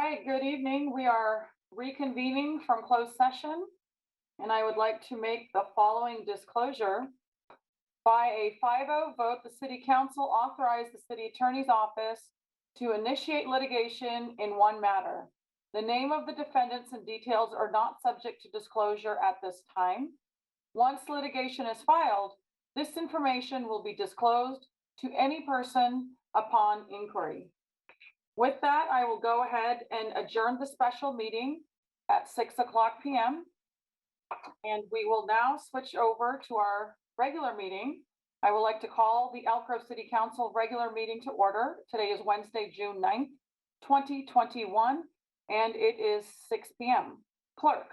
right, good evening. We are reconvening from closed session, and I would like to make the following disclosure. By a 5-0 vote, the City Council authorized the City Attorney's Office to initiate litigation in one matter. The name of the defendants and details are not subject to disclosure at this time. Once litigation is filed, this information will be disclosed to any person upon inquiry. With that, I will go ahead and adjourn the special meeting at 6:00 p.m. And we will now switch over to our regular meeting. I would like to call the Elk Grove City Council regular meeting to order. Today is Wednesday, June 9th, 2021, and it is 6 p.m. Clerk.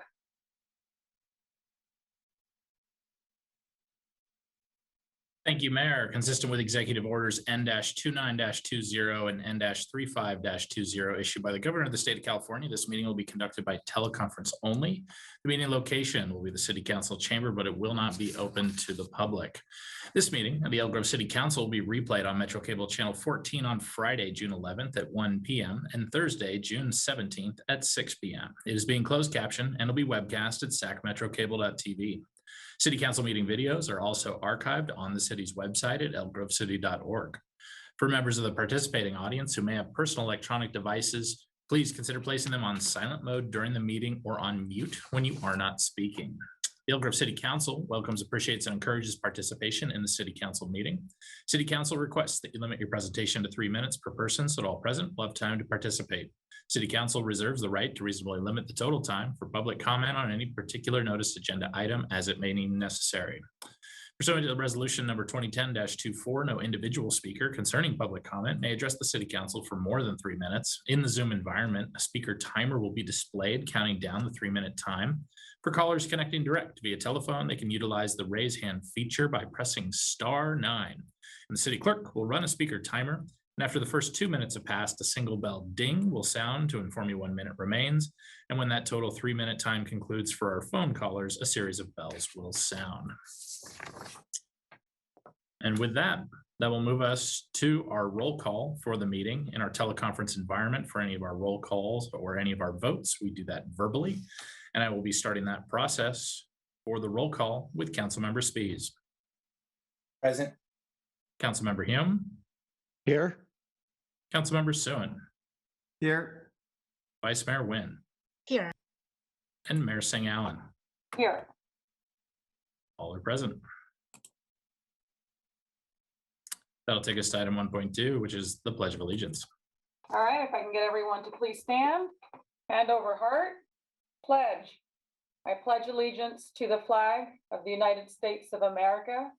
Thank you, Mayor. Consistent with Executive Orders N-29-20 and N-35-20 issued by the Governor of the State of California, this meeting will be conducted by teleconference only. The meeting location will be the City Council chamber, but it will not be open to the public. This meeting of the Elk Grove City Council will be replayed on Metro Cable Channel 14 on Friday, June 11th at 1 p.m. and Thursday, June 17th at 6 p.m. It is being closed captioned and will be webcast at sacmetrocable.tv. City Council meeting videos are also archived on the city's website at elkgrovecity.org. For members of the participating audience who may have personal electronic devices, please consider placing them on silent mode during the meeting or on mute when you are not speaking. The Elk Grove City Council welcomes, appreciates, and encourages participation in the City Council meeting. City Council requests that you limit your presentation to 3 minutes per person so that all present will have time to participate. City Council reserves the right to reasonably limit the total time for public comment on any particular noticed agenda item as it may deem necessary. Pursuant to the resolution number 2010-24, no individual speaker concerning public comment may address the City Council for more than 3 minutes. In the Zoom environment, a speaker timer will be displayed counting down the 3-minute time. For callers connecting direct via telephone, they can utilize the raise hand feature by pressing *9. And the city clerk will run a speaker timer. And after the first 2 minutes have passed, a single bell ding will sound to inform you 1 minute remains. And when that total 3-minute time concludes for our phone callers, a series of bells will sound. And with that, that will move us to our roll call for the meeting. In our teleconference environment, for any of our roll calls or any of our votes, we do that verbally. And I will be starting that process for the roll call with Councilmember Spies. Present. Councilmember Huang. Here. Councilmember Suen. Here. Vice Mayor Nguyen. Here. And Mayor Singh Allen. Here. All are present. That'll take us to item 1.2, which is the Pledge of Allegiance. All right, if I can get everyone to please stand, hand over heart, pledge. I pledge allegiance to the flag of the United States of America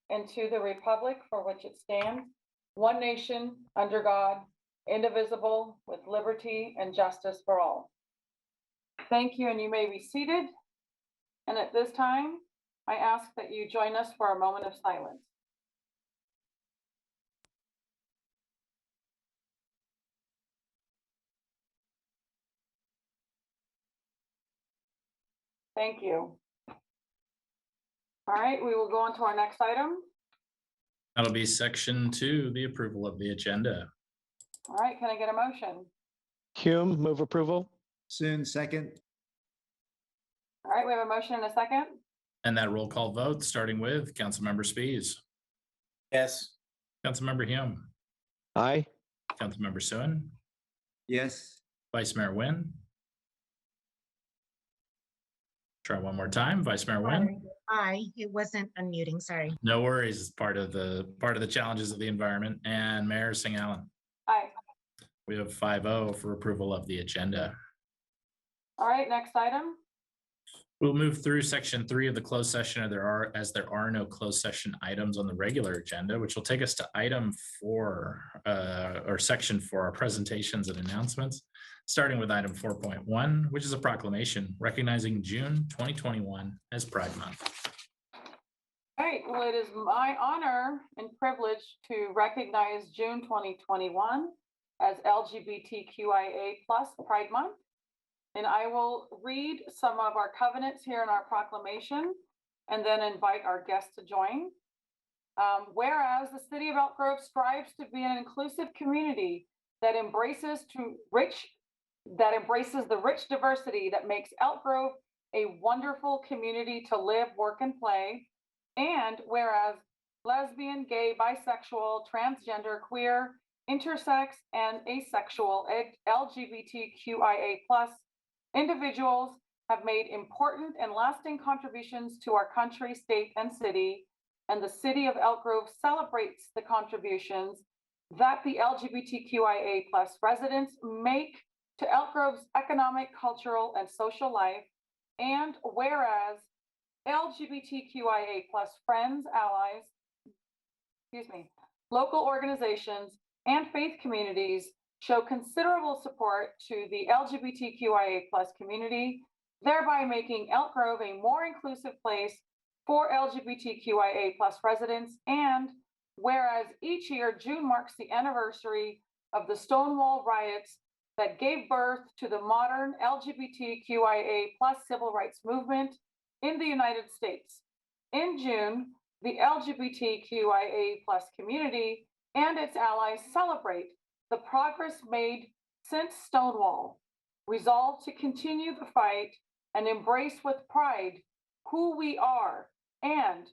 and to the republic for which it stands, one nation, under God, indivisible, with liberty and justice for all. Thank you, and you may be seated. And at this time, I ask that you join us for a moment of silence. Thank you. All right, we will go on to our next item. That'll be section 2, the approval of the agenda. All right, can I get a motion? Hume, move approval. Soon, second. All right, we have a motion and a second. And that roll call vote, starting with Councilmember Spies. Yes. Councilmember Hume. Aye. Councilmember Suen. Yes. Vice Mayor Nguyen. Try one more time, Vice Mayor Nguyen. Aye, it wasn't unmuting, sorry. No worries, it's part of the challenges of the environment. And Mayor Singh Allen. Aye. We have 5-0 for approval of the agenda. All right, next item. We'll move through section 3 of the closed session, as there are no closed session items on the regular agenda, which will take us to item 4, or section 4, our presentations and announcements, starting with item 4.1, which is a proclamation recognizing June 2021 as Pride Month. All right, well, it is my honor and privilege to recognize June 2021 as LGBTQIA+ Pride Month. And I will read some of our covenants here in our proclamation and then invite our guests to join. Whereas the city of Elk Grove strives to be an inclusive community that embraces that embraces the rich diversity that makes Elk Grove a wonderful community to live, work, and play. And whereas lesbian, gay, bisexual, transgender, queer, intersex, and asexual LGBTQIA+ individuals have made important and lasting contributions to our country, state, and city, and the city of Elk Grove celebrates the contributions that the LGBTQIA+ residents make to Elk Grove's economic, cultural, and social life. And whereas LGBTQIA+ friends, allies, local organizations, and faith communities show considerable support to the LGBTQIA+ community, thereby making Elk Grove a more inclusive place for LGBTQIA+ residents. And whereas each year, June marks the anniversary of the Stonewall riots that gave birth to the modern LGBTQIA+ civil rights movement in the United States. In June, the LGBTQIA+ community and its allies celebrate the progress made since Stonewall, resolve to continue the fight and embrace with pride who we are. And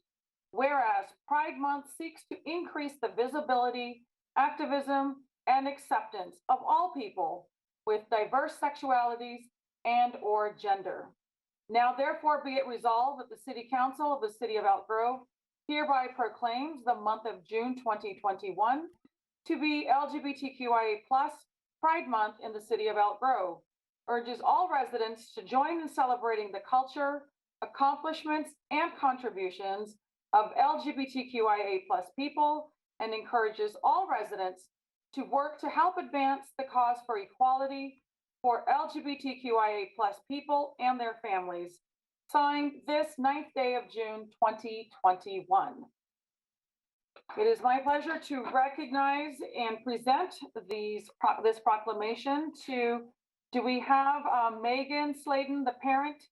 whereas Pride Month seeks to increase the visibility, activism, and acceptance of all people with diverse sexualities and/or gender. Now, therefore, be it resolved that the City Council of the City of Elk Grove hereby proclaims the month of June 2021 to be LGBTQIA+ Pride Month in the City of Elk Grove, urges all residents to join in celebrating the culture, accomplishments, and contributions of LGBTQIA+ people, and encourages all residents to work to help advance the cause for equality for LGBTQIA+ people and their families. Signed this 9th day of June 2021. It is my pleasure to recognize and present this proclamation to, do we have Megan Sladen, the parent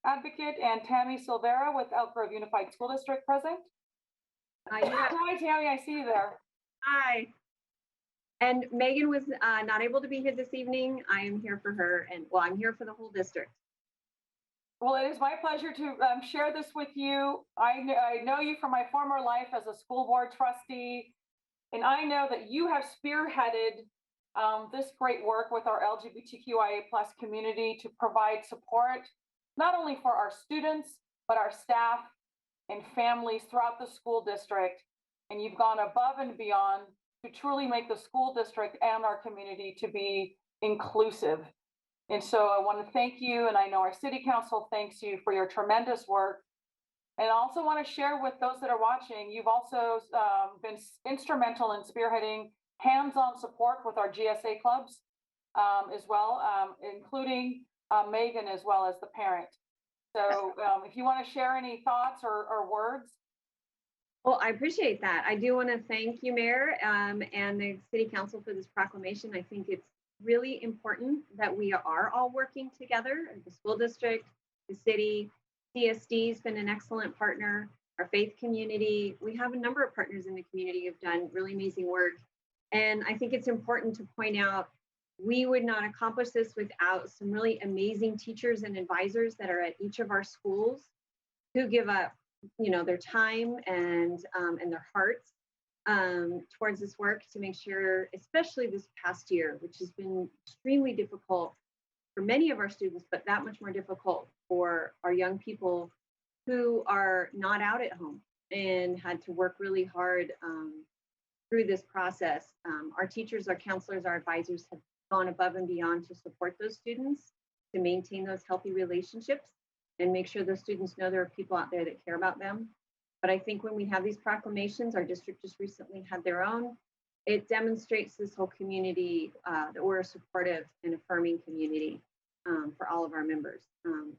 advocate, and Tammy Silvera with Elk Grove Unified School District present? Yeah. Hi, Tammy, I see you there. Hi. And Megan was not able to be here this evening. I am here for her, and well, I'm here for the whole district. Well, it is my pleasure to share this with you. I know you from my former life as a school board trustee, and I know that you have spearheaded this great work with our LGBTQIA+ community to provide support, not only for our students, but our staff and families throughout the school district. And you've gone above and beyond to truly make the school district and our community to be inclusive. And so I want to thank you, and I know our city council thanks you for your tremendous work. And I also want to share with those that are watching, you've also been instrumental in spearheading hands-on support with our GSA clubs as well, including Megan as well as the parent. So if you want to share any thoughts or words. Well, I appreciate that. I do want to thank you, Mayor, and the City Council for this proclamation. I think it's really important that we are all working together. The school district, the city, CSD's been an excellent partner, our faith community. We have a number of partners in the community who have done really amazing work. And I think it's important to point out, we would not accomplish this without some really amazing teachers and advisors that are at each of our schools who give up, their time and their hearts towards this work to make sure, especially this past year, which has been extremely difficult for many of our students, but that much more difficult for our young people who are not out at home and had to work really hard through this process. Our teachers, our counselors, our advisors have gone above and beyond to support those students, to maintain those healthy relationships and make sure those students know there are people out there that care about them. But I think when we have these proclamations, our district just recently had their own, it demonstrates this whole community that we're a supportive and affirming community for all of our members.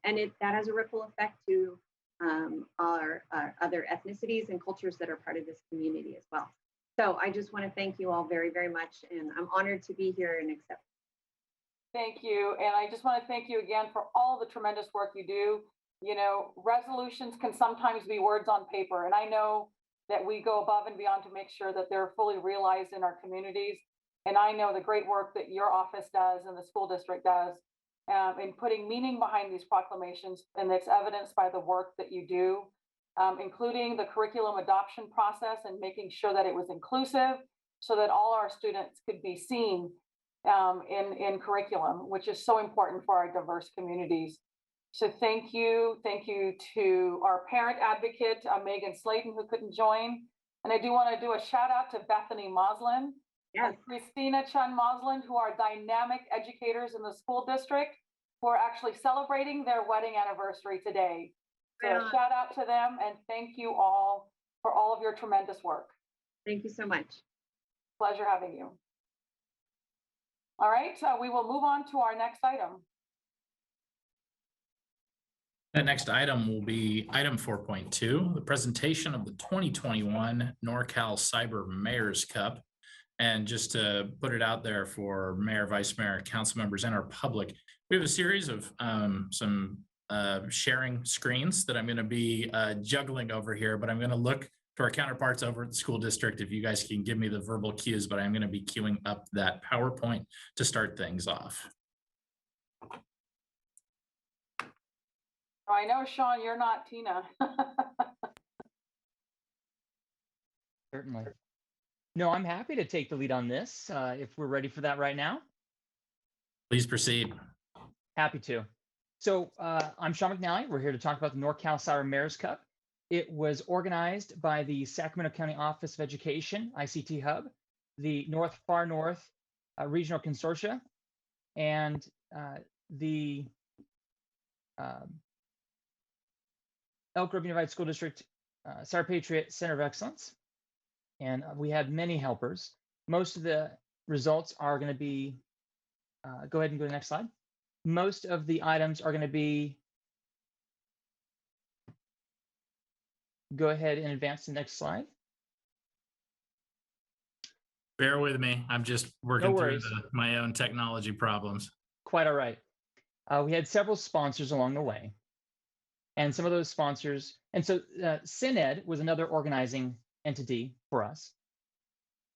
And that has a ripple effect to our other ethnicities and cultures that are part of this community as well. So I just want to thank you all very, very much. And I'm honored to be here and accept. Thank you. And I just want to thank you again for all the tremendous work you do. Resolutions can sometimes be words on paper, and I know that we go above and beyond to make sure that they're fully realized in our communities. And I know the great work that your office does and the school district does in putting meaning behind these proclamations, and it's evidenced by the work that you do, including the curriculum adoption process and making sure that it was inclusive so that all our students could be seen in curriculum, which is so important for our diverse communities. So thank you. Thank you to our parent advocate, Megan Slayton, who couldn't join. And I do want to do a shout out to Bethany Moslin and Christina Chun Moslin, who are dynamic educators in the school district, who are actually celebrating their wedding anniversary today. So a shout out to them, and thank you all for all of your tremendous work. Thank you so much. Pleasure having you. All right, so we will move on to our next item. The next item will be item 4.2, the presentation of the 2021 Norcal Cyber Mayor's Cup. And just to put it out there for mayor, vice mayor, council members, and our public, we have a series of some sharing screens that I'm going to be juggling over here, but I'm going to look to our counterparts over at the school district if you guys can give me the verbal cues, but I'm going to be queuing up that PowerPoint to start things off. I know, Sean, you're not Tina. Certainly. No, I'm happy to take the lead on this if we're ready for that right now. Please proceed. Happy to. So I'm Sean McNally. We're here to talk about the Norcal Cyber Mayor's Cup. It was organized by the Sacramento County Office of Education, ICT Hub, the Far North Regional Consortia, and the Elk Grove Unified School District Cyber Patriot Center of Excellence. And we had many helpers. Most of the results are going to be, go ahead and go to the next slide. Most of the items are going to be, go ahead and advance to the next slide. Bear with me. I'm just working through my own technology problems. Quite all right. We had several sponsors along the way. And some of those sponsors, and so SynEd was another organizing entity for us.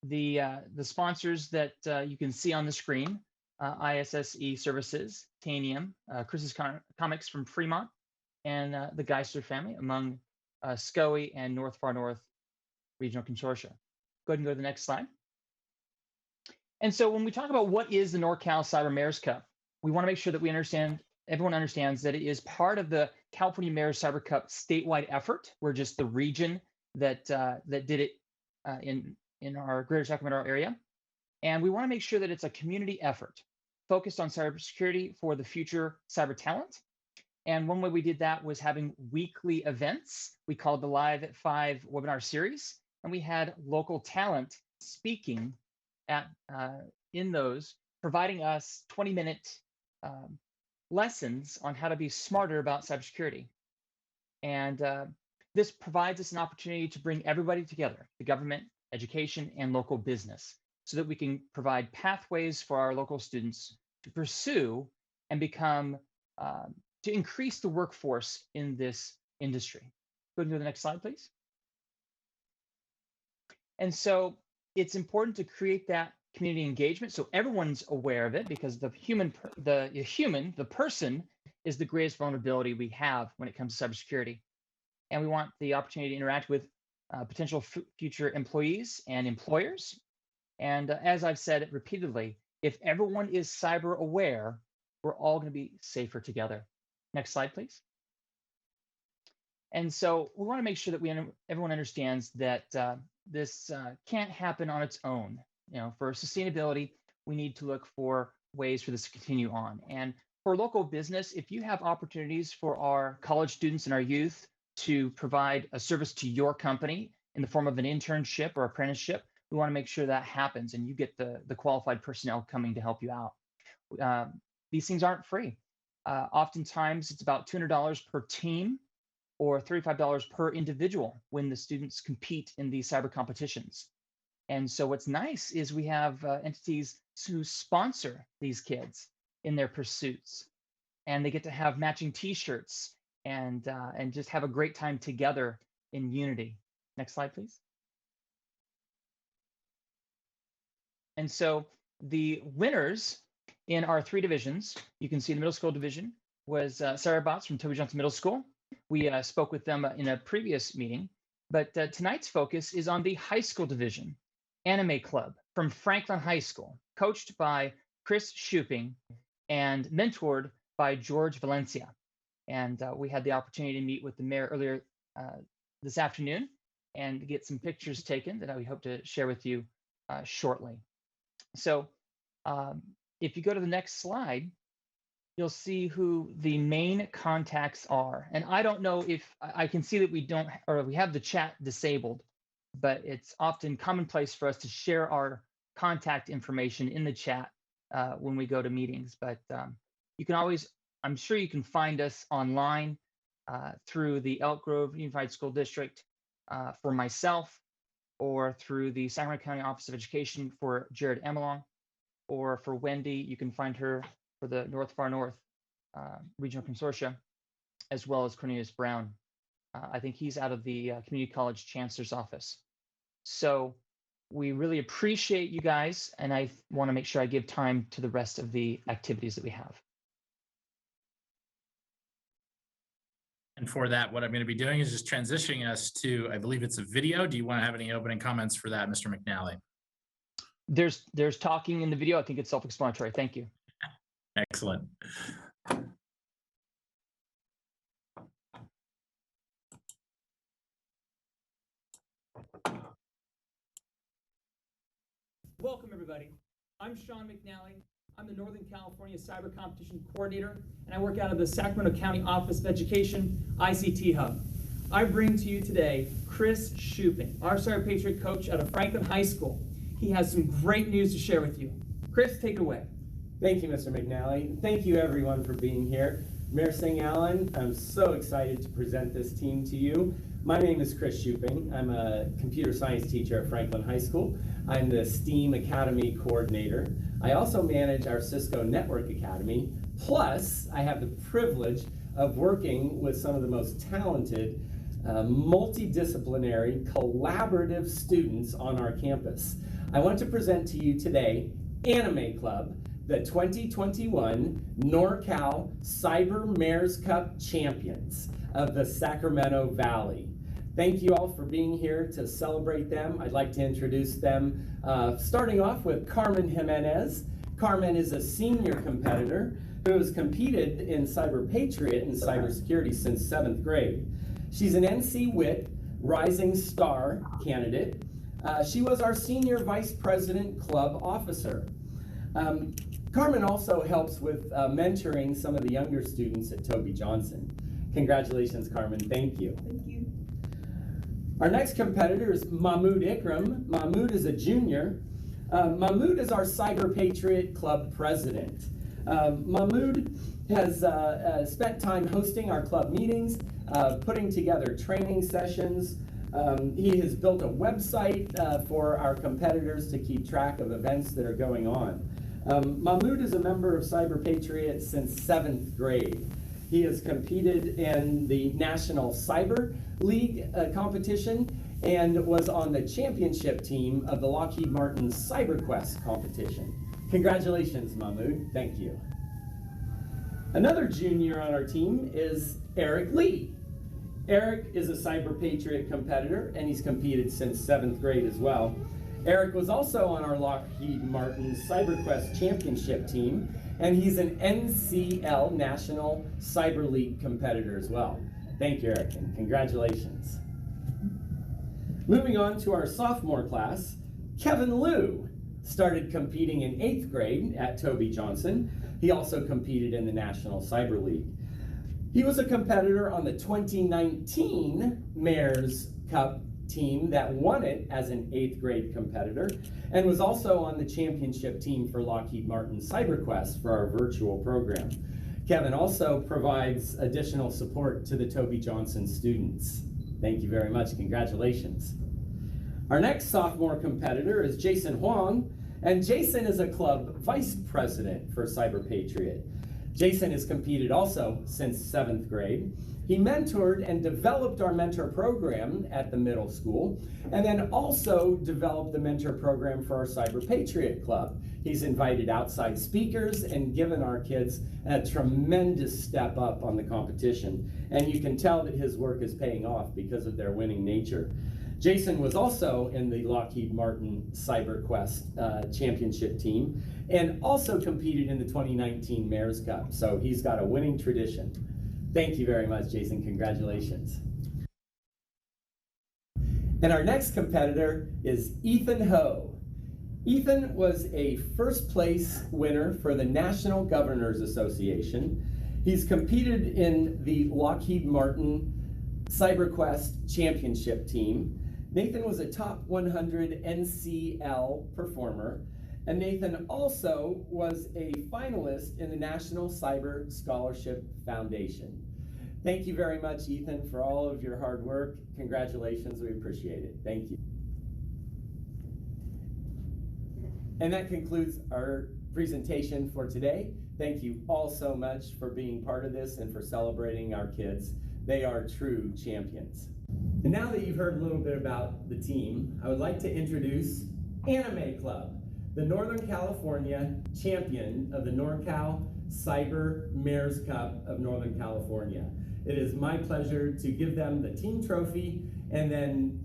The sponsors that you can see on the screen, ISSE Services, Tanium, Chris's Comics from Fremont, and the Geisler family, among SCOE and Far North Regional Consortia. Go ahead and go to the next slide. And so when we talk about what is the Norcal Cyber Mayor's Cup, we want to make sure that we understand, everyone understands that it is part of the California Mayor's Cyber Cup statewide effort. We're just the region that did it in our greater Sacramento area. And we want to make sure that it's a community effort focused on cybersecurity for the future cyber talent. And one way we did that was having weekly events. We called the Live at 5 webinar series, and we had local talent speaking at in those, providing us 20-minute lessons on how to be smarter about cybersecurity. And this provides us an opportunity to bring everybody together, the government, education, and local business, so that we can provide pathways for our local students to pursue and become, to increase the workforce in this industry. Go to the next slide, please. And so it's important to create that community engagement so everyone's aware of it, because the person is the greatest vulnerability we have when it comes to cybersecurity. And we want the opportunity to interact with potential future employees and employers. And as I've said repeatedly, if everyone is cyber aware, we're all going to be safer together. Next slide, please. And so we want to make sure that everyone understands that this can't happen on its own. You know, for sustainability, we need to look for ways for this to continue on. And for local business, if you have opportunities for our college students and our youth to provide a service to your company in the form of an internship or apprenticeship, we want to make sure that happens and you get the qualified personnel coming to help you out. These things aren't free. Oftentimes, it's about $200 per team or $35 per individual when the students compete in these cyber competitions. And so what's nice is we have entities who sponsor these kids in their pursuits, and they get to have matching T-shirts and just have a great time together in unity. Next slide, please. And so the winners in our 3 divisions, you can see the middle school division was Sarah Botts from Toby Johnson Middle School. We spoke with them in a previous meeting, but tonight's focus is on the high school division, Anime Club from Franklin High School, coached by Chris Shuping and mentored by George Valencia. And we had the opportunity to meet with the mayor earlier this afternoon and get some pictures taken that we hope to share with you shortly. So if you go to the next slide, you'll see who the main contacts are. And I don't know if I can see that we don't, or we have the chat disabled, but it's often commonplace for us to share our contact information in the chat when we go to meetings. But you can always, I'm sure you can find us online through the Elk Grove Unified School District for myself, or through the Sacramento County Office of Education for Jared Emelong, or for Wendy, you can find her for the North Far North Regional Consortia, as well as Cornelius Brown. I think he's out of the Community College Chancellor's Office. So we really appreciate you guys, and I want to make sure I give time to the rest of the activities that we have. And for that, what I'm going to be doing is just transitioning us to, I believe it's a video. Do you want to have any opening comments for that, Mr. McNally? There's talking in the video. I think it's self-explanatory. Thank you. Excellent. Welcome, everybody. I'm Sean McNally. I'm the Northern California Cyber Competition Coordinator, and I work out of the Sacramento County Office of Education ICT Hub. I bring to you today Chris Shuping, our Cyber Patriot coach out of Franklin High School. He has some great news to share with you. Chris, take it away. Thank you, Mr. McNally. Thank you, everyone, for being here. Mayor Singh Allen, I'm so excited to present this team to you. My name is Chris Shuping. I'm a computer science teacher at Franklin High School. I'm the STEAM Academy Coordinator. I also manage our Cisco Network Academy. Plus, I have the privilege of working with some of the most talented, multidisciplinary, collaborative students on our campus. I want to present to you today Anime Club, the 2021 Norcal Cyber Mayor's Cup champions of the Sacramento Valley. Thank you all for being here to celebrate them. I'd like to introduce them, starting off with Carmen Jimenez. Carmen is a senior competitor who has competed in Cyber Patriot and cybersecurity since 7th grade. She's an NC WIT Rising Star candidate. She was our senior vice president club officer. Carmen also helps with mentoring some of the younger students at Toby Johnson. Congratulations, Carmen. Thank you. Thank you. Our next competitor is Mahmoud Ikram. Mahmoud is a junior. Mahmoud is our Cyber Patriot Club president. Mahmoud has spent time hosting our club meetings, putting together training sessions. He has built a website for our competitors to keep track of events that are going on. Mahmoud is a member of Cyber Patriot since 7th grade. He has competed in the National Cyber League competition and was on the championship team of the Lockheed Martin CyberQuest competition. Congratulations, Mahmoud. Thank you. Another junior on our team is Eric Lee. Eric is a Cyber Patriot competitor, and he's competed since 7th grade as well. Eric was also on our Lockheed Martin CyberQuest championship team, and he's an NCL National Cyber League competitor as well. Thank you, Eric, and congratulations. Moving on to our sophomore class, Kevin Liu started competing in 8th grade at Toby Johnson. He also competed in the National Cyber League. He was a competitor on the 2019 Mayor's Cup team that won it as an 8th grade competitor, and was also on the championship team for Lockheed Martin CyberQuest for our virtual program. Kevin also provides additional support to the Toby Johnson students. Thank you very much. Congratulations. Our next sophomore competitor is Jason Huang, and Jason is a club vice president for Cyber Patriot. Jason has competed also since 7th grade. He mentored and developed our mentor program at the middle school, and then also developed the mentor program for our Cyber Patriot Club. He's invited outside speakers and given our kids a tremendous step up on the competition. And you can tell that his work is paying off because of their winning nature. Jason was also in the Lockheed Martin Cyber Quest championship team and also competed in the 2019 Mayor's Cup. So he's got a winning tradition. Thank you very much, Jason. Congratulations. And our next competitor is Ethan Ho. Ethan was a first place winner for the National Governors Association. He's competed in the Lockheed Martin CyberQuest championship team. Nathan was a top 100 NCL performer, and Nathan also was a finalist in the National Cyber Scholarship Foundation. Thank you very much, Ethan, for all of your hard work. Congratulations, we appreciate it. Thank you. And that concludes our presentation for today. Thank you all so much for being part of this and for celebrating our kids. They are true champions. And now that you've heard a little bit about the team, I would like to introduce Anime Club, the Northern California champion of the Norcal Cyber Mayor's Cup of Northern California. It is my pleasure to give them the team trophy, and then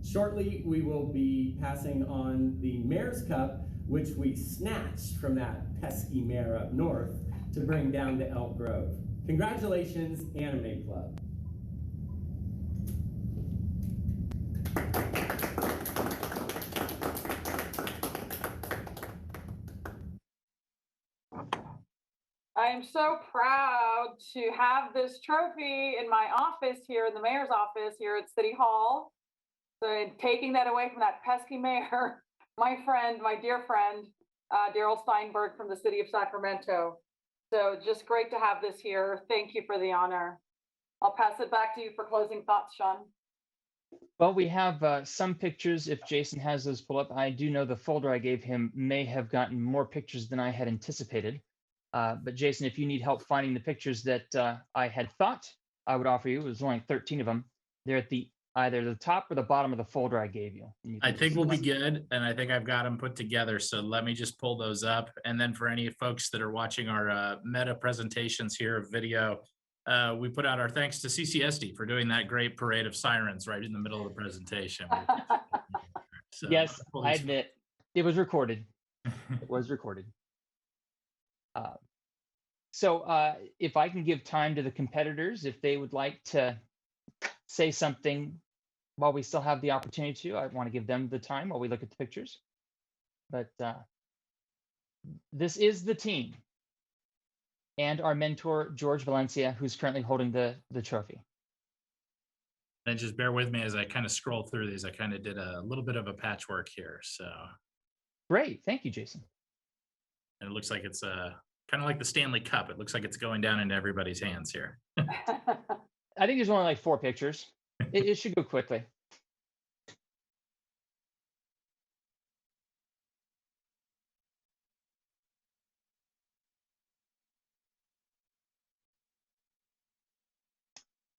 shortly we will be passing on the Mayor's Cup, which we snatched from that pesky mayor up north to bring down to Elk Grove. Congratulations, Anime Club. I am so proud to have this trophy in my office here, in the mayor's office here at City Hall. So taking that away from that pesky mayor, my friend, my dear friend, Daryl Steinberg from the city of Sacramento. So just great to have this here. Thank you for the honor. I'll pass it back to you for closing thoughts, Sean. Well, we have some pictures. If Jason has those pull up, I do know the folder I gave him may have gotten more pictures than I had anticipated. But Jason, if you need help finding the pictures that I had thought I would offer you, it was only 13 of them. They're at either the top or the bottom of the folder I gave you. I think we'll be good, and I think I've got them put together. So let me just pull those up. And then for any folks that are watching our meta presentations here of video, we put out our thanks to CCSD for doing that great parade of sirens right in the middle of the presentation. So, yes, I admit it was recorded. It was recorded. So if I can give time to the competitors, if they would like to say something while we still have the opportunity to, I want to give them the time while we look at the pictures. But this is the team and our mentor, George Valencia, who's currently holding the trophy. And just bear with me as I kind of scroll through these. I kind of did a little bit of a patchwork here. So great. Thank you, Jason. And it looks like it's kind of like the Stanley Cup. It looks like it's going down into everybody's hands here. I think there's only like 4 pictures. It should go quickly.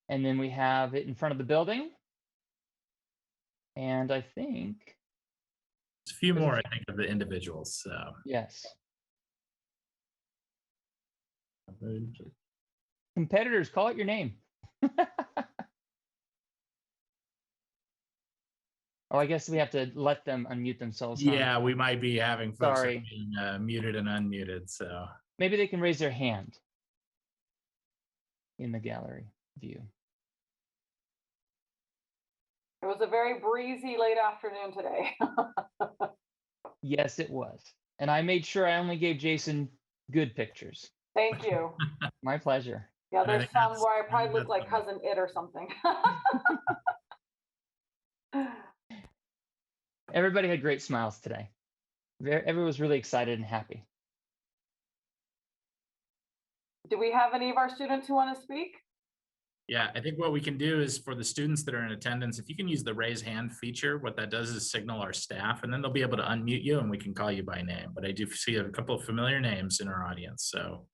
And then we have it in front of the building. And I think there's a few more, I think, of the individuals. So yes. Competitors, call it your name. Oh, I guess we have to let them unmute themselves. Huh? Yeah, we might be having folks Sorry. being muted and unmuted. So maybe they can raise their hand in the gallery view. It was a very breezy late afternoon today. Yes, it was. And I made sure I only gave Jason good pictures. Thank you. My pleasure. Yeah, there's some where I probably look like Cousin It or something. Everybody had great smiles today. Everyone was really excited and happy. Do we have any of our students who want to speak? yeah, I think what we can do is for the students that are in attendance, if you can use the raise hand feature, what that does is signal our staff, and then they'll be able to unmute you and we can call you by name. But I do see a couple of familiar names in our audience. So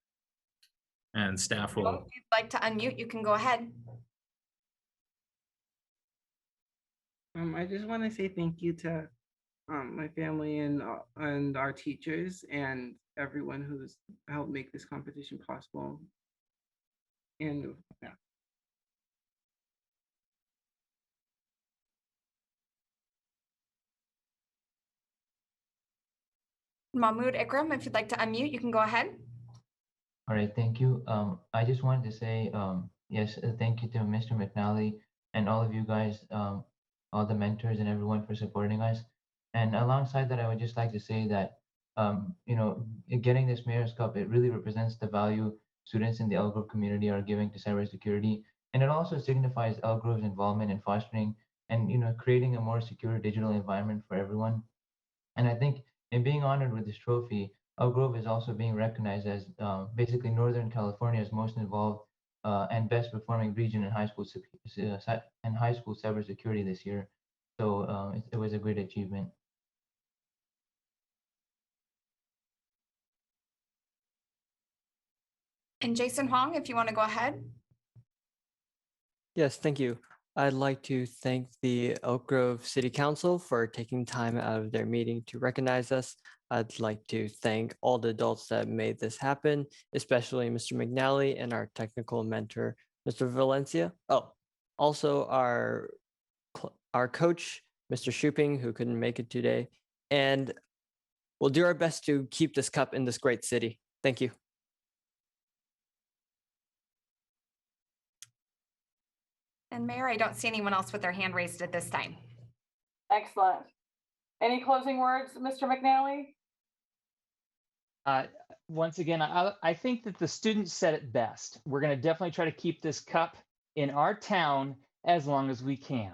And staff If will, you'd like to unmute, you can go ahead. I just want to say thank you to my family and our teachers and everyone who's helped make this competition possible. And yeah. Mahmoud Ikram, if you'd like to unmute, you can go ahead. All right, thank you. I just wanted to say, yes, thank you to Mr. McNally and all of you guys, all the mentors and everyone for supporting us. And alongside that, I would just like to say that, you know, getting this Mayor's Cup, it really represents the value students in the Elk Grove community are giving to cybersecurity. And it also signifies Elk Grove's involvement in fostering and, you know, creating a more secure digital environment for everyone. And I think in being honored with this trophy, Elk Grove is also being recognized as basically Northern California's most involved and best performing region in high school cybersecurity this year. So it was a great achievement. And Jason Huang, if you want to go ahead. Yes, thank you. I'd like to thank the Elk Grove City Council for taking time out of their meeting to recognize us. I'd like to thank all the adults that made this happen, especially Mr. McNally and our technical mentor, Mr. Valencia. Oh, also our coach, Mr. Shuping, who couldn't make it today. And we'll do our best to keep this cup in this great city. Thank you. And Mayor, I don't see anyone else with their hand raised at this time. Excellent. Any closing words, Mr. McNally? Once again, I think that the students said it best. We're going to definitely try to keep this cup in our town as long as we can.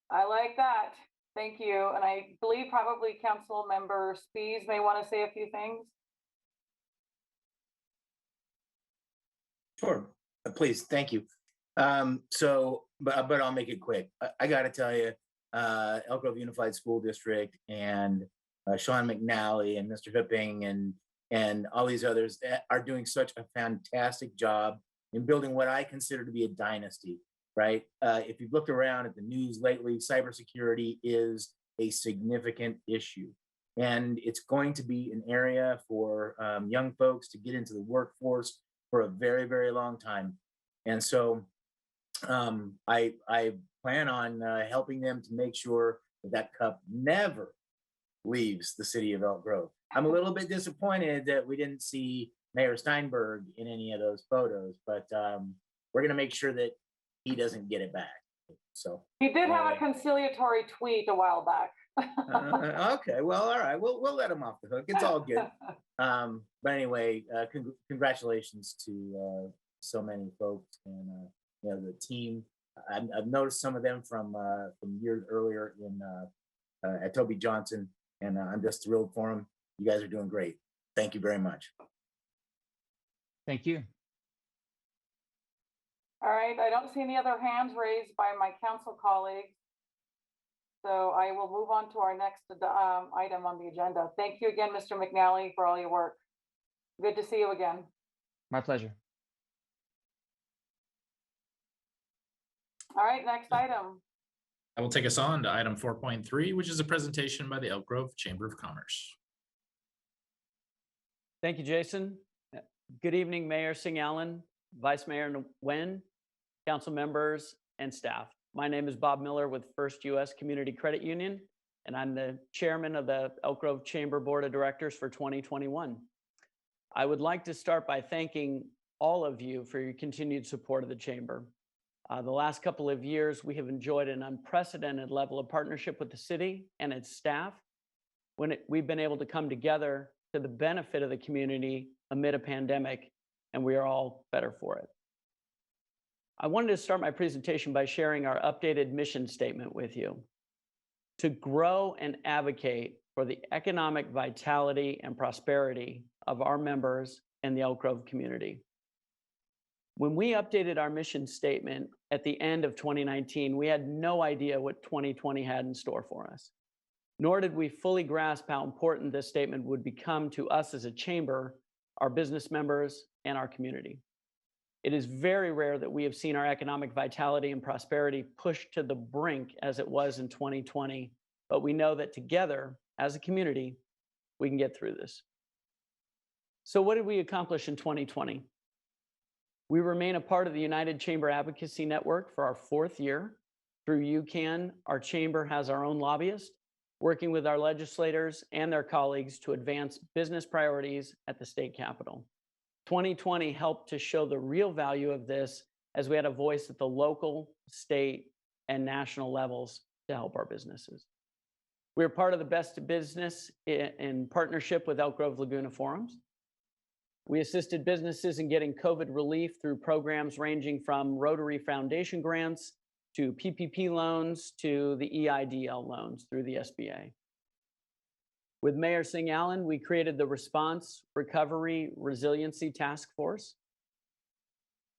I like that. Thank you. And I believe probably Council Member Spies may want to say a few things. Sure, please, thank you. But I'll make it quick. I got to tell you, Elk Grove Unified School District and Sean McNally and Mr. Hipping and all these others are doing such a fantastic job in building what I consider to be a dynasty, right? If you've looked around at the news lately, cybersecurity is a significant issue. And it's going to be an area for young folks to get into the workforce for a very, very long time. And so I plan on helping them to make sure that cup never leaves the city of Elk Grove. I'm a little bit disappointed that we didn't see Mayor Steinberg in any of those photos, but we're going to make sure that he doesn't get it back. So he did have a conciliatory tweet a while back. Okay, well, all right, we'll let him off the hook. It's all good. But anyway, congratulations to so many folks and you know, the team. I've noticed some of them from years earlier at Toby Johnson, and I'm just thrilled for them. You guys are doing great. Thank you very much. Thank you. All right, I don't see any other hands raised by my council colleagues. So I will move on to our next item on the agenda. Thank you again, Mr. McNally, for all your work. Good to see you again. My pleasure. All right, next item. I will take us on to item 4.3, which is a presentation by the Elk Grove Chamber of Commerce. Thank you, Jason. Good evening, Mayor Singh Allen, Vice Mayor Nguyen, council members, and staff. My name is Bob Miller with First U.S. Community Credit Union, and I'm the chairman of the Elk Grove Chamber Board of Directors for 2021. I would like to start by thanking all of you for your continued support of the Chamber. The last couple of years, we have enjoyed an unprecedented level of partnership with the city and its staff when we've been able to come together to the benefit of the community amid a pandemic, and we are all better for it. I wanted to start my presentation by sharing our updated mission statement with you: to grow and advocate for the economic vitality and prosperity of our members and the Elk Grove community. When we updated our mission statement at the end of 2019, we had no idea what 2020 had in store for us, nor did we fully grasp how important this statement would become to us as a chamber, our business members, and our community. It is very rare that we have seen our economic vitality and prosperity pushed to the brink as it was in 2020, but we know that together, as a community, we can get through this. So what did we accomplish in 2020? We remain a part of the United Chamber Advocacy Network for our 4th year. Through UCAN, our chamber has our own lobbyist, working with our legislators and their colleagues to advance business priorities at the state capitol. 2020 helped to show the real value of this as we had a voice at the local, state, and national levels to help our businesses. We're part of the Best of Business in partnership with Elk Grove Laguna Forums. We assisted businesses in getting COVID relief through programs ranging from Rotary Foundation grants to PPP loans to the EIDL loans through the SBA. With Mayor Singh Allen, we created the Response, Recovery, Resiliency Task Force.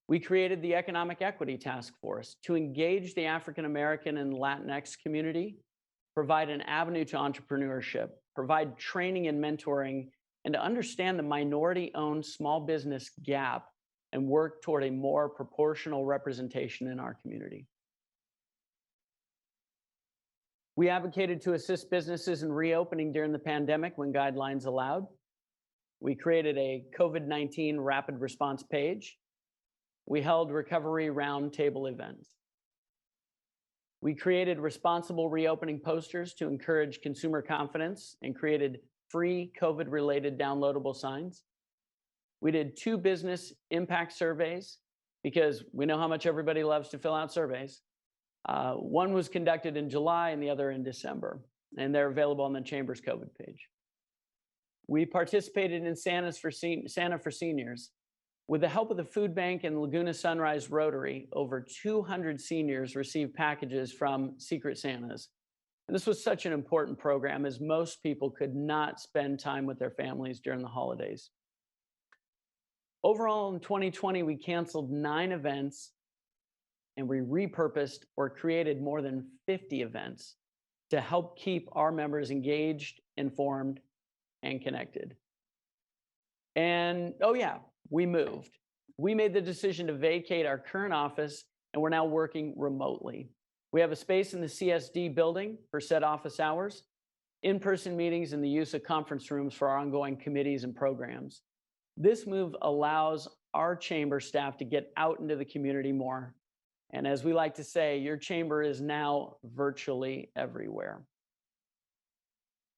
We created the Economic Equity Task Force to engage the African American and Latinx community, provide an avenue to entrepreneurship, provide training and mentoring, and to understand the minority-owned small business gap and work toward a more proportional representation in our community. We advocated to assist businesses in reopening during the pandemic when guidelines allowed. We created a COVID-19 rapid response page. We held recovery roundtable events. We created responsible reopening posters to encourage consumer confidence and created free COVID-related downloadable signs. We did 2 business impact surveys because we know how much everybody loves to fill out surveys. One was conducted in July and the other in December, and they're available on the Chamber's COVID page. We participated in Santa for Seniors. With the help of the Food Bank and Laguna Sunrise Rotary, over 200 seniors received packages from Secret Santas. And this was such an important program as most people could not spend time with their families during the holidays. Overall, in 2020, we canceled 9 events and we repurposed or created more than 50 events to help keep our members engaged, informed, and connected. And oh yeah, we moved. We made the decision to vacate our current office and we're now working remotely. We have a space in the CSD building for set office hours, in-person meetings, and the use of conference rooms for our ongoing committees and programs. This move allows our chamber staff to get out into the community more. And as we like to say, your chamber is now virtually everywhere.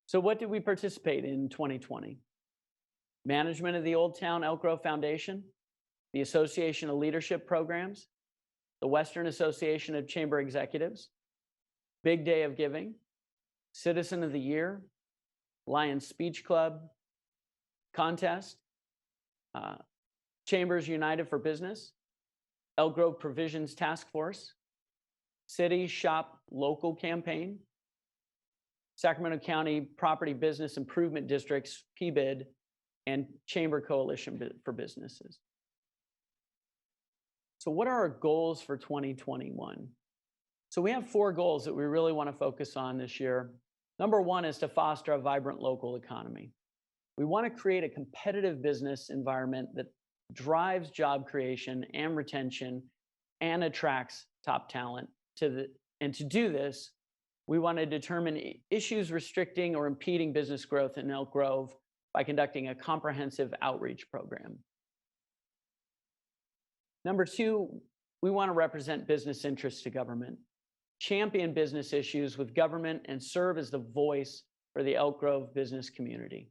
So what did we participate in 2020? Management of the Old Town Elk Grove Foundation, the Association of Leadership Programs, the Western Association of Chamber Executives, Big Day of Giving, Citizen of the Year, Lions Speech Club, Contest, Chambers United for Business, Elk Grove Provisions Task Force, City Shop Local Campaign, Sacramento County Property Business Improvement Districts, PBID, and Chamber Coalition for Businesses. So what are our goals for 2021? So we have 4 goals that we really want to focus on this year. Number 1 is to foster a vibrant local economy. We want to create a competitive business environment that drives job creation and retention and attracts top talent. And to do this, we want to determine issues restricting or impeding business growth in Elk Grove by conducting a comprehensive outreach program. Number 2, we want to represent business interests to government, champion business issues with government, and serve as the voice for the Elk Grove business community.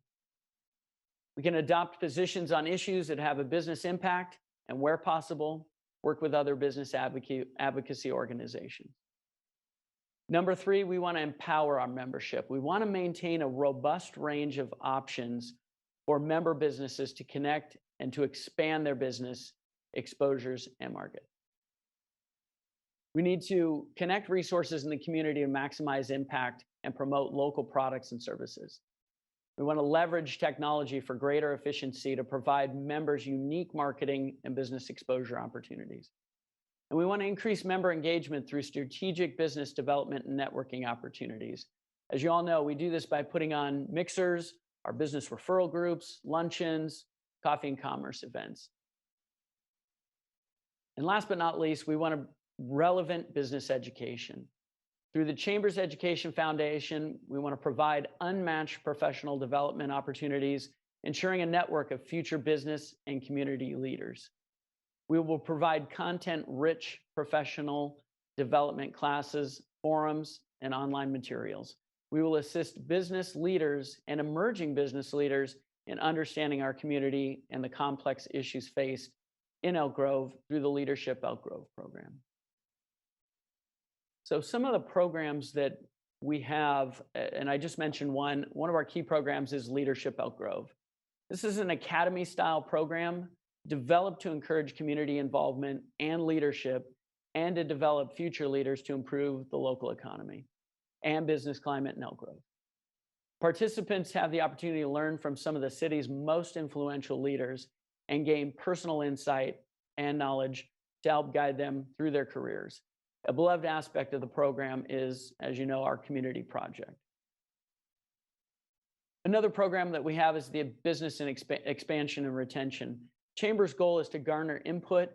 We can adopt positions on issues that have a business impact and, where possible, work with other business advocacy organizations. Number 3, we want to empower our membership. We want to maintain a robust range of options for member businesses to connect and to expand their business exposures and market. We need to connect resources in the community to maximize impact and promote local products and services. We want to leverage technology for greater efficiency to provide members unique marketing and business exposure opportunities. And we want to increase member engagement through strategic business development and networking opportunities. As you all know, we do this by putting on mixers, our business referral groups, luncheons, coffee and commerce events. And last but not least, we want a relevant business education. Through the Chamber's Education Foundation, we want to provide unmatched professional development opportunities, ensuring a network of future business and community leaders. We will provide content-rich professional development classes, forums, and online materials. We will assist business leaders and emerging business leaders in understanding our community and the complex issues faced in Elk Grove through the Leadership Elk Grove program. So some of the programs that we have, and I just mentioned one of our key programs is Leadership Elk Grove. This is an academy-style program developed to encourage community involvement and leadership and to develop future leaders to improve the local economy and business climate in Elk Grove. Participants have the opportunity to learn from some of the city's most influential leaders and gain personal insight and knowledge to help guide them through their careers. A beloved aspect of the program is, as you know, our community project. Another program that we have is the Business and Expansion and Retention. Chamber's goal is to garner input,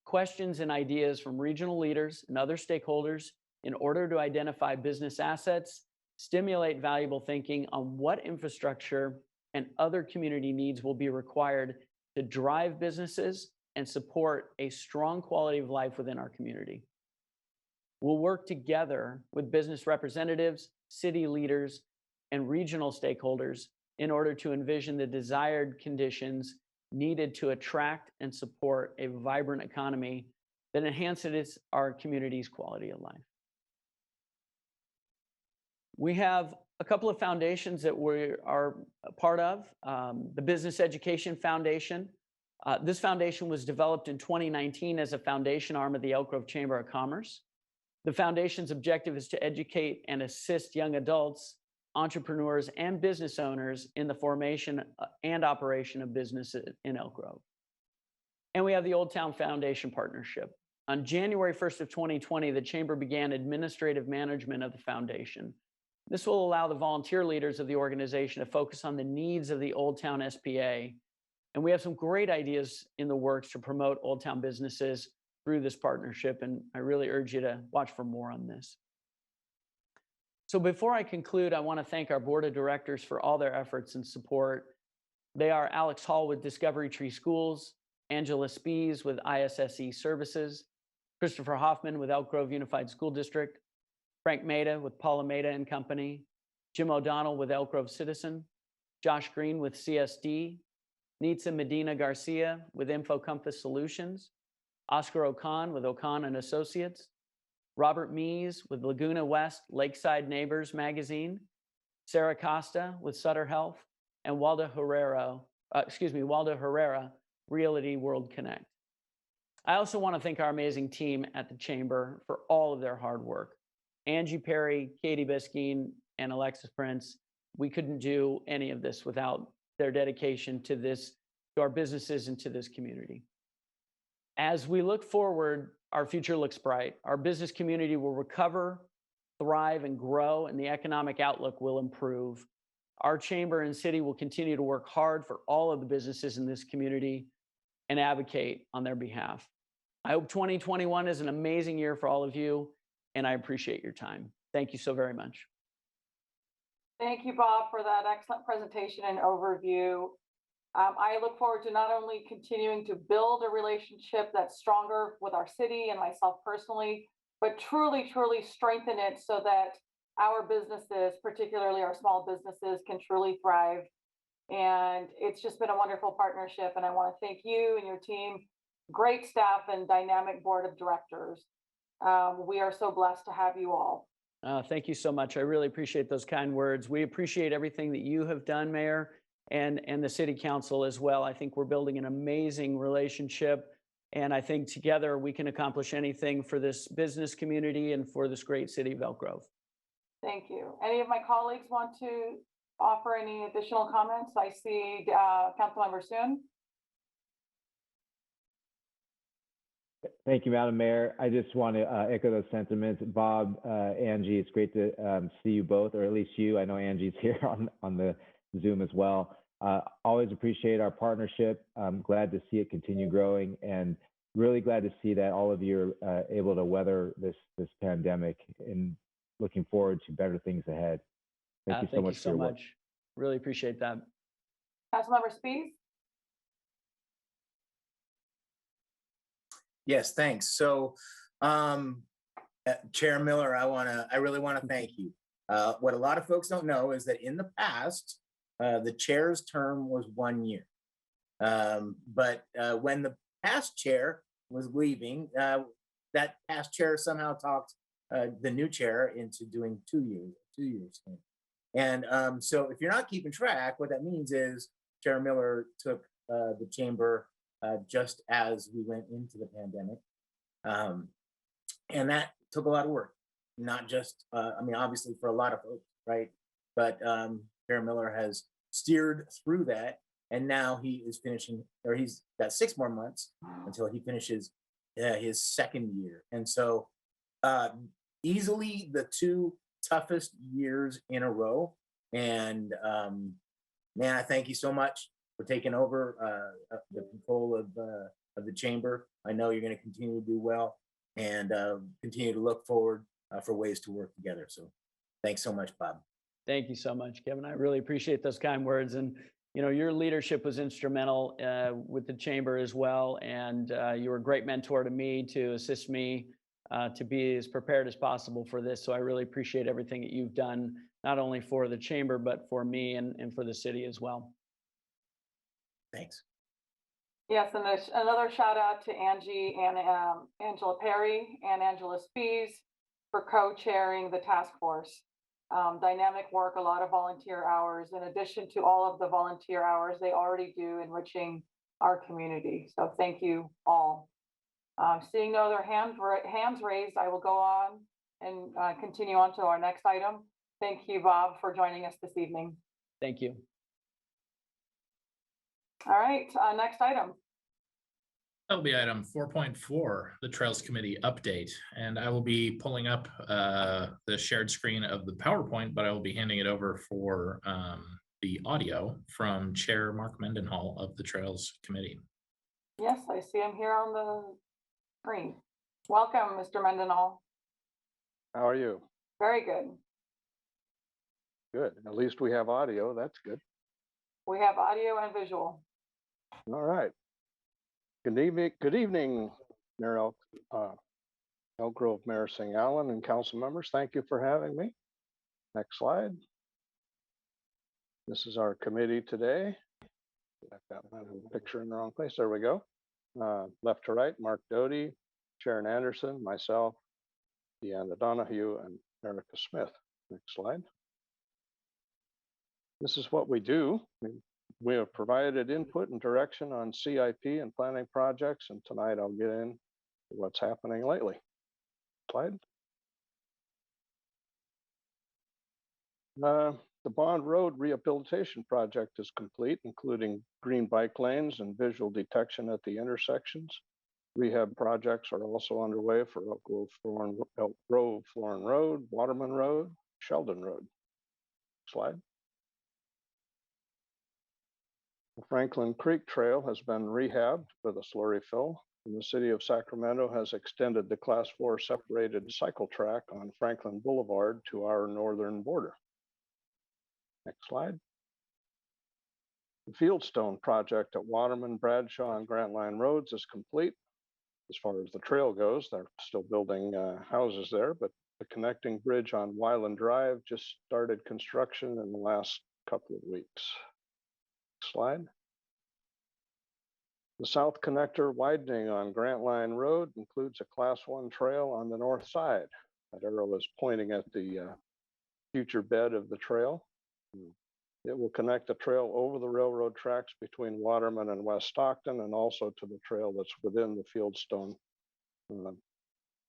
questions, and ideas from regional leaders and other stakeholders in order to identify business assets, stimulate valuable thinking on what infrastructure and other community needs will be required to drive businesses and support a strong quality of life within our community. We'll work together with business representatives, city leaders, and regional stakeholders in order to envision the desired conditions needed to attract and support a vibrant economy that enhances our community's quality of life. We have a couple of foundations that we are a part of. The Business Education Foundation. This foundation was developed in 2019 as a foundation arm of the Elk Grove Chamber of Commerce. The foundation's objective is to educate and assist young adults, entrepreneurs, and business owners in the formation and operation of businesses in Elk Grove. And we have the Old Town Foundation Partnership. On January 1st of 2020, the Chamber began administrative management of the foundation. This will allow the volunteer leaders of the organization to focus on the needs of the Old Town SPA. And we have some great ideas in the works to promote Old Town businesses through this partnership, and I really urge you to watch for more on this. So before I conclude, I want to thank our board of directors for all their efforts and support. They are Alex Hall with Discovery Tree Schools, Angela Spees with ISSE Services, Christopher Hoffman with Elk Grove Unified School District, Frank Maida with Paula Maida and Company, Jim O'Donnell with Elk Grove Citizen, Josh Green with CSD, Nitsa Medina Garcia with InfoCompass Solutions, Oscar Ocon with Ocon and Associates, Robert Mees with Laguna West Lakeside Neighbors Magazine, Sarah Costa with Sutter Health, and Waldo Herrera, Realty World Connect. I also want to thank our amazing team at the Chamber for all of their hard work. Angie Perry, Katie Biskine, and Alexis Prince. We couldn't do any of this without their dedication to this, to our businesses and to this community. As we look forward, our future looks bright. Our business community will recover, thrive, and grow, and the economic outlook will improve. Our chamber and city will continue to work hard for all of the businesses in this community and advocate on their behalf. I hope 2021 is an amazing year for all of you, and I appreciate your time. Thank you so very much. Thank you, Bob, for that excellent presentation and overview. I look forward to not only continuing to build a relationship that's stronger with our city and myself personally, but truly strengthen it so that our businesses, particularly our small businesses, can truly thrive. And it's just been a wonderful partnership. And I want to thank you and your team, great staff and dynamic board of directors. We are so blessed to have you all. Thank you so much. I really appreciate those kind words. We appreciate everything that you have done, Mayor, and the City Council as well. I think we're building an amazing relationship, and I think together we can accomplish anything for this business community and for this great city of Elk Grove. Thank you. Any of my colleagues want to offer any additional comments? I see Councilmember Soon. Thank you, Madam Mayor. I just want to echo those sentiments. Bob, Angie, it's great to see you both, or at least you. I know Angie's here on the Zoom as well. Always appreciate our partnership. I'm glad to see it continue growing, and really glad to see that all of you are able to weather this pandemic, and looking forward to better things ahead. Thank you so much for your work. Really appreciate that. Councilmember Spies? Yes, thanks. So, Chair Miller, I really want to thank you. What a lot of folks don't know is that in the past, the chair's term was 1 year. But when the past chair was leaving, that past chair somehow talked the new chair into doing 2 years. And so if you're not keeping track, what that means is Chair Miller took the chamber just as we went into the pandemic. And that took a lot of work, not just, I mean, obviously for a lot of folks, right? But Chair Miller has steered through that, and now he is finishing, or he's got 6 more months until he finishes his second year. And so easily the 2 toughest years in a row. And man, I thank you so much for taking over the control of the chamber. I know you're going to continue to do well, and continue to look forward for ways to work together. So thanks so much, Bob. Thank you so much, Kevin. I really appreciate those kind words. And, you know, your leadership was instrumental with the chamber as well. And you were a great mentor to me to assist me to be as prepared as possible for this. So I really appreciate everything that you've done, not only for the chamber, but for me and for the city as well. Thanks. Yes, and there's another shout out to Angie and Angela Perry and Angela Spies for co-chairing the task force. Dynamic work, a lot of volunteer hours, in addition to all of the volunteer hours they already do enriching our community. So thank you all. Seeing no other hands raised, I will go on and continue on to our next item. Thank you, Bob, for joining us this evening. Thank you. All right, next item. That'll be item 4.4, the Trails Committee update. And I will be pulling up the shared screen of the PowerPoint, but I will be handing it over for the audio from Chair Mark Mendenhall of the Trails Committee. Yes, I see him here on the screen. Welcome, Mr. Mendenhall. How are you? Very good. Good. At least we have audio. That's good. We have audio and visual. All right. Good evening, Mayor Elk Grove Mayor Singh Allen and council members. Thank you for having me. Next slide. This is our committee today. I've got my picture in the wrong place. There we go. Left to right, Mark Doty, Sharon Anderson, myself, Deanna Donahue, and Erica Smith. Next slide. This is what we do. We have provided input and direction on CIP and planning projects, and tonight I'll get into what's happening lately. Slide. The Bond Road Rehabilitation Project is complete, including green bike lanes and visual detection at the intersections. Rehab projects are also underway for Elk Grove, Florin Road, Waterman Road, Sheldon Road. Slide. The Franklin Creek Trail has been rehabbed with a slurry fill, and the city of Sacramento has extended the Class 4 separated cycle track on Franklin Boulevard to our northern border. Next slide. The Fieldstone project at Waterman, Bradshaw, and Grant Line Roads is complete. As far as the trail goes, they're still building houses there, but the connecting bridge on Wyland Drive just started construction in the last couple of weeks. Slide. The South Connector widening on Grant Line Road includes a Class 1 trail on the north side. That arrow is pointing at the future bed of the trail. It will connect the trail over the railroad tracks between Waterman and West Stockton, and also to the trail that's within the Fieldstone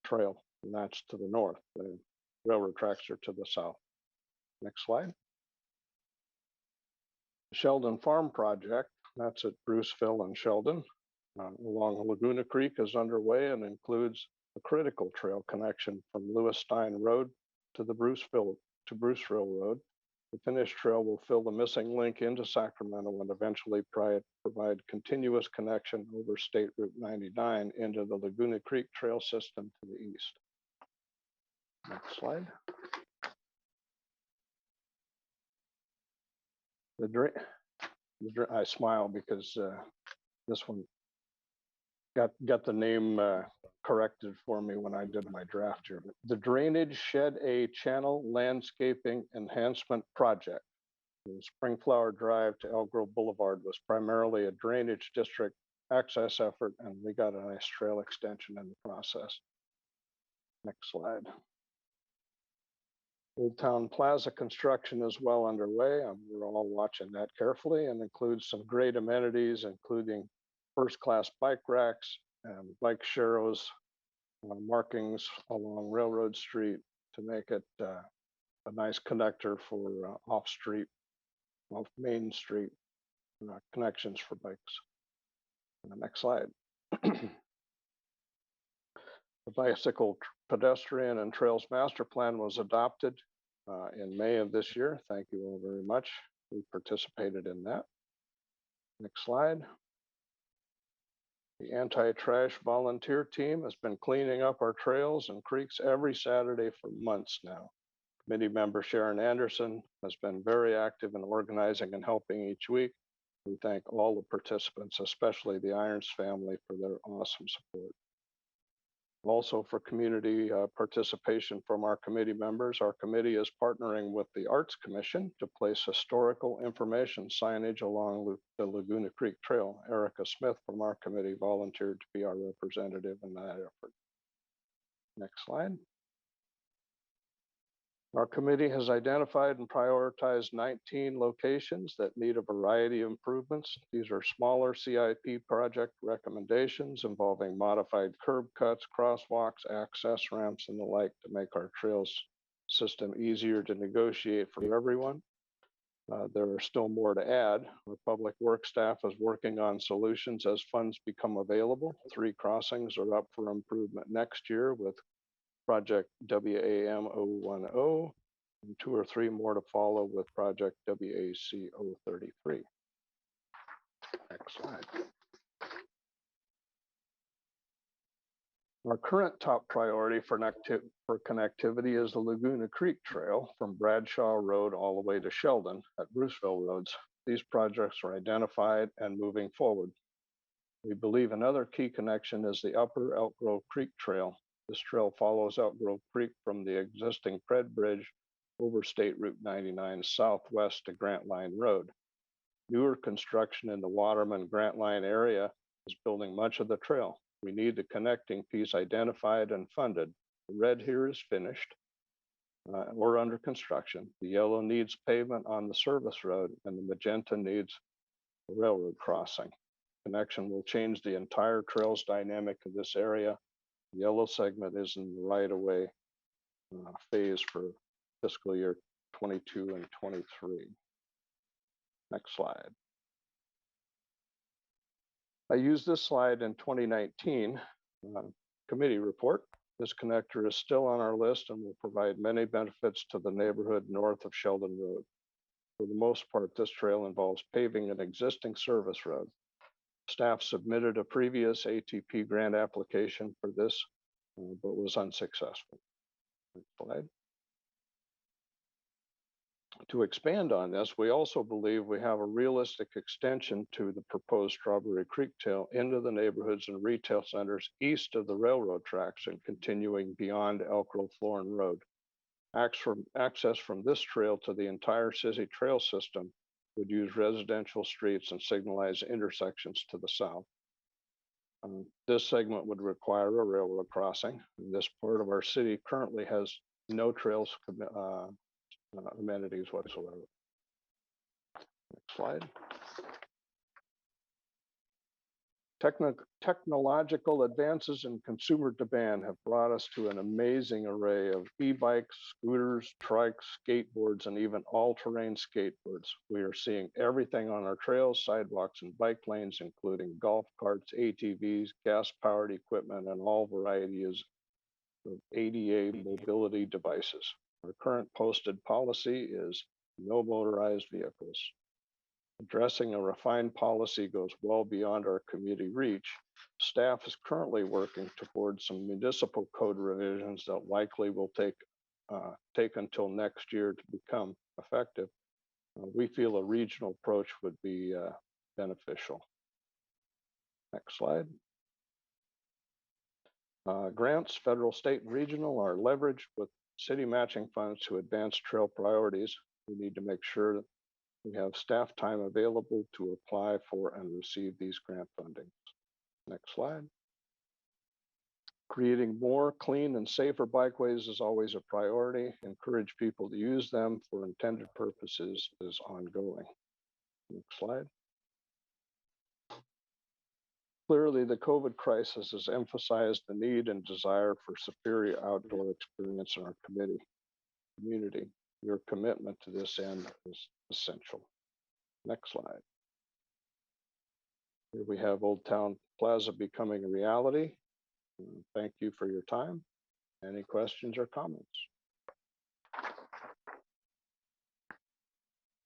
trail, and that's to the north. The railroad tracks are to the south. Next slide. Sheldon Farm project, that's at Bruceville and Sheldon, along Laguna Creek, is underway and includes a critical trail connection from Lewis Stein Road to the Bruceville Road, The finished trail will fill the missing link into Sacramento and eventually provide continuous connection over State Route 99 into the Laguna Creek Trail system to the east. Next slide. I smile because this one got the name corrected for me when I did my draft here. The Drainage Shed A Channel Landscaping Enhancement Project from Springflower Drive to Elk Grove Boulevard was primarily a drainage district access effort, and we got a nice trail extension in the process. Next slide. Old Town Plaza construction is well underway. We're all watching that carefully and includes some great amenities, including first-class bike racks and bike sharrows, markings along Railroad Street to make it a nice connector for off Main Street connections for bikes. Next slide. The bicycle, pedestrian, and trails master plan was adopted in May of this year. Thank you all very much. We participated in that. Next slide. The anti-trash volunteer team has been cleaning up our trails and creeks every Saturday for months now. Committee member Sharon Anderson has been very active in organizing and helping each week. We thank all the participants, especially the Irons family, for their awesome support. Also, for community participation from our committee members, our committee is partnering with the Arts Commission to place historical information signage along the Laguna Creek Trail. Erica Smith from our committee volunteered to be our representative in that effort. Next slide. Our committee has identified and prioritized 19 locations that need a variety of improvements. These are smaller CIP project recommendations involving modified curb cuts, crosswalks, access ramps, and the like to make our trails system easier to negotiate for everyone. There are still more to add. Our public works staff is working on solutions as funds become available. 3 crossings are up for improvement next year with Project WAM 010, and 2 or 3 more to follow with Project WAC 033. Next slide. Our current top priority for connectivity is the Laguna Creek Trail from Bradshaw Road all the way to Sheldon at Bruceville Roads. These projects are identified and moving forward. We believe another key connection is the Upper Elk Grove Creek Trail. This trail follows Elk Grove Creek from the existing Pred Bridge over State Route 99 southwest to Grant Line Road. Newer construction in the Waterman Grant Line area is building much of the trail. We need the connecting piece identified and funded. The red here is finished or under construction. The yellow needs pavement on the service road, and the magenta needs a railroad crossing. Connection will change the entire trails dynamic of this area. The yellow segment is in the right-of-way phase for fiscal year 22 and 23. Next slide. I used this slide in 2019 committee report. This connector is still on our list and will provide many benefits to the neighborhood north of Sheldon Road. For the most part, this trail involves paving an existing service road. Staff submitted a previous ATP grant application for this, but was unsuccessful. Next slide. To expand on this, we also believe we have a realistic extension to the proposed Strawberry Creek Trail into the neighborhoods and retail centers east of the railroad tracks and continuing beyond Elk Grove Florin Road. Access from this trail to the entire city trail system would use residential streets and signalize intersections to the south. This segment would require a railroad crossing. This part of our city currently has no trails amenities whatsoever. Next slide. Technological advances in consumer demand have brought us to an amazing array of e-bikes, scooters, trikes, skateboards, and even all-terrain skateboards. We are seeing everything on our trails, sidewalks, and bike lanes, including golf carts, ATVs, gas-powered equipment, and all varieties of ADA mobility devices. Our current posted policy is no motorized vehicles. Addressing a refined policy goes well beyond our committee reach. Staff is currently working towards some municipal code revisions that likely will take until next year to become effective. We feel a regional approach would be beneficial. Next slide. Grants, federal, state, and regional, are leveraged with city matching funds to advance trail priorities. We need to make sure that we have staff time available to apply for and receive these grant fundings. Next slide. Creating more clean and safer bikeways is always a priority. Encourage people to use them for intended purposes is ongoing. Next slide. Clearly, the COVID crisis has emphasized the need and desire for superior outdoor experience in our community. Your commitment to this end is essential. Next slide. Here we have Old Town Plaza becoming a reality. Thank you for your time. Any questions or comments?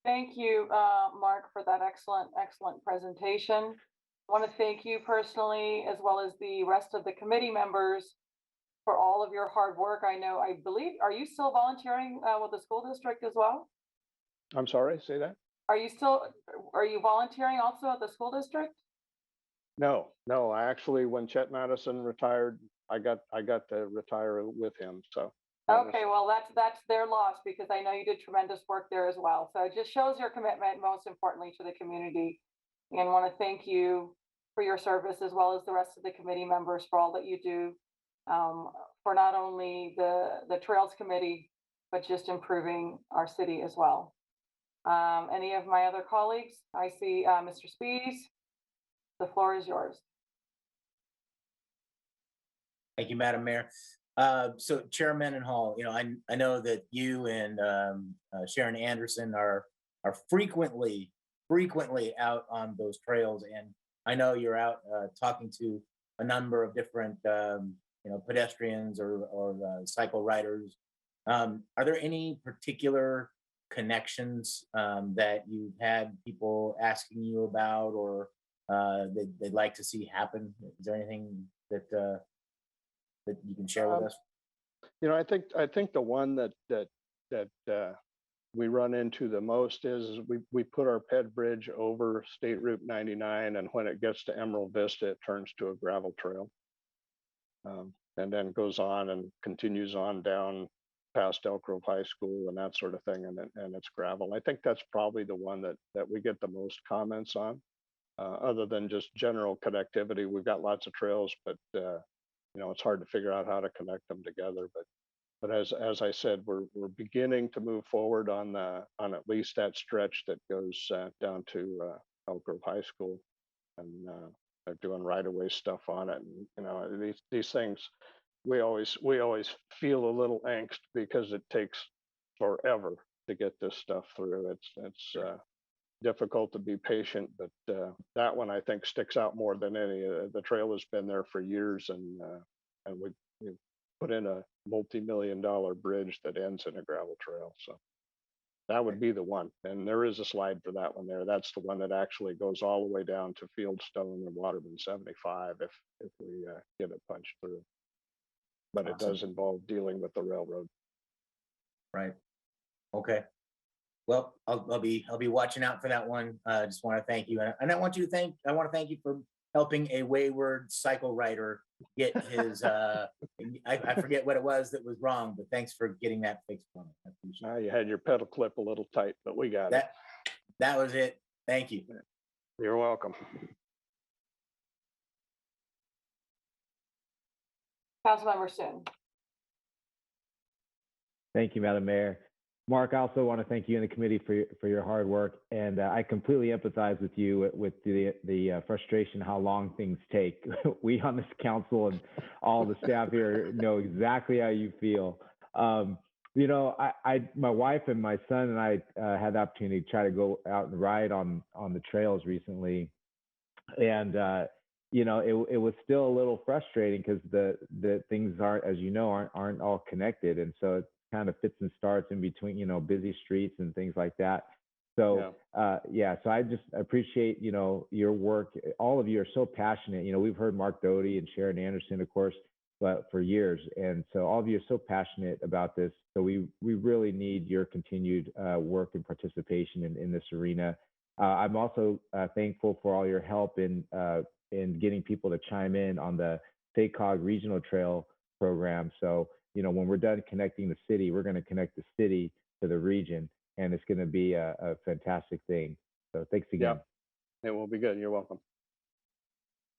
Thank you, Mark, for that excellent presentation. I want to thank you personally, as well as the rest of the committee members, for all of your hard work. I believe, are you still volunteering with the school district as well? I'm sorry, say that? Are you volunteering also at the school district? No. I actually, when Chet Madison retired, I got to retire with him. So. Okay, well, that's their loss, because I know you did tremendous work there as well. So it just shows your commitment, most importantly, to the community. And want to thank you for your service, as well as the rest of the committee members, for all that you do for not only the Trails Committee, but just improving our city as well. Any of my other colleagues? I see Mr. Spees. The floor is yours. Thank you, Madam Mayor. So Chairman and Hall, I know that you and Sharon Anderson are frequently out on those trails, and I know you're out talking to a number of different pedestrians or cycle riders. Are there any particular connections that you've had people asking you about, or they'd like to see happen? Is there anything that you can share with us? I think the one that we run into the most is we put our ped bridge over State Route 99, and when it gets to Emerald Vista, it turns to a gravel trail, and then goes on and continues on down past Elk Grove High School and that sort of thing, and it's gravel. I think that's probably the one that we get the most comments on. Other than just general connectivity, we've got lots of trails, but it's hard to figure out how to connect them together. But as I said, we're beginning to move forward on at least that stretch that goes down to Elk Grove High School, and they're doing right-of-way stuff on it. And these things, we always feel a little angst because it takes forever to get this stuff through. It's difficult to be patient, but that one I think sticks out more than any. The trail has been there for years, and we put in a multi-million-dollar bridge that ends in a gravel trail. So that would be the one. And there is a slide for that one there. That's the one that actually goes all the way down to Fieldstone and Waterman 75 if we get it punched through. But it does involve dealing with the railroad. Right. Okay. Well, I'll be watching out for that one. I just want to thank you, and I want to thank you for helping a wayward cycle rider get his. I forget what it was that was wrong, but thanks for getting that fixed for me. You had your pedal clip a little tight, but we got it. That was it. Thank you. You're welcome. Councilmember Soon. Thank you, Madam Mayor. Mark, I also want to thank you and the committee for your hard work, and I completely empathize with you with the frustration how long things take. We on this council and all the staff here know exactly how you feel. My wife and my son and I had the opportunity to try to go out and ride on the trails recently, and it was still a little frustrating because the things aren't, as you know, aren't all connected, and so it's kind of fits and starts in between, busy streets and things like that. So, so I just appreciate, your work. All of you are so passionate. We've heard Mark Doty and Sharon Anderson, of course, but for years. And so all of you are so passionate about this. So we really need your continued work and participation in this arena. I'm also thankful for all your help in getting people to chime in on the SACOG Regional Trail program. So, when we're done connecting the city, we're going to connect the city to the region, and it's going to be a fantastic thing. So thanks again. Yeah, it will be good. You're welcome.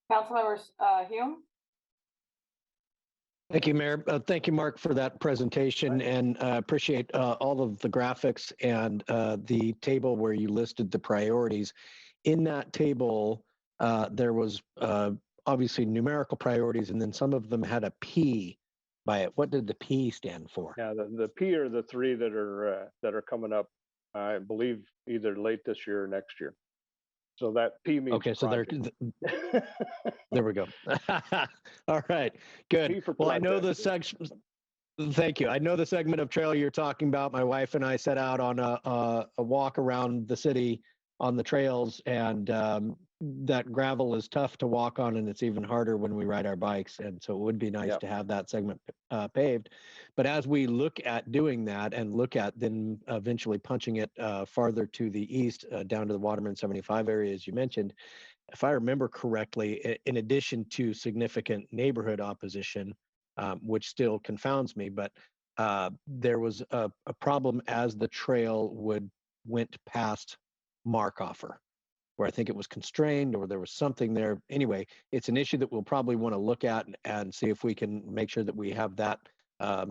Councilmembers, Hume? Thank you, Mayor. Thank you, Mark, for that presentation, and appreciate all of the graphics and the table where you listed the priorities. In that table, there was obviously numerical priorities, and then some of them had a P by it. What did the P stand for? Yeah, the P are the three that are coming up, I believe, either late this year or next year. So that P means okay. So project. there we go. All right, good. Well, I know the section. Thank you. I know the segment of trail you're talking about. My wife and I set out on a walk around the city on the trails, and that gravel is tough to walk on, and it's even harder when we ride our bikes. And so it would be nice to have that segment paved. But as we look at doing that and look at then eventually punching it farther to the east, down to the Waterman 75 area, as you mentioned, if I remember correctly, in addition to significant neighborhood opposition, which still confounds me, but there was a problem as the trail went past Markoffer, where I think it was constrained or there was something there. Anyway, it's an issue that we'll probably want to look at and see if we can make sure that we have that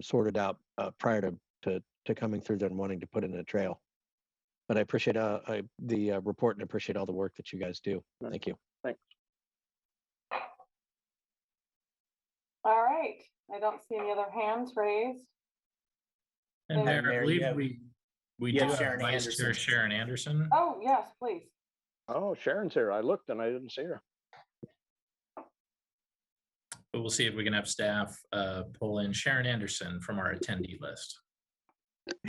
sorted out prior to coming through there and wanting to put in a trail. But I appreciate the report and appreciate all the work that you guys do. Thank you. Thanks. All right. I don't see any other hands raised. And Mayor, I Mayor, believe we do have Sharon Vice Chair Anderson. Sharon Anderson. Oh, yes, please. Oh, Sharon's here. I looked and I didn't see her. But we'll see if we can have staff pull in Sharon Anderson from our attendee list.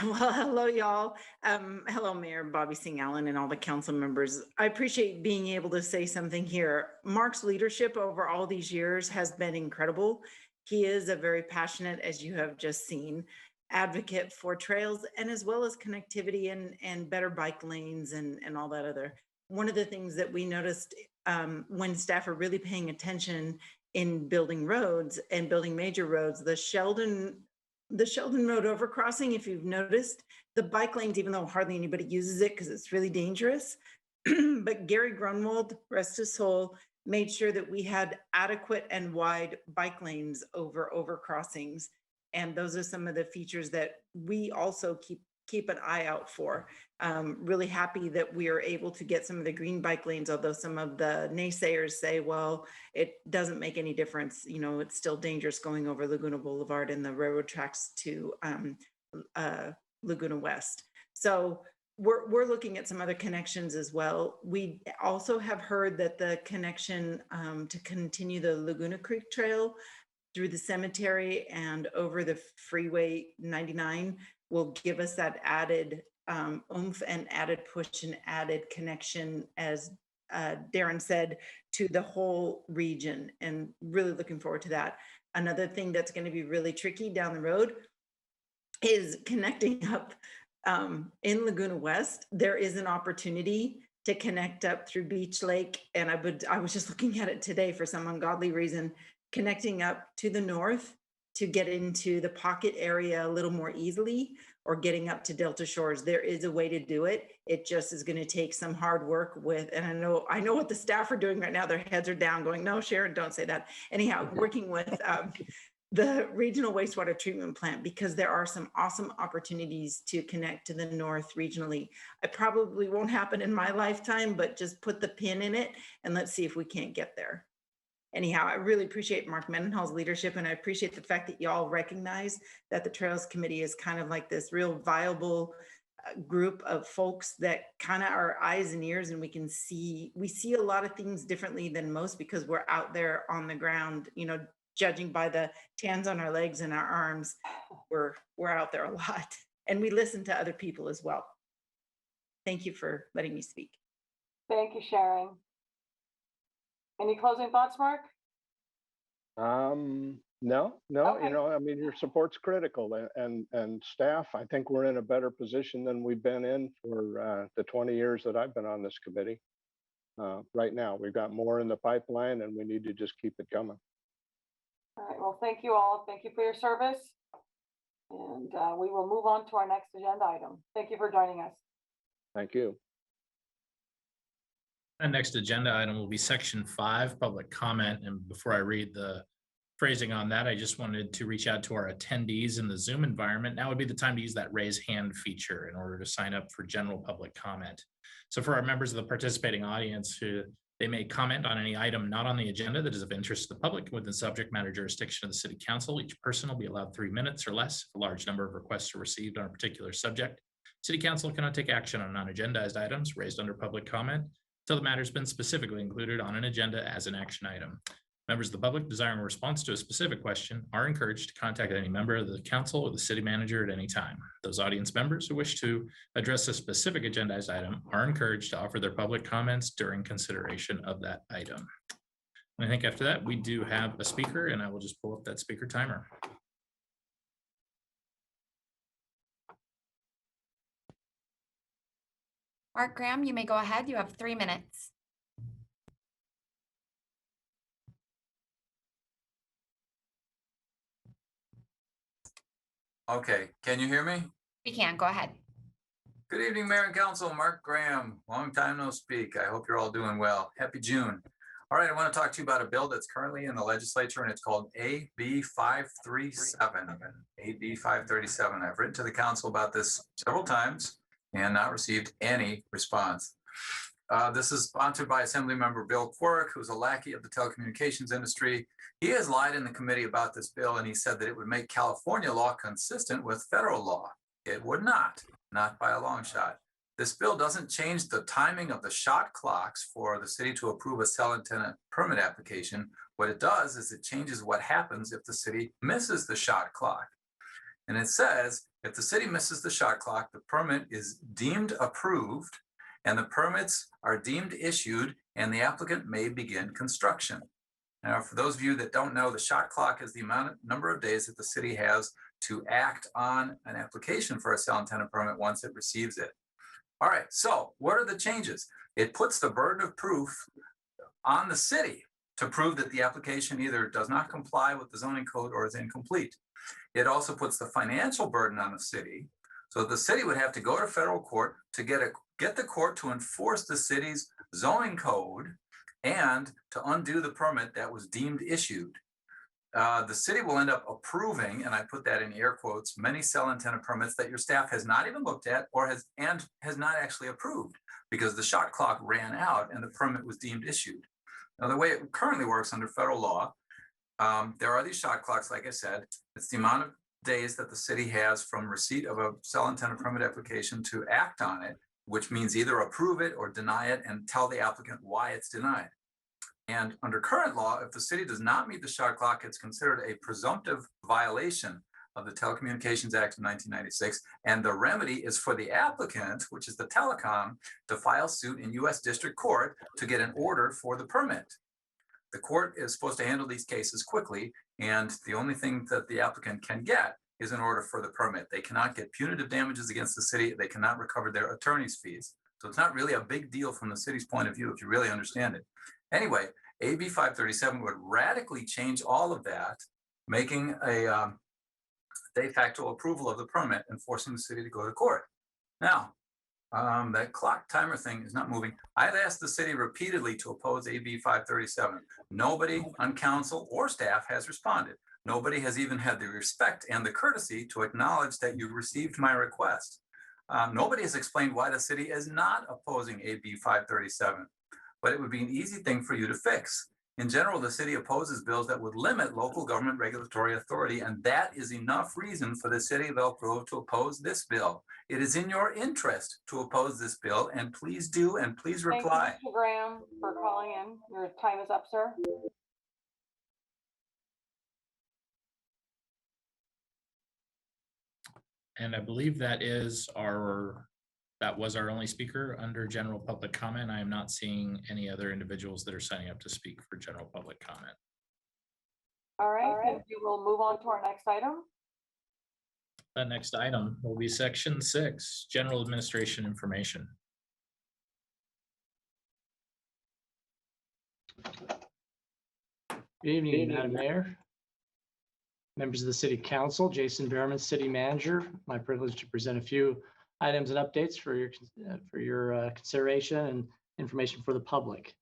Well, hello, y'all. Hello, Mayor Bobby Singh Allen and all the council members. I appreciate being able to say something here. Mark's leadership over all these years has been incredible. He is a very passionate, as you have just seen, advocate for trails and as well as connectivity and better bike lanes and all that other. One of the things that we noticed when staff are really paying attention in building roads and building major roads, the Sheldon Road overcrossing, if you've noticed, the bike lanes, even though hardly anybody uses it because it's really dangerous, but Gary Grunwald, rest his soul, made sure that we had adequate and wide bike lanes over overcrossings. And those are some of the features that we also keep an eye out for. Really happy that we are able to get some of the green bike lanes, although some of the naysayers say, well, it doesn't make any difference. It's still dangerous going over Laguna Boulevard and the railroad tracks to Laguna West. So we're looking at some other connections as well. We also have heard that the connection to continue the Laguna Creek Trail through the cemetery and over the Freeway 99 will give us that added oomph and added push and added connection, as Darren said, to the whole region, and really looking forward to that. Another thing that's going to be really tricky down the road is connecting up in Laguna West. There is an opportunity to connect up through Beach Lake, and I was just looking at it today for some ungodly reason, connecting up to the north to get into the pocket area a little more easily, or getting up to Delta Shores. There is a way to do it. It just is going to take some hard work with, and I know what the staff are doing right now. Their heads are down going, no, Sharon, don't say that. Anyhow, working with the regional wastewater treatment plant, because there are some awesome opportunities to connect to the north regionally. It probably won't happen in my lifetime, but just put the pin in it and let's see if we can't get there. Anyhow, I really appreciate Mark Mendenhall's leadership, and I appreciate the fact that y'all recognize that the Trails Committee is kind of like this real viable group of folks that kind of are eyes and ears, and we see a lot of things differently than most because we're out there on the ground, judging by the tans on our legs and our arms, we're out there a lot. And we listen to other people as well. Thank you for letting me speak. Thank you, Sharon. Any closing thoughts, Mark? No, Okay. I mean, your support's critical, and staff, I think we're in a better position than we've been in for the 20 years that I've been on this committee. Right now, we've got more in the pipeline, and we need to just keep it coming. All right, well, thank you all. Thank you for your service. And we will move on to our next agenda item. Thank you for joining us. Thank you. Our next agenda item will be section 5, public comment. And before I read the phrasing on that, I just wanted to reach out to our attendees in the Zoom environment. Now would be the time to use that raise hand feature in order to sign up for general public comment. So for our members of the participating audience, they may comment on any item not on the agenda that is of interest to the public within subject matter jurisdiction of the City Council. Each person will be allowed 3 minutes or less if a large number of requests are received on a particular subject. City Council cannot take action on non-agendized items raised under public comment until the matter has been specifically included on an agenda as an action item. Members of the public desiring a response to a specific question are encouraged to contact any member of the council or the city manager at any time. Those audience members who wish to address a specific agendized item are encouraged to offer their public comments during consideration of that item. And I think after that, we do have a speaker, and I will just pull up that speaker timer. Mark Graham, you may go ahead. You have 3 minutes. Okay, can you hear me? We can, go ahead. Good evening, Mayor and Council. Mark Graham, long time no speak. I hope you're all doing well. Happy June. All right, I want to talk to you about a bill that's currently in the legislature, and it's called AB 537. AB 537. I've written to the council about this several times and not received any response. This is sponsored by Assemblymember Bill Quirk, who's a lackey of the telecommunications industry. He has lied in the committee about this bill, and he said that it would make California law consistent with federal law. It would not by a long shot. This bill doesn't change the timing of the shot clocks for the city to approve a cell antenna permit application. What it does is it changes what happens if the city misses the shot clock. And it says, if the city misses the shot clock, the permit is deemed approved and the permits are deemed issued and the applicant may begin construction. Now, for those of you that don't know, the shot clock is the number of days that the city has to act on an application for a cell antenna permit once it receives it. All right, so what are the changes? It puts the burden of proof on the city to prove that the application either does not comply with the zoning code or is incomplete. It also puts the financial burden on the city. So the city would have to go to federal court to get the court to enforce the city's zoning code and to undo the permit that was deemed issued. The city will end up approving, and I put that in air quotes, many cell antenna permits that your staff has not even looked at or has not actually approved because the shot clock ran out and the permit was deemed issued. Now, the way it currently works under federal law, there are these shot clocks, like I said. It's the amount of days that the city has from receipt of a cell antenna permit application to act on it, which means either approve it or deny it and tell the applicant why it's denied. And under current law, if the city does not meet the shot clock, it's considered a presumptive violation of the Telecommunications Act of 1996. And the remedy is for the applicant, which is the telecom, to file suit in U.S. District Court to get an order for the permit. The court is supposed to handle these cases quickly, and the only thing that the applicant can get is an order for the permit. They cannot get punitive damages against the city. They cannot recover their attorney's fees. So it's not really a big deal from the city's point of view if you really understand it. Anyway, AB 537 would radically change all of that, making a de facto approval of the permit and forcing the city to go to court. Now, that clock timer thing is not moving. I've asked the city repeatedly to oppose AB 537. Nobody on council or staff has responded. Nobody has even had the respect and the courtesy to acknowledge that you received my request. Nobody has explained why the city is not opposing AB 537, but it would be an easy thing for you to fix. In general, the city opposes bills that would limit local government regulatory authority, and that is enough reason for the city of Elk Grove to oppose this bill. It is in your interest to oppose this bill, and please do, and please reply. Thank you, Mr. Graham, for calling in. Your time is up, sir. And I believe that was our only speaker under general public comment. I am not seeing any other individuals that are signing up to speak for general public comment. All right, thank you. We'll move on to our next item. The next item will be section 6, general administration information. Good evening, Madam Mayor, members of the City Council, Jason Behrman, City Manager. My privilege to present a few items and updates for your consideration and information for the public.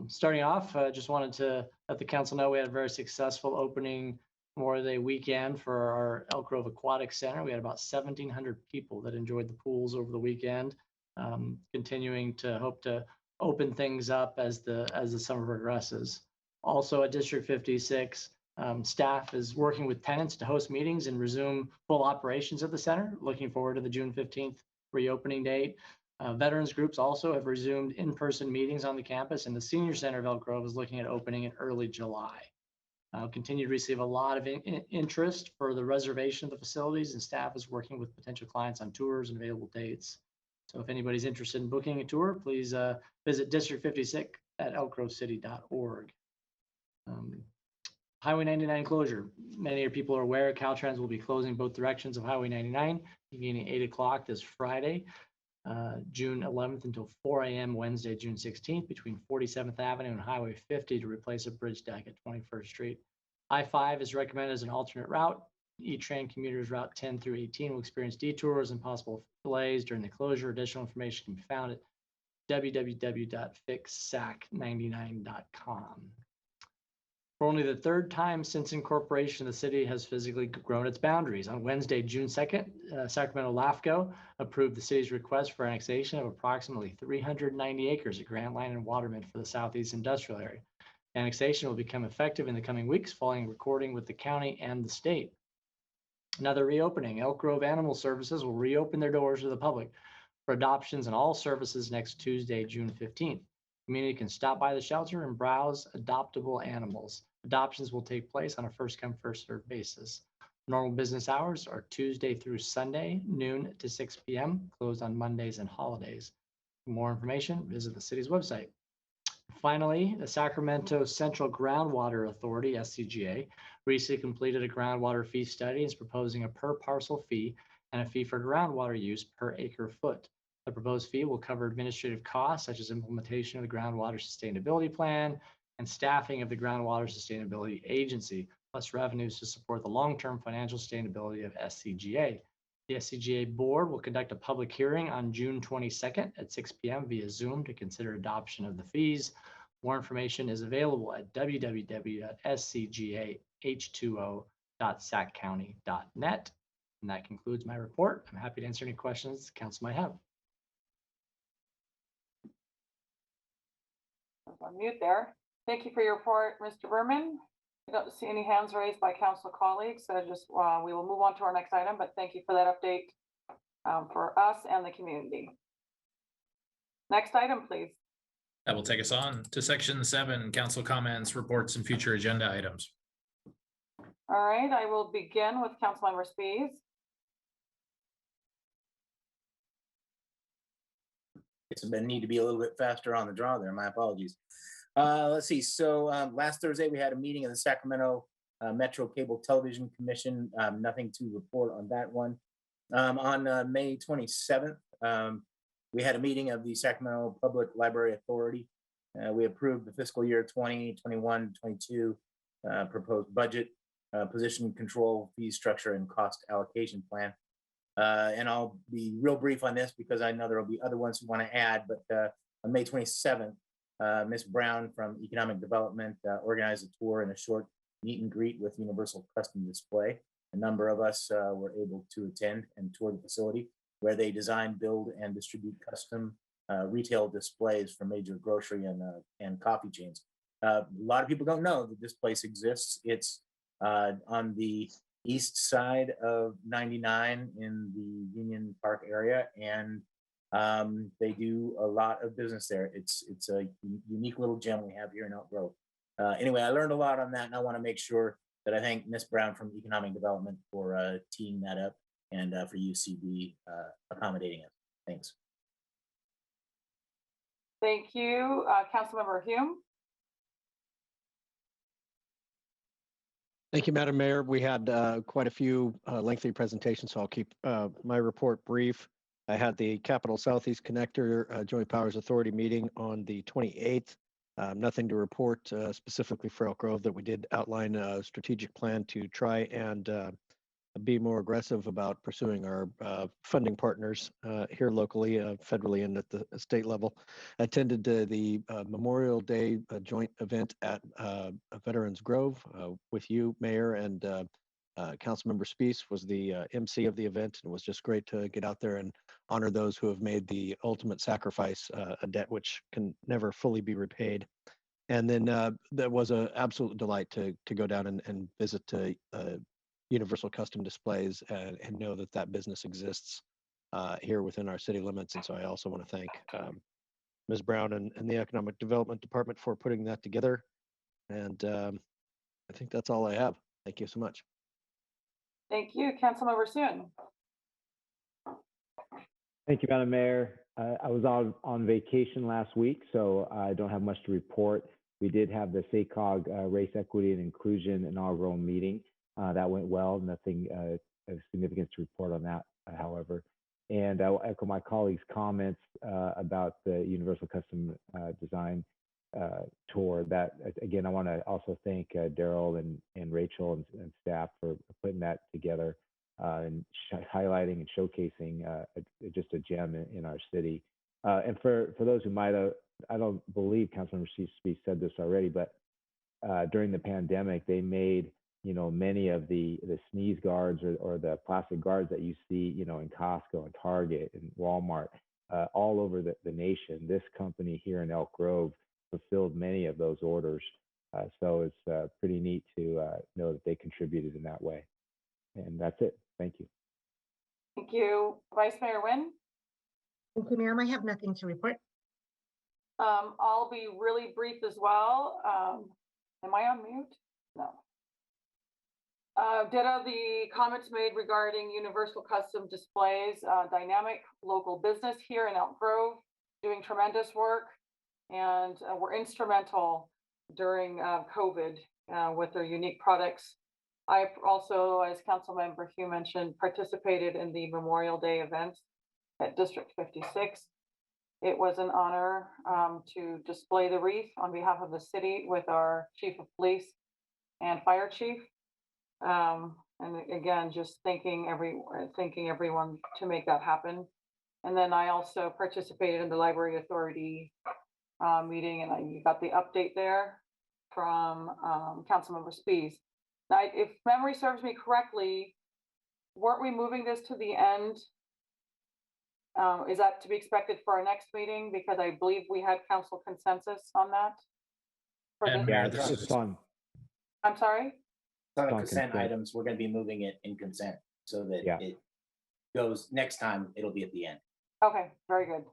Starting off, just wanted to let the council know we had a very successful opening Memorial Day weekend for our Elk Grove Aquatic Center. We had about 1,700 people that enjoyed the pools over the weekend. Continuing to hope to open things up as the summer progresses. Also at District 56, staff is working with tenants to host meetings and resume full operations of the center. Looking forward to the June 15th reopening date. Veterans groups also have resumed in-person meetings on the campus, and the Senior Center of Elk Grove is looking at opening in early July. I'll continue to receive a lot of interest for the reservation of the facilities, and staff is working with potential clients on tours and available dates. So if anybody's interested in booking a tour, please visit District 56 at elkgrovecity.org. Highway 99 closure. Many people are aware Caltrans will be closing both directions of Highway 99 beginning 8 o'clock this Friday, June 11th until 4 a.m. Wednesday, June 16th between 47th Avenue and Highway 50 to replace a bridge deck at 21st Street. I-5 is recommended as an alternate route. E-train commuters route 10 through 18 will experience detours and possible delays during the closure. Additional information can be found at www.fixsac99.com. For only the third time since incorporation, the city has physically grown its boundaries. On Wednesday, June 2nd, Sacramento LAFCO approved the city's request for annexation of approximately 390 acres of Grant Line and Waterman for the Southeast Industrial Area. Annexation will become effective in the coming weeks following recording with the county and the state. Another reopening, Elk Grove Animal Services will reopen their doors to the public for adoptions and all services next Tuesday, June 15th. Community can stop by the shelter and browse adoptable animals. Adoptions will take place on a first-come, first-served basis. Normal business hours are Tuesday through Sunday, noon to 6 p.m., closed on Mondays and holidays. For more information, visit the city's website. Finally, the Sacramento Central Groundwater Authority, SCGA, recently completed a groundwater fee study and is proposing a per parcel fee and a fee for groundwater use per acre foot. The proposed fee will cover administrative costs such as implementation of the Groundwater Sustainability Plan and staffing of the Groundwater Sustainability Agency, plus revenues to support the long-term financial sustainability of SCGA. The SCGA board will conduct a public hearing on June 22nd at 6 p.m. via Zoom to consider adoption of the fees. More information is available at www.scgah2o.saccounty.net. And that concludes my report. I'm happy to answer any questions the council might have. On mute there. Thank you for your report, Mr. Berman. I don't see any hands raised by council colleagues, so just we will move on to our next item, but thank you for that update for us and the community. Next item, please. That will take us on to section 7, council comments, reports, and future agenda items. All right, I will begin with Councilmember Spies. Guess I need to be a little bit faster on the draw there. My apologies. Let's see. So last Thursday, we had a meeting of the Sacramento Metro Cable Television Commission. Nothing to report on that one. On May 27th, we had a meeting of the Sacramento Public Library Authority. We approved the fiscal year 2021-22 proposed budget, position control, fee structure, and cost allocation plan. And I'll be real brief on this because I know there will be other ones who want to add, but on May 27th, Ms. Brown from Economic Development organized a tour and a short meet and greet with Universal Custom Display. A number of us were able to attend and tour the facility where they design, build, and distribute custom retail displays for major grocery and coffee chains. A lot of people don't know that this place exists. It's on the east side of 99 in the Union Park area, and they do a lot of business there. It's a unique little gem we have here in Elk Grove. Anyway, I learned a lot on that, and I want to make sure that I thank Ms. Brown from Economic Development for teeing that up and for UCB accommodating us. Thanks. Thank you. Councilmember Hume. Thank you, Madam Mayor. We had quite a few lengthy presentations, so I'll keep my report brief. I had the Capital Southeast Connector Joint Powers Authority meeting on the 28th. Nothing to report specifically for Elk Grove, that we did outline a strategic plan to try and be more aggressive about pursuing our funding partners here locally, federally, and at the state level. Attended the Memorial Day joint event at Veterans Grove with you, Mayor, and Councilmember Spees was the MC of the event. It was just great to get out there and honor those who have made the ultimate sacrifice, a debt which can never fully be repaid. And then that was an absolute delight to go down and visit Universal Custom Displays and know that that business exists here within our city limits. And so I also want to thank Ms. Brown and the Economic Development Department for putting that together. And I think that's all I have. Thank you so much. Thank you. Councilmember Soon. Thank you, Madam Mayor. I was on vacation last week, so I don't have much to report. We did have the SACOG Race Equity and Inclusion inaugural meeting. That went well. Nothing of significance to report on that, however. And I will echo my colleagues' comments about the Universal Custom Design tour. That, again, I want to also thank Daryl and Rachel and staff for putting that together and highlighting and showcasing just a gem in our city. And for those who might have, I don't believe Councilmember Spees said this already, but during the pandemic, they made many of the sneeze guards or the plastic guards that you see, in Costco and Target and Walmart, all over the nation. This company here in Elk Grove fulfilled many of those orders. So it's pretty neat to know that they contributed in that way. And that's it. Thank you. Thank you. Vice Mayor Nguyen. Thank you, Ma'am. I have nothing to report. I'll be really brief as well. Am I on mute? No. Ditto the comments made regarding Universal Custom Displays, dynamic local business here in Elk Grove, doing tremendous work, and were instrumental during COVID with their unique products. I also, as Councilmember Hugh mentioned, participated in the Memorial Day event at District 56. It was an honor to display the wreath on behalf of the city with our Chief of Police and Fire Chief. And again, just thanking everyone to make that happen. And then I also participated in the Library Authority meeting, and I got the update there from Councilmember Spees. Now, if memory serves me correctly, weren't we moving this to the end? Is that to be expected for our next meeting? Because I believe we had council consensus on that. Yeah, it's fun. I'm sorry? On the consent items, we're going to be moving it in consent so that it goes next time, it'll be at the end. Okay, very good.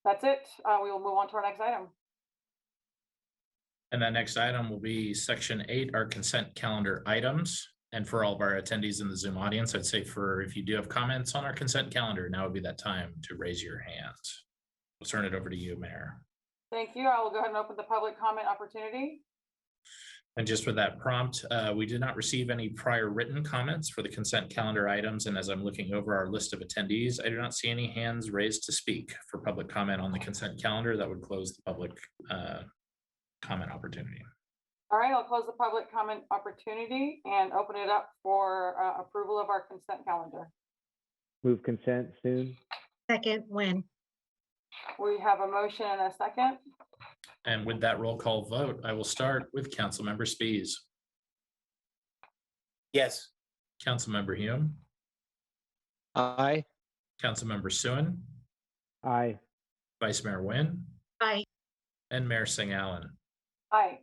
That's it. We will move on to our next item. And that next item will be section 8, our consent calendar items. And for all of our attendees in the Zoom audience, I'd say if you do have comments on our consent calendar, now would be that time to raise your hand. We'll turn it over to you, Mayor. Thank you. I will go ahead and open the public comment opportunity. And just for that prompt, we did not receive any prior written comments for the consent calendar items. And as I'm looking over our list of attendees, I do not see any hands raised to speak for public comment on the consent calendar. That would close the public comment opportunity. All right, I'll close the public comment opportunity and open it up for approval of our consent calendar. Move consent soon. Second, when. We have a motion and a second. And with that roll call vote, I will start with Councilmember Spees. Yes. Councilmember Hume. Aye. Councilmember Suen. Aye. Vice Mayor Nguyen. Aye. And Mayor Singh Allen. Aye.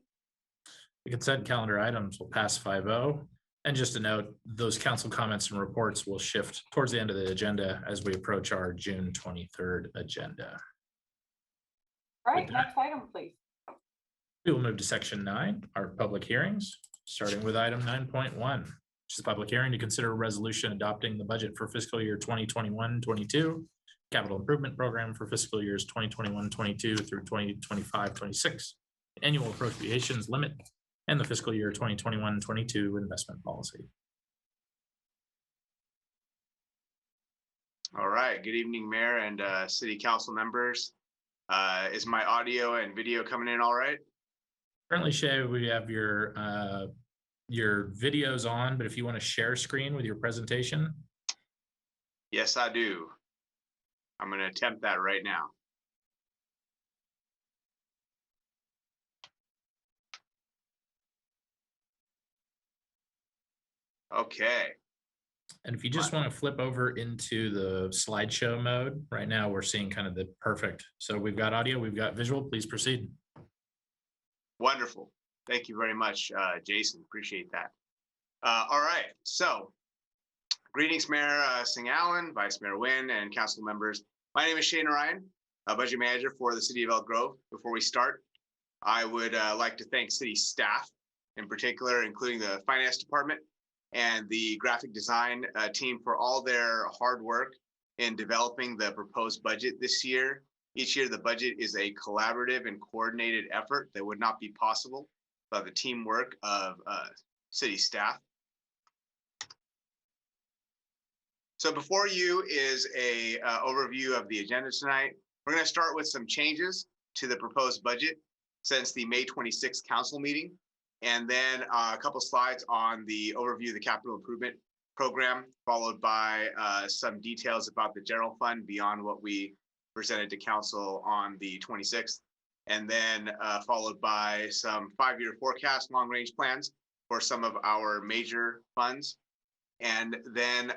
The consent calendar items will pass 5-0. And just a note, those council comments and reports will shift towards the end of the agenda as we approach our June 23rd agenda. All right, next item, please. We will move to section 9, our public hearings, starting with item 9.1. which is a public hearing to consider a resolution adopting the budget for fiscal year 2021-22, capital improvement program for fiscal years 2021-22 through 2025-26, annual appropriations limit, and the fiscal year 2021-22 investment policy. All right. Good evening, Mayor and City Council members. Is my audio and video coming in all right? Currently, Shay, we have your videos on, but if you want to share screen with your presentation. Yes, I do. I'm going to attempt that right now. Okay. And if you just want to flip over into the slideshow mode, right now we're seeing kind of the perfect. So we've got audio, we've got visual. Please proceed. Wonderful. Thank you very much, Jason. Appreciate that. All right. So greetings, Mayor Singh Allen, Vice Mayor Nguyen, and council members. My name is Shane Ryan, budget manager for the city of Elk Grove. Before we start, I would like to thank city staff in particular, including the finance department and the graphic design team for all their hard work in developing the proposed budget this year. Each year, the budget is a collaborative and coordinated effort that would not be possible without the teamwork of city staff. So before you is a overview of the agenda tonight. We're going to start with some changes to the proposed budget since the May 26th council meeting, and then a couple slides on the overview of the capital improvement program, followed by some details about the general fund beyond what we presented to council on the 26th, and then followed by some 5-year forecast long-range plans for some of our major funds, and then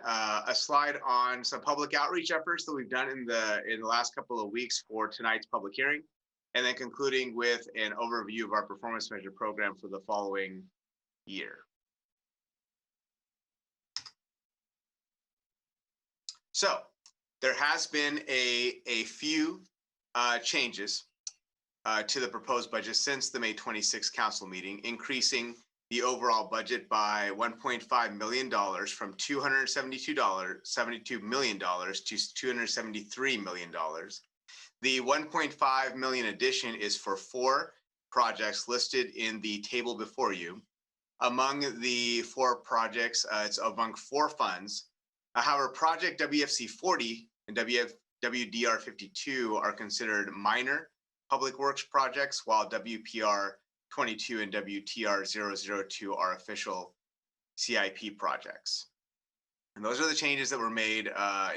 a slide on some public outreach efforts that we've done in the last couple of weeks for tonight's public hearing, and then concluding with an overview of our performance measure program for the following year. So there has been a few changes to the proposed budget since the May 26th council meeting, increasing the overall budget by $1.5 million from $272 million to $273 million. The 1.5 million addition is for 4 projects listed in the table before you. Among the 4 projects, it's among 4 funds. However, project WFC 40 and WDR 52 are considered minor public works projects, while WPR 22 and WTR 002 are official CIP projects. And those are the changes that were made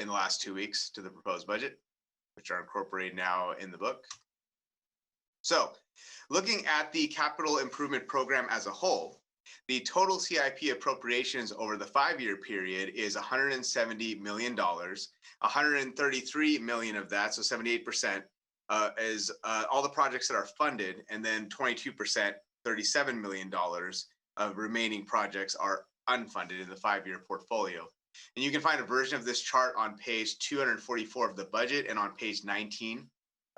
in the last 2 weeks to the proposed budget, which are incorporated now in the book. So looking at the capital improvement program as a whole, the total CIP appropriations over the 5-year period is $170 million. 133 million of that, so 78%, is all the projects that are funded, and then 22%, $37 million of remaining projects are unfunded in the 5-year portfolio. And you can find a version of this chart on page 244 of the budget and on page 19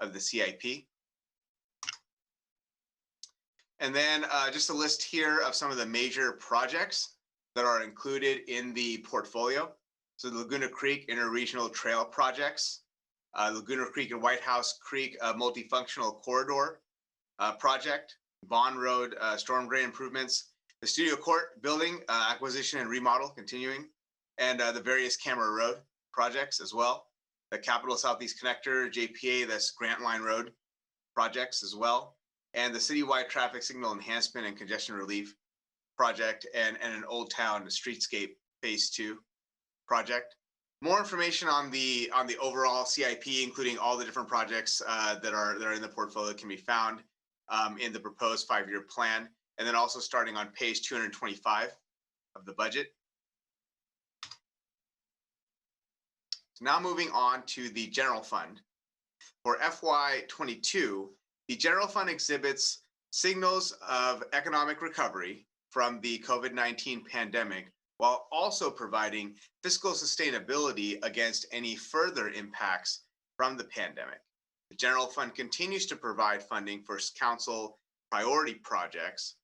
of the CIP. And then just a list here of some of the major projects that are included in the portfolio. So the Laguna Creek Interregional Trail projects, Laguna Creek and White House Creek multifunctional corridor project, Vaughn Road storm drain improvements, the Studio Court building acquisition and remodel continuing, and the various Camera Road projects as well, the Capital Southeast Connector, JPA, that's Grant Line Road projects as well, and the citywide traffic signal enhancement and congestion relief project, and an Old Town Streetscape Phase 2 project. More information on the overall CIP, including all the different projects that are in the portfolio, can be found in the proposed 5-year plan, and then also starting on page 225 of the budget. So now moving on to the general fund. For FY22, the general fund exhibits signals of economic recovery from the COVID-19 pandemic, while also providing fiscal sustainability against any further impacts from the pandemic. The general fund continues to provide funding for council priority projects,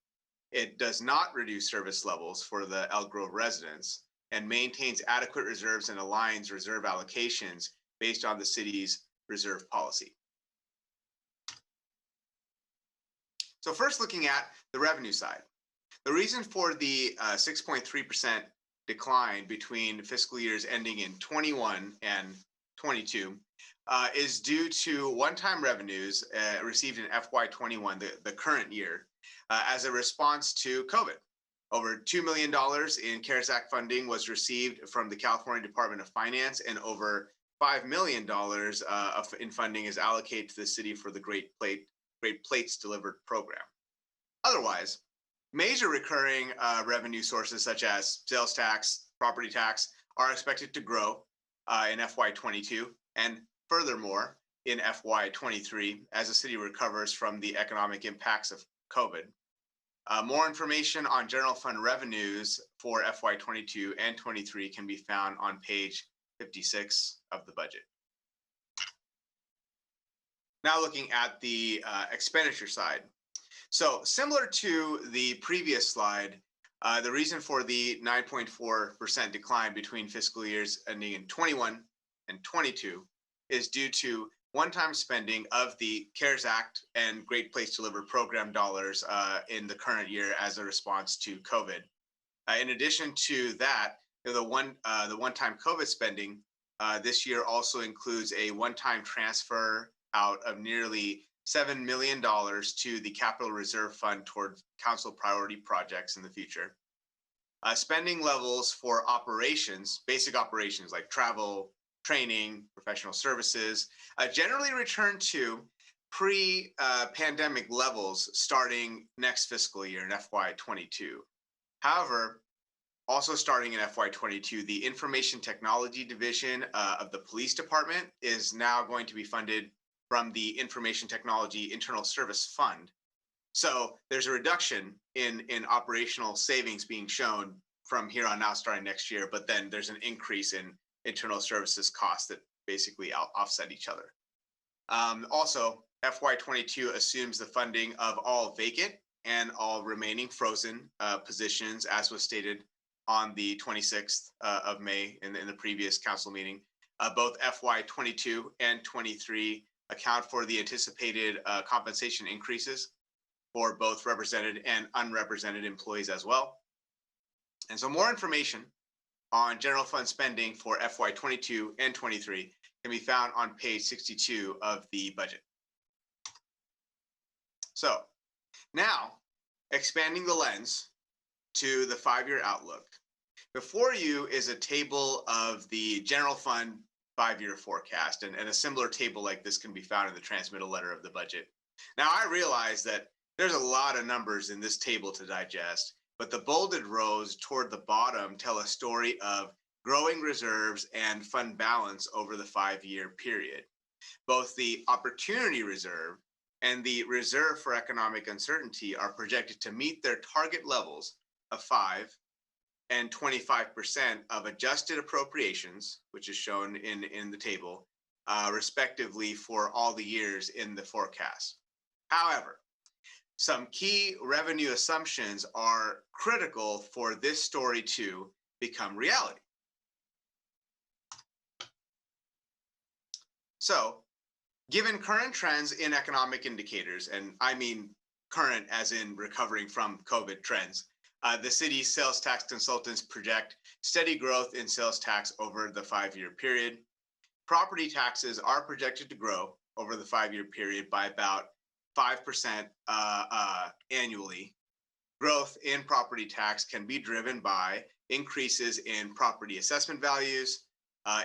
It does not reduce service levels for the Elk Grove residents and maintains adequate reserves and aligns reserve allocations based on the city's reserve policy. So first, looking at the revenue side. The reason for the 6.3% decline between fiscal years ending in 21 and 22 is due to one-time revenues received in FY21, the current year, as a response to COVID. Over $2 million in CARES Act funding was received from the California Department of Finance, and over $5 million in funding is allocated to the city for the Great Plates Delivered program. Otherwise, major recurring revenue sources such as sales tax, property tax are expected to grow in FY22 and furthermore in FY23 as the city recovers from the economic impacts of COVID. More information on general fund revenues for FY22 and 23 can be found on page 56 of the budget. Now looking at the expenditure side. So similar to the previous slide, the reason for the 9.4% decline between fiscal years ending in 21 and 22 is due to one-time spending of the CARES Act and Great Place Delivered program dollars in the current year as a response to COVID. In addition to that, the one-time COVID spending this year also includes a one-time transfer out of nearly $7 million to the Capital Reserve Fund towards council priority projects in the future. Spending levels for operations, basic operations like travel, training, professional services, generally return to pre-pandemic levels starting next fiscal year in FY22. However, also starting in FY22, the Information Technology Division of the Police Department is now going to be funded from the Information Technology Internal Service Fund. So there's a reduction in operational savings being shown from here on out starting next year, but then there's an increase in internal services costs that basically offset each other. Also, FY22 assumes the funding of all vacant and all remaining frozen positions, as was stated on the 26th of May in the previous council meeting. Both FY22 and 23 account for the anticipated compensation increases for both represented and unrepresented employees as well. And so more information on general fund spending for FY22 and 23 can be found on page 62 of the budget. So now expanding the lens to the 5-year outlook. Before you is a table of the general fund 5-year forecast, and a similar table like this can be found in the transmittal letter of the budget. Now, I realize that there's a lot of numbers in this table to digest, but the bolded rows toward the bottom tell a story of growing reserves and fund balance over the 5-year period. Both the opportunity reserve and the reserve for economic uncertainty are projected to meet their target levels of 5 and 25% of adjusted appropriations, which is shown in the table, respectively for all the years in the forecast. However, some key revenue assumptions are critical for this story to become reality. So, given current trends in economic indicators, and I mean current as in recovering from COVID trends, the city's sales tax consultants project steady growth in sales tax over the 5-year period. Property taxes are projected to grow over the 5-year period by about 5% annually. Growth in property tax can be driven by increases in property assessment values,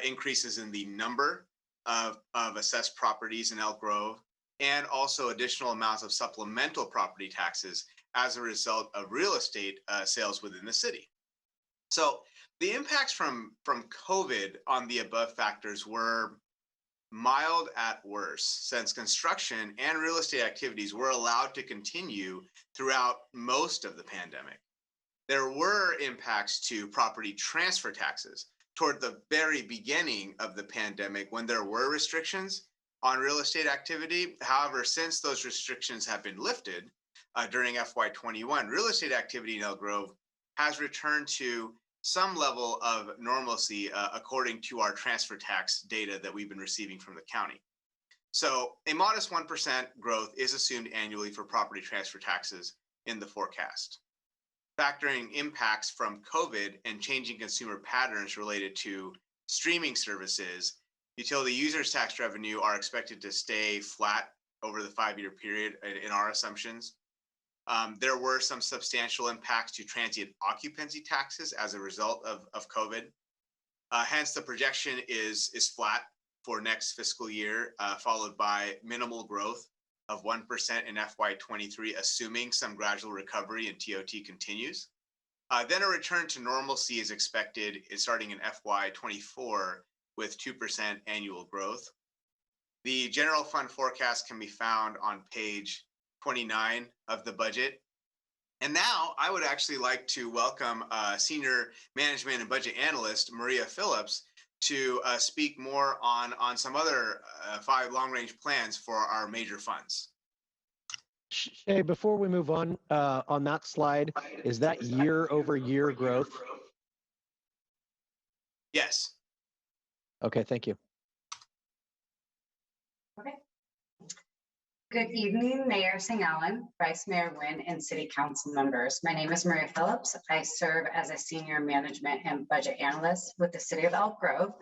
increases in the number of assessed properties in Elk Grove, and also additional amounts of supplemental property taxes as a result of real estate sales within the city. So the impacts from COVID on the above factors were mild at worst, since construction and real estate activities were allowed to continue throughout most of the pandemic. There were impacts to property transfer taxes toward the very beginning of the pandemic when there were restrictions on real estate activity. However, since those restrictions have been lifted, during FY21. Real estate activity in Elk Grove has returned to some level of normalcy according to our transfer tax data that we've been receiving from the county. So a modest 1% growth is assumed annually for property transfer taxes in the forecast. Factoring impacts from COVID and changing consumer patterns related to streaming services, utility users tax revenue are expected to stay flat over the 5-year period in our assumptions. There were some substantial impacts to transient occupancy taxes as a result of COVID. Hence, the projection is flat for next fiscal year, followed by minimal growth of 1% in FY23, assuming some gradual recovery and TOT continues. Then a return to normalcy is expected starting in FY24 with 2% annual growth. The general fund forecast can be found on page 29 of the budget. And now I would actually like to welcome Senior Management and Budget Analyst, Maria Phillips, to speak more on some other 5 long-range plans for our major funds. Shay, before we move on that slide, is that year-over-year growth? Yes. Okay, thank you. Okay. Good evening, Mayor Singh-Allen, Vice Mayor Nguyen, and City Council members. My name is Maria Phillips. I serve as a Senior Management and Budget Analyst with the City of Elk Grove,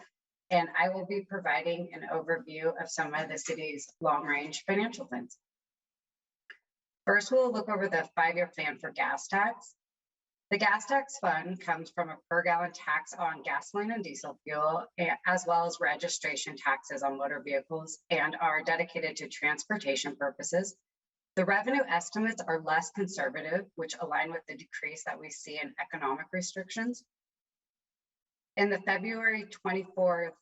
and I will be providing an overview of some of the city's long-range financial plans. First, we'll look over the 5-year plan for gas tax. The gas tax fund comes from a per gallon tax on gasoline and diesel fuel, as well as registration taxes on motor vehicles, and are dedicated to transportation purposes. The revenue estimates are less conservative, which align with the decrease that we see in economic restrictions. In the February 24th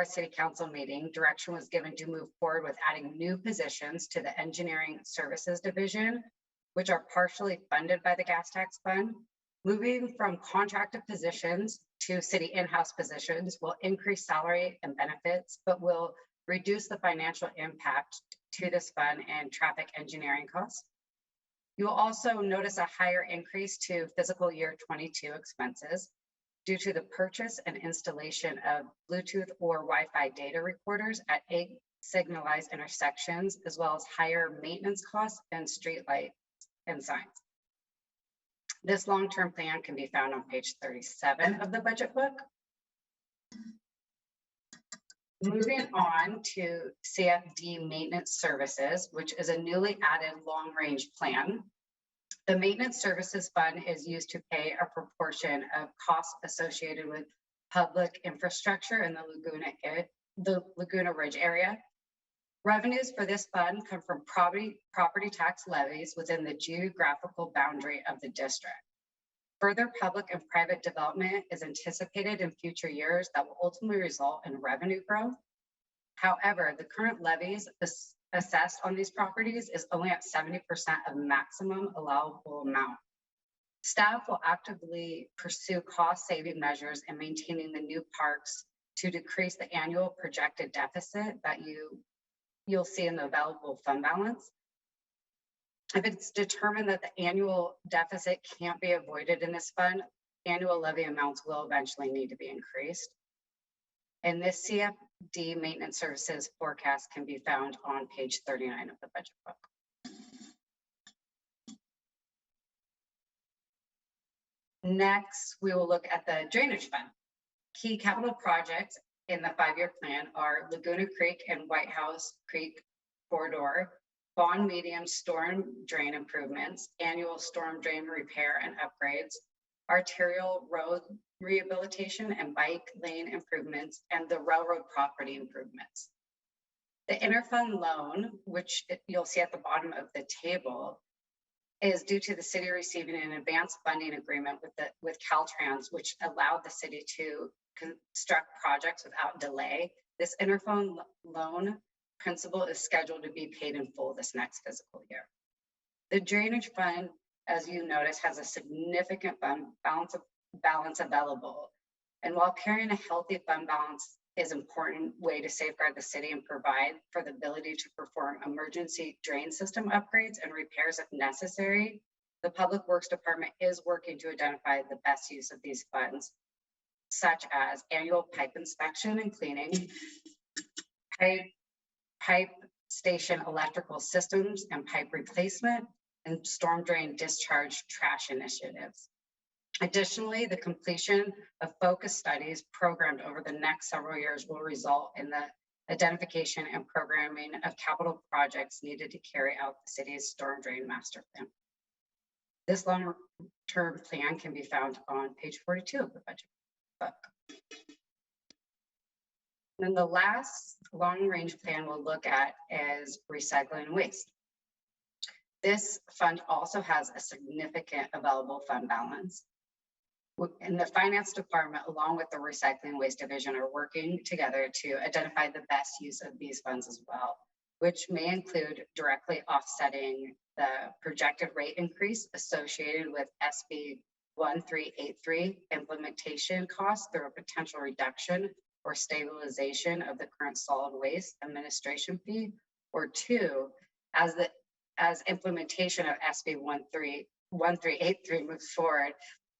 City Council meeting, direction was given to move forward with adding new positions to the Engineering Services Division, which are partially funded by the gas tax fund. Moving from contracted positions to city in-house positions will increase salary and benefits, but will reduce the financial impact to this fund and traffic engineering costs. You will also notice a higher increase to fiscal year 22 expenses due to the purchase and installation of Bluetooth or Wi-Fi data recorders at 8 signalized intersections, as well as higher maintenance costs and street light and signs. This long-term plan can be found on page 37 of the budget book. Moving on to CFD Maintenance Services, which is a newly added long-range plan. The Maintenance Services Fund is used to pay a proportion of costs associated with public infrastructure in the Laguna Ridge area. Revenues for this fund come from property tax levies within the geographical boundary of the district. Further public and private development is anticipated in future years that will ultimately result in revenue growth. However, the current levies assessed on these properties is only at 70% of maximum allowable amount. Staff will actively pursue cost-saving measures in maintaining the new parks to decrease the annual projected deficit that you'll see in the available fund balance. If it's determined that the annual deficit can't be avoided in this fund, annual levy amounts will eventually need to be increased. And this CFD Maintenance Services forecast can be found on page 39 of the budget book. Next, we will look at the drainage fund. Key capital projects in the 5-year plan are Laguna Creek and White House Creek corridor, bond medium storm drain improvements, annual storm drain repair and upgrades, arterial road rehabilitation and bike lane improvements, and the railroad property improvements. The interfund loan, which you'll see at the bottom of the table, is due to the city receiving an advanced funding agreement with Caltrans, which allowed the city to construct projects without delay. This interfund loan principal is scheduled to be paid in full this next fiscal year. The drainage fund, as you notice, has a significant fund balance available. And while carrying a healthy fund balance is an important way to safeguard the city and provide for the ability to perform emergency drain system upgrades and repairs if necessary. The Public Works Department is working to identify the best use of these funds, such as annual pipe inspection and cleaning, pipe station electrical systems and pipe replacement, and storm drain discharge trash initiatives. Additionally, the completion of focus studies programmed over the next several years will result in the identification and programming of capital projects needed to carry out the city's storm drain master plan. This long-term plan can be found on page 42 of the budget book. And then the last long-range plan we'll look at is recycling and waste. This fund also has a significant available fund balance. And the finance department, along with the recycling waste division, are working together to identify the best use of these funds as well, which may include directly offsetting the projected rate increase associated with SB 1383 implementation costs through a potential reduction or stabilization of the current solid waste administration fee, or two, as implementation of SB 1383 moves forward,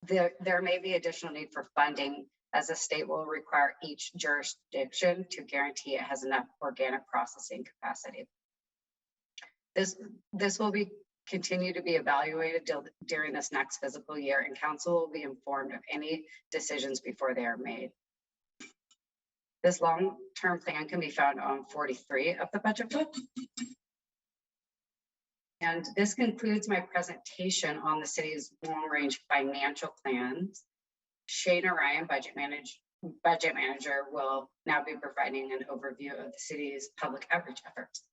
there may be additional need for funding, as the state will require each jurisdiction to guarantee it has enough organic processing capacity. This will continue to be evaluated during this next fiscal year, and council will be informed of any decisions before they are made. This long-term plan can be found on 43 of the budget book. And this concludes my presentation on the city's long-range financial plans. Shane Orion, budget manager, will now be providing an overview of the city's public outreach efforts.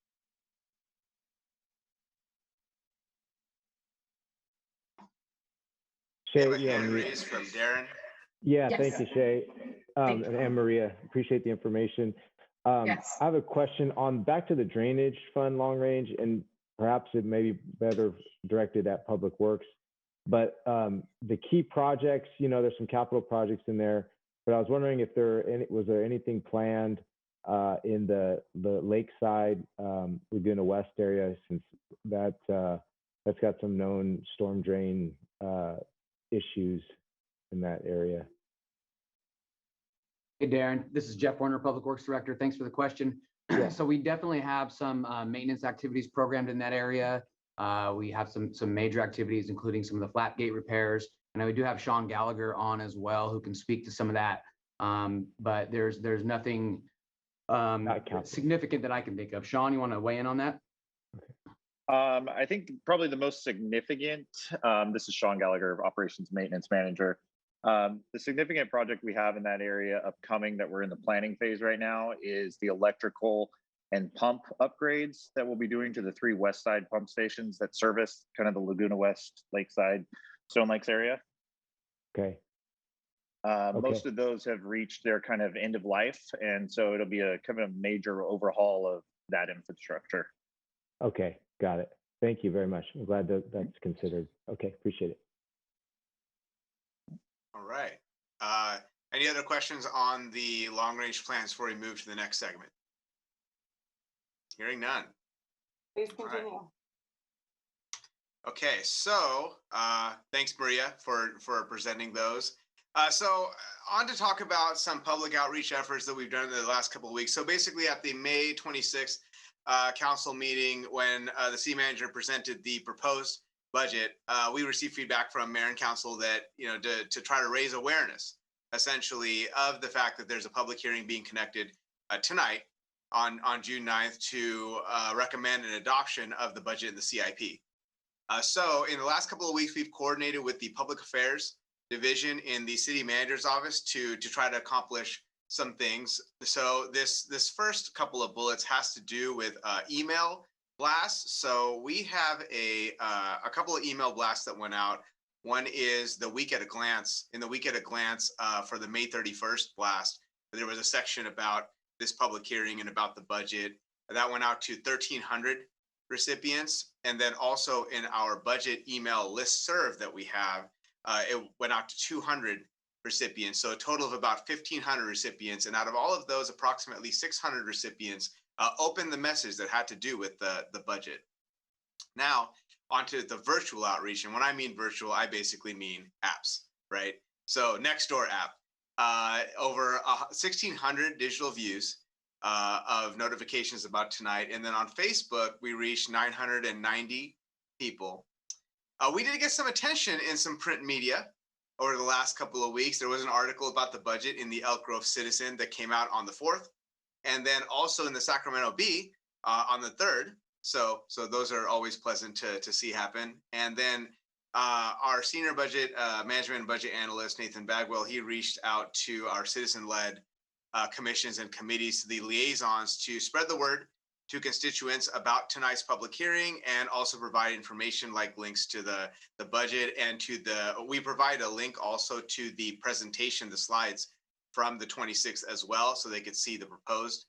Shay, Hand raised from Darren. Yeah, Yes. thank you, Shay. And Maria, appreciate the information. Yes. I have a question on back to the drainage fund long range, and perhaps it may be better directed at Public Works. But the key projects, there's some capital projects in there, but I was wondering if was there anything planned in the lakeside Laguna West area, since that's got some known storm drain issues in that area. Hey, Darren, this is Jeff Warner, Public Works Director. Thanks for the question. Yeah. So we definitely have some maintenance activities programmed in that area. We have some major activities, including some of the flat gate repairs. And we do have Sean Gallagher on as well, who can speak to some of that. But there's nothing significant that I can think of. Sean, you want to weigh in on that? I think probably the most significant, this is Sean Gallagher, Operations Maintenance Manager. The significant project we have in that area upcoming that we're in the planning phase right now is the electrical and pump upgrades that we'll be doing to the 3 west side pump stations that service kind of the Laguna West, Lakeside, Stone Lakes area. Okay. Most of those have reached their kind of end of life. And so it'll be a kind of a major overhaul of that infrastructure. Okay, got it. Thank you very much. I'm glad that that's considered. Okay, appreciate it. All right. Any other questions on the long-range plans before we move to the next segment? Hearing none. Please continue. Okay, so thanks, Maria, for presenting those. So on to talk about some public outreach efforts that we've done in the last couple of weeks. So basically at the May 26th council meeting, when the city manager presented the proposed budget, we received feedback from mayor and council that, to try to raise awareness, essentially, of the fact that there's a public hearing being conducted tonight on June 9th to recommend an adoption of the budget and the CIP. So in the last couple of weeks, we've coordinated with the Public Affairs Division in the city manager's office to try to accomplish some things. So this first couple of bullets has to do with email blasts. So we have a couple of email blasts that went out. One is the week at a glance. In the week at a glance for the May 31st blast, there was a section about this public hearing and about the budget. That went out to 1,300 recipients. And then also in our budget email listserv that we have, it went out to 200 recipients. So a total of about 1,500 recipients. And out of all of those, approximately 600 recipients opened the message that had to do with the budget. Now, onto the virtual outreach. And when I mean virtual, I basically mean apps, right? So Nextdoor app, over 1,600 digital views of notifications about tonight. And then on Facebook, we reached 990 people. We did get some attention in some print media over the last couple of weeks. There was an article about the budget in the Elk Grove Citizen that came out on the 4th, and then also in the Sacramento Bee on the 3rd. So those are always pleasant to see happen. And then our senior budget management and budget analyst, Nathan Bagwell, he reached out to our citizen-led commissions and committees, to the liaisons, to spread the word to constituents about tonight's public hearing, and also provide information like links to the budget, and we provide a link also to the presentation, the slides from the 26th as well, so they could see the proposed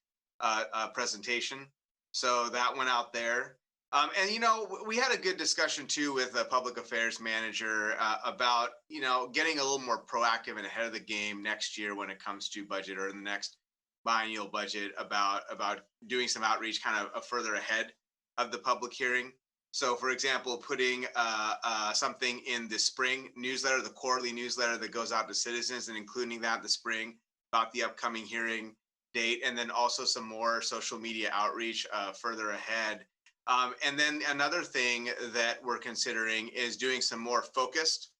presentation. So that went out there. And, you know, we had a good discussion too with the public affairs manager about, you know, getting a little more proactive and ahead of the game next year when it comes to budget, or in the next biennial budget, about doing some outreach kind of further ahead of the public hearing. So, for example, putting something in the spring newsletter, the quarterly newsletter that goes out to citizens, and including that in the spring about the upcoming hearing date, and then also some more social media outreach further ahead. And then another thing that we're considering is doing some more focused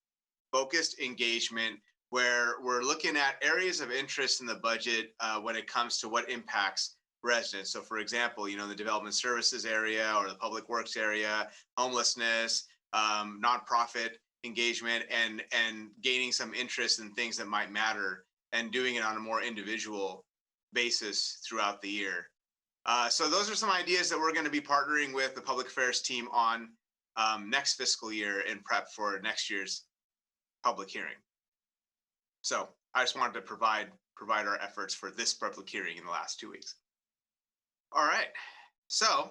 engagement, where we're looking at areas of interest in the budget when it comes to what impacts residents. So, for example, you know, the development services area or the public works area, homelessness, nonprofit engagement, and gaining some interest in things that might matter, and doing it on a more individual basis throughout the year. So those are some ideas that we're going to be partnering with the public affairs team on next fiscal year in prep for next year's public hearing. So I just wanted to provide our efforts for this public hearing in the last 2 weeks. All right, so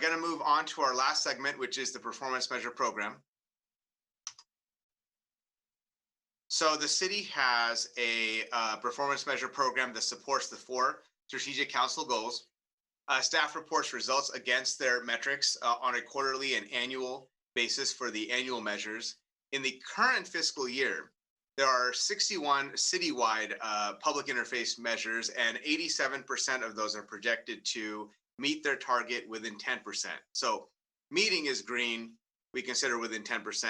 going to move on to our last segment, which is the performance measure program. So the city has a performance measure program that supports the 4 strategic council goals. Staff reports results against their metrics on a quarterly and annual basis for the annual measures. In the current fiscal year, there are 61 citywide public interface measures, and 87% of those are projected to meet their target within 10%. So meeting is green, we consider within 10%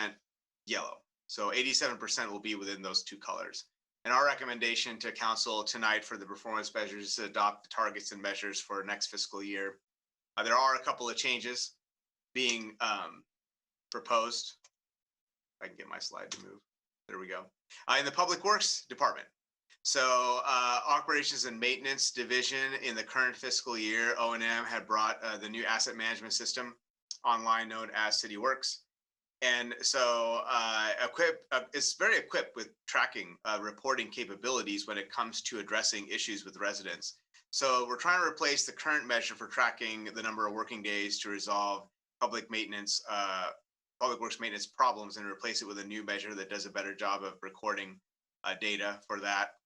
yellow. So 87% will be within those 2 colors. And our recommendation to council tonight for the performance measures is to adopt the targets and measures for next fiscal year. There are a couple of changes being proposed. If I can get my slide to move. There we go. In the Public Works Department. So Operations and Maintenance Division, in the current fiscal year, O&M had brought the new asset management system online known as City Works. And so it's very equipped with tracking reporting capabilities when it comes to addressing issues with residents. So we're trying to replace the current measure for tracking the number of working days to resolve public works maintenance problems, and replace it with a new measure that does a better job of recording data for that.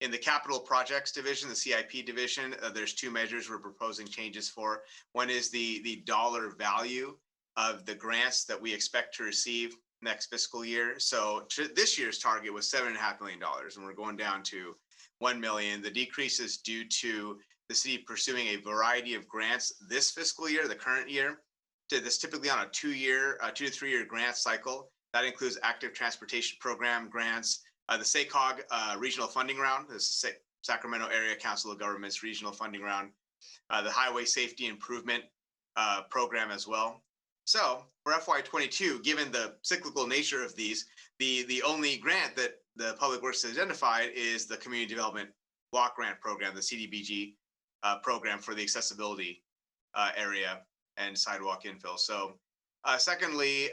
In the Capital Projects Division, the CIP division, there's 2 measures we're proposing changes for. One is the dollar value of the grants that we expect to receive next fiscal year. So this year's target was $7.5 million, and we're going down to $1 million. The decrease is due to the city pursuing a variety of grants this fiscal year, the current year. This typically on a 2 to 3 year grant cycle. That includes active transportation program grants, the SACOG regional funding round, this is Sacramento Area Council of Governments regional funding round, the highway safety improvement program as well. So for FY22, given the cyclical nature of these, the only grant that the Public Works has identified is the Community Development Block Grant Program, the CDBG program for the accessibility area and sidewalk infill. So secondly,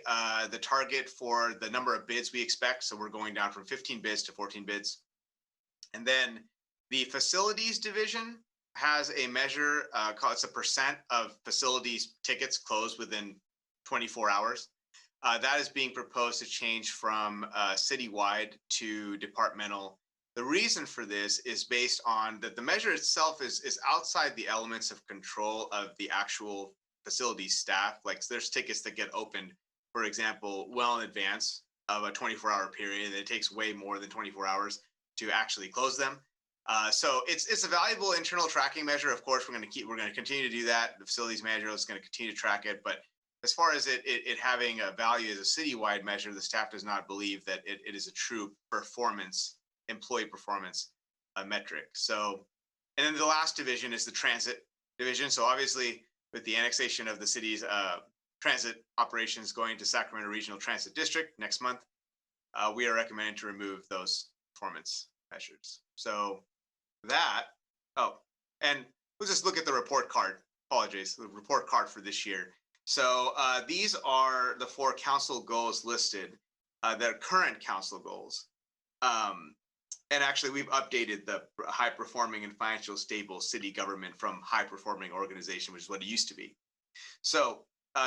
the target for the number of bids we expect. So we're going down from 15 bids to 14 bids. And then the Facilities Division has a measure called, it's a percent of facilities tickets closed within 24 hours. That is being proposed to change from citywide to departmental. The reason for this is based on that the measure itself is outside the elements of control of the actual facility staff. Like there's tickets that get opened, for example, well in advance of a 24-hour period, and it takes way more than 24 hours to actually close them. So it's a valuable internal tracking measure. Of course, we're going to continue to do that. The facilities manager is going to continue to track it, but as far as it having a value as a citywide measure, the staff does not believe that it is a true employee performance metric. So, and then the last division is the transit division. So obviously with the annexation of the city's transit operations going to Sacramento Regional Transit District next month, we are recommending to remove those performance measures. So and we'll just look at the report card. Apologies, the report card for this year. So these are the 4 council goals listed, that are current council goals. And actually, we've updated the high performing and financial stable city government from high performing organization, which is what it used to be. So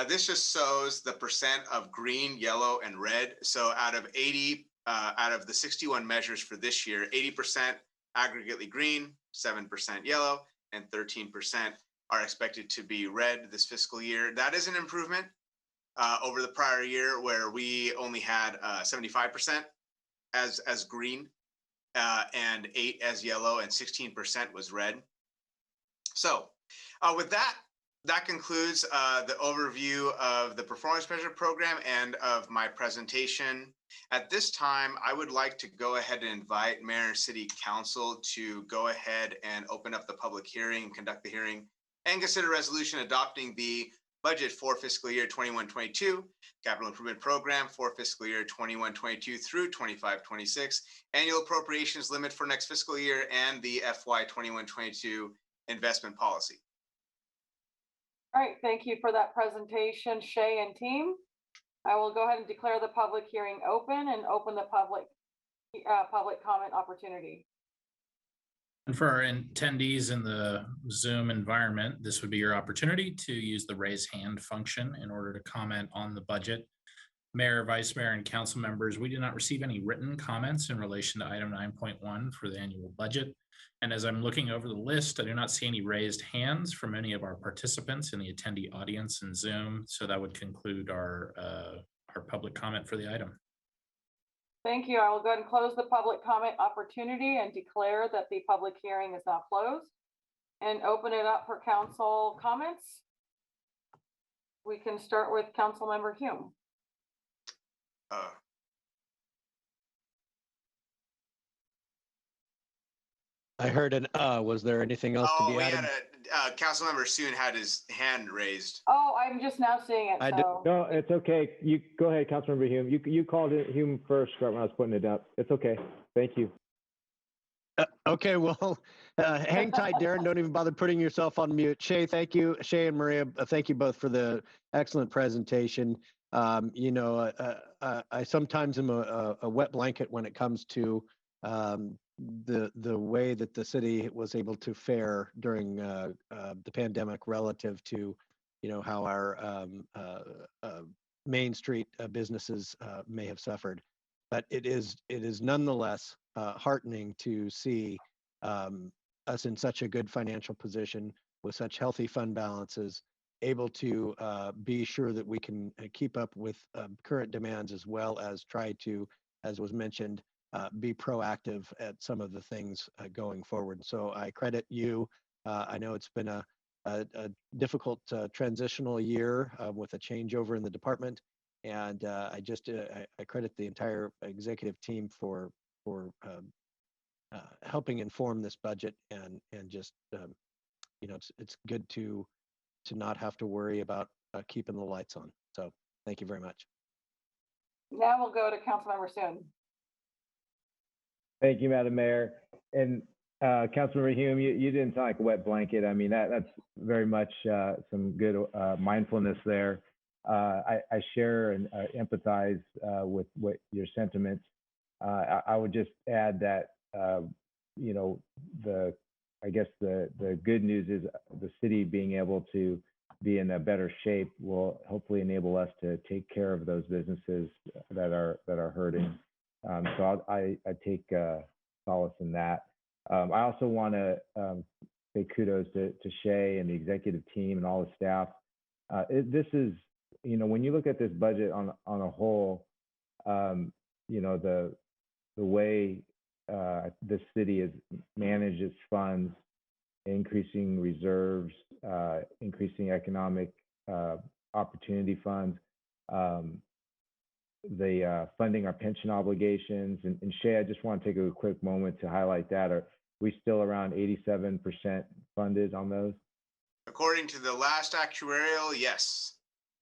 this just shows the percent of green, yellow, and red. So out of the 61 measures for this year, 80% aggregately green, 7% yellow, and 13% are expected to be red this fiscal year. That is an improvement over the prior year, where we only had 75% as green, and 8 as yellow, and 16% was red. So with that concludes the overview of the performance measure program and of my presentation. At this time, I would like to go ahead and invite Mayor and City Council to go ahead and open up the public hearing, conduct the hearing, and consider resolution adopting the budget for fiscal year 21-22, capital improvement program for fiscal year 21-22 through 25-26, annual appropriations limit for next fiscal year, and the FY 21-22 investment policy. All right, thank you for that presentation, Shay and team. I will go ahead and declare the public hearing open and open the public comment opportunity. And for our attendees in the Zoom environment, this would be your opportunity to use the raise hand function in order to comment on the budget. Mayor, Vice Mayor, and council members, we did not receive any written comments in relation to item 9.1 for the annual budget. And as I'm looking over the list, I do not see any raised hands from any of our participants in the attendee audience in Zoom. So that would conclude our public comment for the item. Thank you. I will go ahead and close the public comment opportunity and declare that the public hearing is now closed and open it up for council comments. We can start with Councilmember Huang. I heard an was there anything else to be added? Councilmember Soon had his hand raised. Oh, I'm just now seeing it. No, it's okay. You go ahead, Councilmember Hume. You called it Hume first when I was putting it up. It's okay. Thank you. Okay, well, hang tight, Darren. Don't even bother putting yourself on mute. Shay, thank you. Shay and Maria, thank you both for the excellent presentation. You know, I sometimes am a wet blanket when it comes to the way that the city was able to fare during the pandemic relative to, you know, how our Main Street businesses may have suffered. But it is nonetheless heartening to see us in such a good financial position with such healthy fund balances, able to be sure that we can keep up with current demands, as well as try to, as was mentioned, be proactive at some of the things going forward. So I credit you. I know it's been a difficult transitional year with a changeover in the department, and I credit the entire executive team for helping inform this budget, and just you know, it's good to not have to worry about keeping the lights on. So thank you very much. Now we'll go to Councilmember Soon. Thank you, Madam Mayor. And Councilmember Hume, you didn't sound like a wet blanket. I mean, that's very much some good mindfulness there. I share and empathize with what your sentiments. I would just add that, you know, I guess the good news is the city being able to be in a better shape will hopefully enable us to take care of those businesses that are hurting. So I take solace in that. I also want to say kudos to Shay and the executive team and all the staff. This is, when you look at this budget on a whole, the way the city has managed its funds, increasing reserves, increasing economic opportunity funds, the funding our pension obligations. And Shay, I just want to take a quick moment to highlight that. Are we still around 87% funded on those? According to the last actuarial, yes.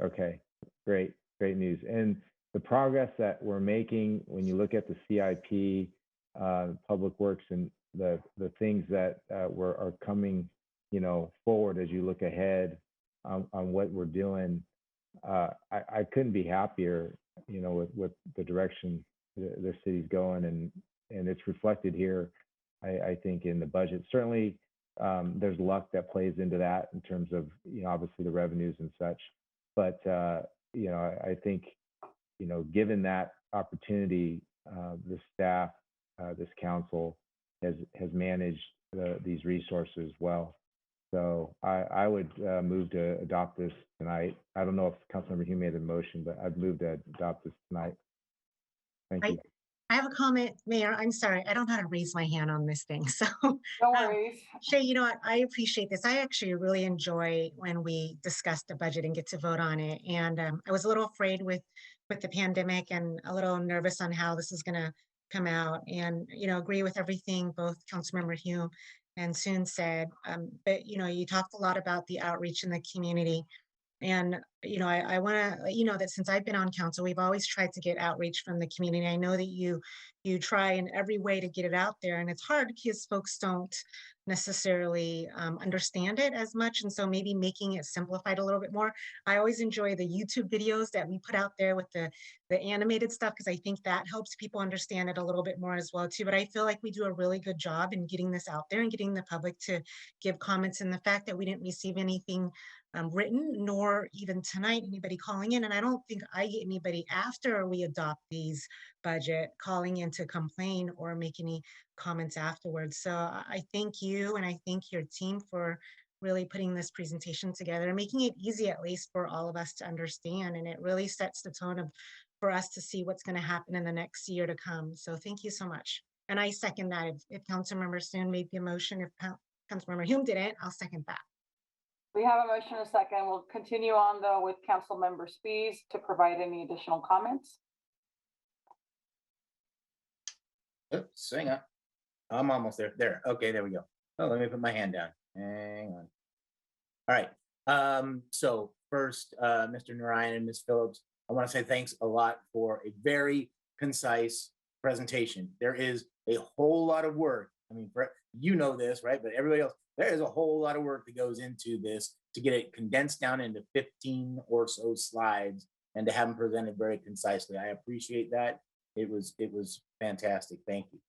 Okay, great news. And the progress that we're making when you look at the CIP, Public Works, and the things that are coming, forward as you look ahead on what we're doing, I couldn't be happier, with the direction the city's going, and it's reflected here, I think, in the budget. Certainly, there's luck that plays into that in terms of, obviously the revenues and such. But, I think, given that opportunity, the staff, this council has managed these resources well. So I would move to adopt this tonight. I don't know if Councilmember Hume made the motion, but I'd move to adopt this tonight. Thank you. I have a comment, Mayor. I'm sorry, I don't know how to raise my hand on this thing. So, No worries. Shay, you know what? I appreciate this. I actually really enjoy when we discuss the budget and get to vote on it. And I was a little afraid with the pandemic and a little nervous on how this is going to come out. And agree with everything both Councilmember Hume and Soon said. But you talked a lot about the outreach in the community. And, I want to let you know that since I've been on council, we've always tried to get outreach from the community. I know that you try in every way to get it out there, and it's hard because folks don't necessarily understand it as much. And so maybe making it simplified a little bit more. I always enjoy the YouTube videos that we put out there with the animated stuff, because I think that helps people understand it a little bit more as well too. But I feel like we do a really good job in getting this out there and getting the public to give comments. And the fact that we didn't receive anything written, nor even tonight anybody calling in, and I don't think I get anybody after we adopt these budget calling in to complain or make any comments afterwards. So I thank you, and I thank your team for really putting this presentation together and making it easy, at least for all of us to understand. And it really sets the tone for us to see what's going to happen in the next year to come. So thank you so much. And I second that. If Councilmember Soon made the motion, if Councilmember Hume didn't, I'll second that. We have a motion and a second. We'll continue on though with Councilmember Spies to provide any additional comments. Oops, hang on. I'm almost there. There. Okay, there we go. Oh, let me put my hand down. Hang on. All right. So first, Mr. Narayan and Ms. Phillips, I want to say thanks a lot for a very concise presentation. There is a whole lot of work. I mean, this, right? But everybody else, there is a whole lot of work that goes into this to get it condensed down into 15 or so slides and to have them presented very concisely. I appreciate that. It was fantastic. Thank you.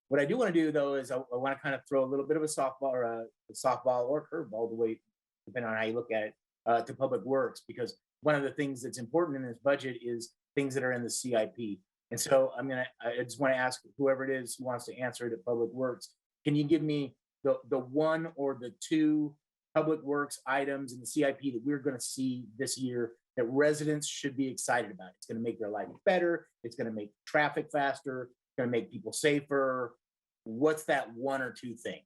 What I do want to do though is I want to kind of throw a little bit of a softball or curveball, the way, depending on how you look at it, to Public Works, because one of the things that's important in this budget is things that are in the CIP. And so I just want to ask whoever it is who wants to answer it at Public Works, can you give me the one or the two Public Works items in the CIP that we're going to see this year that residents should be excited about? It's going to make their life better. It's going to make traffic faster. It's going to make people safer. What's that one or two thing?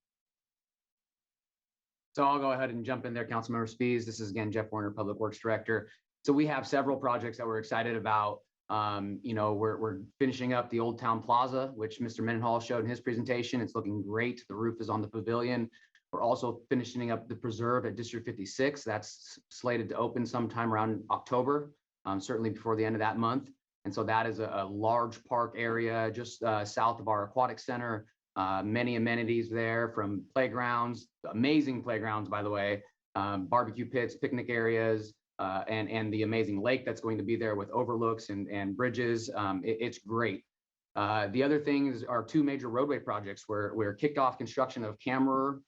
So I'll go ahead and jump in there, Councilmember Spies. This is again, Jeff Warner, Public Works Director. So we have several projects that we're excited about. We're finishing up the Old Town Plaza, which Mr. Mendenhall showed in his presentation. It's looking great. The roof is on the pavilion. We're also finishing up the preserve at District 56. That's slated to open sometime around October, certainly before the end of that month. And so that is a large park area just south of our aquatic center. Many amenities there, from playgrounds, amazing playgrounds, by the way, barbecue pits, picnic areas, and the amazing lake that's going to be there with overlooks and bridges. It's great. The other things are two major roadway projects where we're kicked off construction of Camerer,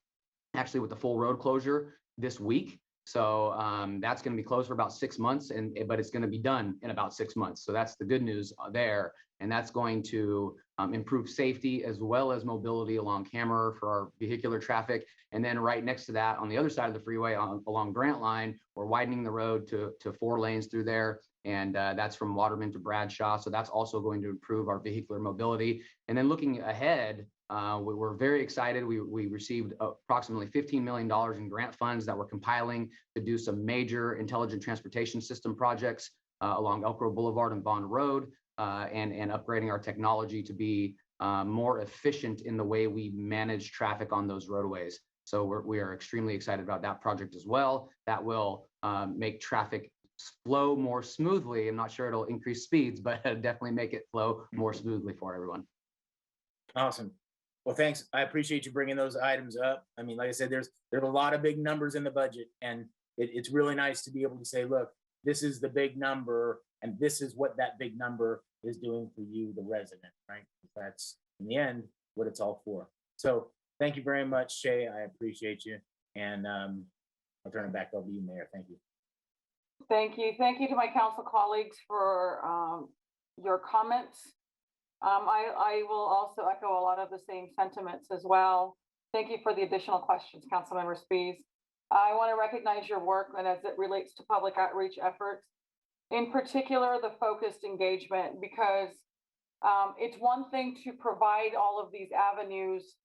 actually with the full road closure this week. So that's going to be closed for about 6 months, but it's going to be done in about 6 months. So that's the good news there. And that's going to improve safety as well as mobility along Hammer for our vehicular traffic. And then right next to that, on the other side of the freeway along Grant Line, we're widening the road to 4 lanes through there. And that's from Waterman to Bradshaw. So that's also going to improve our vehicular mobility. And then looking ahead, we're very excited. We received approximately $15 million in grant funds that we're compiling to do some major intelligent transportation system projects along Elk Grove Boulevard and Bond Road, and upgrading our technology to be more efficient in the way we manage traffic on those roadways. So we are extremely excited about that project as well. That will make traffic flow more smoothly. I'm not sure it'll increase speeds, but definitely make it flow more smoothly for everyone. Awesome. Well, thanks. I appreciate you bringing those items up. I mean, like I said, there's a lot of big numbers in the budget, and it's really nice to be able to say, look, this is the big number, and this is what that big number is doing for you, the resident, right? That's in the end what it's all for. So thank you very much, Shay. I appreciate you, and I'll turn it back over to you, Mayor. Thank you. Thank you. Thank you to my council colleagues for your comments. I will also echo a lot of the same sentiments as well. Thank you for the additional questions, Councilmember Spies. I want to recognize your work and as it relates to public outreach efforts, in particular, the focused engagement, because it's one thing to provide all of these avenues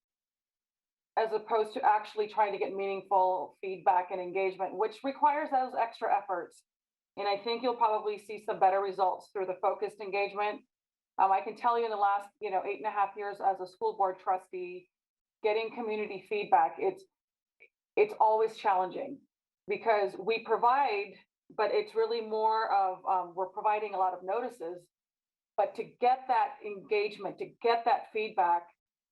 as opposed to actually trying to get meaningful feedback and engagement, which requires those extra efforts. And I think you'll probably see some better results through the focused engagement. I can tell you in the last, 8.5 years as a school board trustee, getting community feedback, it's always challenging because we provide, but it's really more of, we're providing a lot of notices, but to get that engagement, to get that feedback,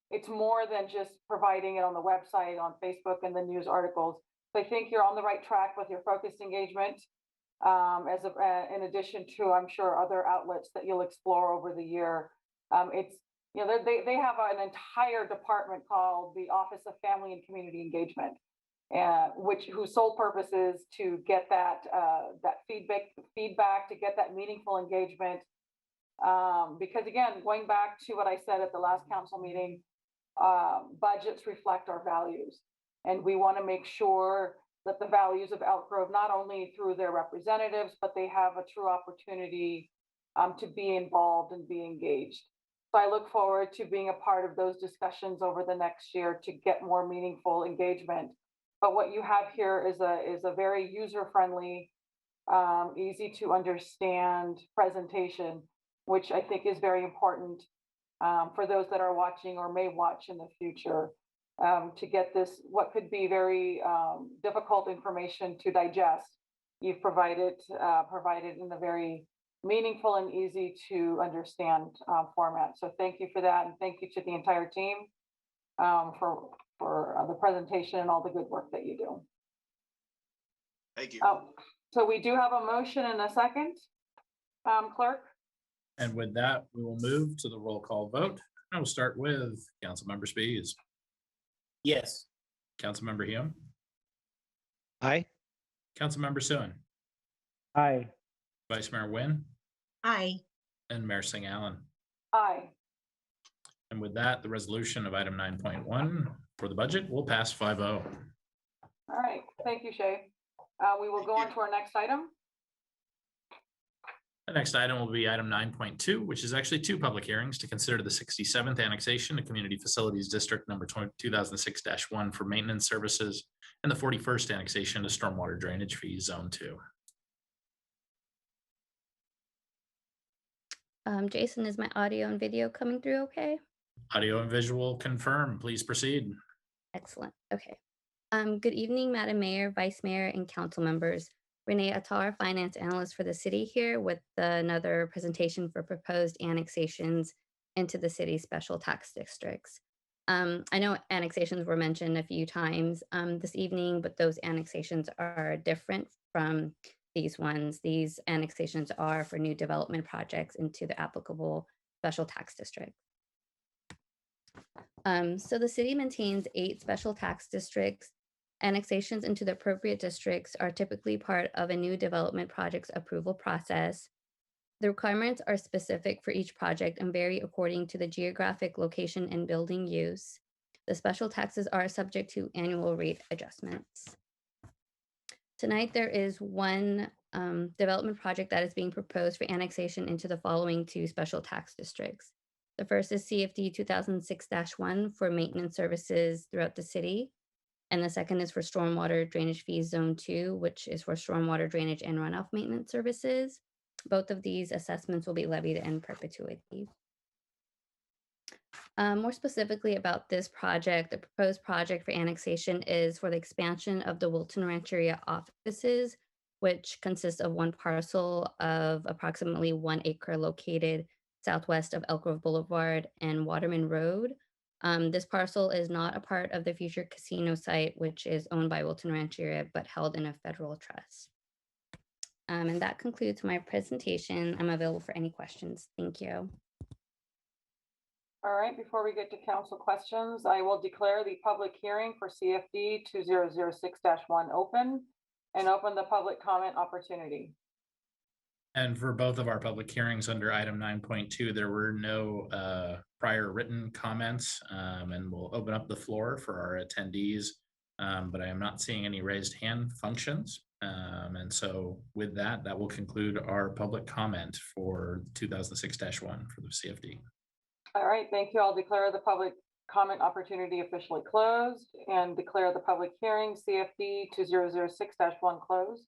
it's more than just providing it on the website, on Facebook and the news articles. So I think you're on the right track with your focused engagement. In addition to, I'm sure, other outlets that you'll explore over the year. They have an entire department called the Office of Family and Community Engagement, whose sole purpose is to get that feedback, to get that meaningful engagement. Because again, going back to what I said at the last council meeting, budgets reflect our values, and we want to make sure that the values of Elk Grove, not only through their representatives, but they have a true opportunity to be involved and be engaged. So I look forward to being a part of those discussions over the next year to get more meaningful engagement. But what you have here is a very user-friendly, easy to understand presentation, which I think is very important for those that are watching or may watch in the future. To get this, what could be very difficult information to digest, you've provided in a very meaningful and easy to understand format. So thank you for that, and thank you to the entire team for the presentation and all the good work that you do. Thank you. So we do have a motion and a second, clerk. And with that, we will move to the roll call vote. I will start with Councilmember Spies. Yes. Councilmember Huang. Aye. Councilmember Suen. Aye. Vice Mayor Nguyen. Aye. And Mayor Singh Allen. Aye. And with that, the resolution of item 9.1 for the budget will pass 5-0. All right. Thank you, Shay. We will go on to our next item. The next item will be item 9.2, which is actually 2 public hearings to consider the 67th annexation to Community Facilities District number 2006-1 for maintenance services and the 41st annexation to Stormwater Drainage Fee Zone 2. Jason, is my audio and video coming through okay? Audio and visual confirm. Please proceed. Excellent. Okay. Good evening, Madam Mayor, Vice Mayor, and council members. Renee Attar, Finance Analyst for the city here with another presentation for proposed annexations into the city's special tax districts. I know annexations were mentioned a few times this evening, but those annexations are different from these ones. These annexations are for new development projects into the applicable special tax district. So the city maintains 8 special tax districts Annexations into the appropriate districts are typically part of a new development project's approval process. The requirements are specific for each project and vary according to the geographic location and building use. The special taxes are subject to annual rate adjustments. Tonight, there is one development project that is being proposed for annexation into the following two special tax districts. The first is CFD 2006-1 for maintenance services throughout the city. And the second is for stormwater drainage fees zone 2, which is for stormwater drainage and runoff maintenance services. Both of these assessments will be levied in perpetuity. More specifically about this project, the proposed project for annexation is for the expansion of the Wilton Rancheria offices, which consists of one parcel of approximately 1 acre located southwest of Elk Grove Boulevard and Waterman Road. This parcel is not a part of the future casino site, which is owned by Wilton Rancheria, but held in a federal trust. And that concludes my presentation. I'm available for any questions. Thank you. All right, before we get to council questions, I will declare the public hearing for CFD 2006-1 open and open the public comment opportunity. And for both of our public hearings under item 9.2, there were no prior written comments, and we'll open up the floor for our attendees, but I am not seeing any raised hand functions. And so with that, that will conclude our public comment for 2006-1 for the CFD. All right, thank you. I'll declare the public comment opportunity officially closed and declare the public hearing CFD 2006-1 closed.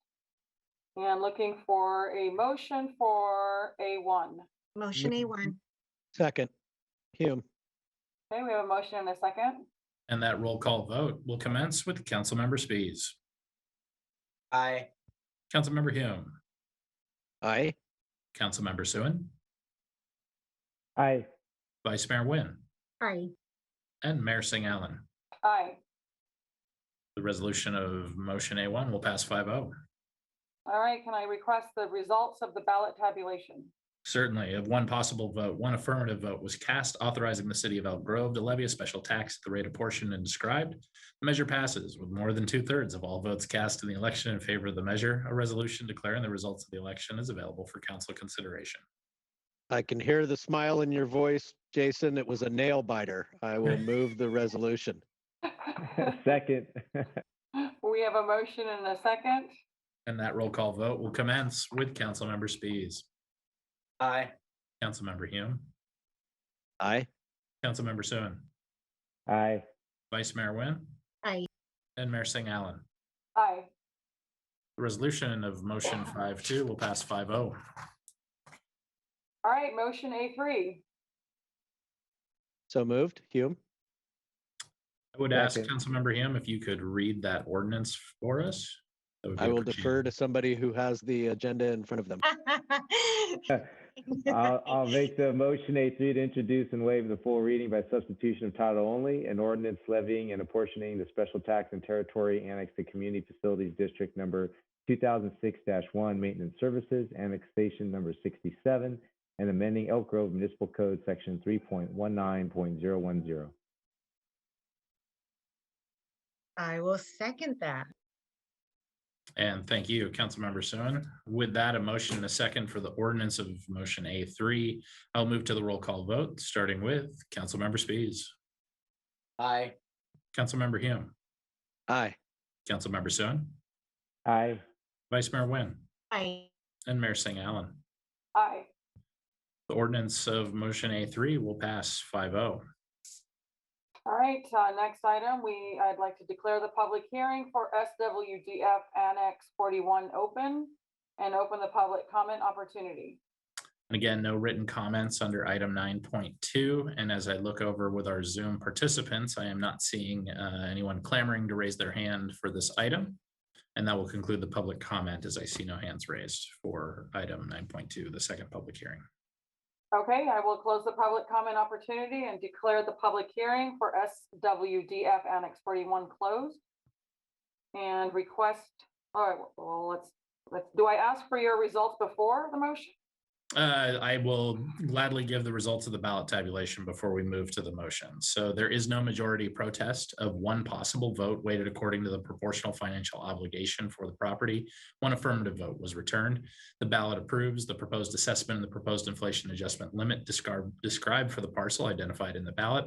And looking for a motion for A1. Motion A1. Second, Hume. Okay, we have a motion and a second. And that roll call vote will commence with Councilmember Spies. Aye. Councilmember Hume. Aye. Councilmember Suen. Aye. Vice Mayor Nguyen. Aye. And Mayor Singh Allen. Aye. The resolution of motion A1 will pass 5-0. All right, can I request the results of the ballot tabulation? Certainly, of one possible vote, one affirmative vote was cast authorizing the city of Elk Grove to levy a special tax at the rate apportioned and described. The measure passes with more than 2/3 of all votes cast in the election in favor of the measure. A resolution declaring the results of the election is available for council consideration. I can hear the smile in your voice, Jason. It was a nail biter. I will move the resolution. Second. We have a motion and a second. And that roll call vote will commence with Councilmember Spies. Aye. Councilmember Hume. Aye. Councilmember Suen. Aye. Vice Mayor Nguyen. Aye. And Mayor Singh Allen. Aye. The resolution of motion 5-2 will pass 5-0. All right, motion A3. So moved, Hume. I would ask Councilmember Hume if you could read that ordinance for us. I will defer to somebody who has the agenda in front of them. I'll make the motion A3 to introduce and waive the full reading by substitution of title only, an ordinance levying and apportioning the special tax and territory annexed to Community Facilities District number 2006-1 Maintenance Services, Annexation number 67, and amending Elk Grove Municipal Code Section 3.19.010. I will second that. And thank you, Councilmember Suen. With that, a motion and a second for the ordinance of motion A3. I'll move to the roll call vote, starting with Councilmember Spies. Aye. Councilmember Hume. Aye. Councilmember Suen. Aye. Vice Mayor Nguyen. Aye. And Mayor Singh Allen. Aye. The ordinance of motion A3 will pass 5-0. All right, next item, I'd like to declare the public hearing for SWDF Annex 41 open and open the public comment opportunity. And again, no written comments under item 9.2. And as I look over with our Zoom participants, I am not seeing anyone clamoring to raise their hand for this item. And that will conclude the public comment as I see no hands raised for item 9.2, the second public hearing. Okay, I will close the public comment opportunity and declare the public hearing for SWDF Annex 41 closed. And request, all right, well, let's, do I ask for your results before the motion? I will gladly give the results of the ballot tabulation before we move to the motion. So there is no majority protest of one possible vote weighted according to the proportional financial obligation for the property. One affirmative vote was returned. The ballot approves the proposed assessment and the proposed inflation adjustment limit described for the parcel identified in the ballot.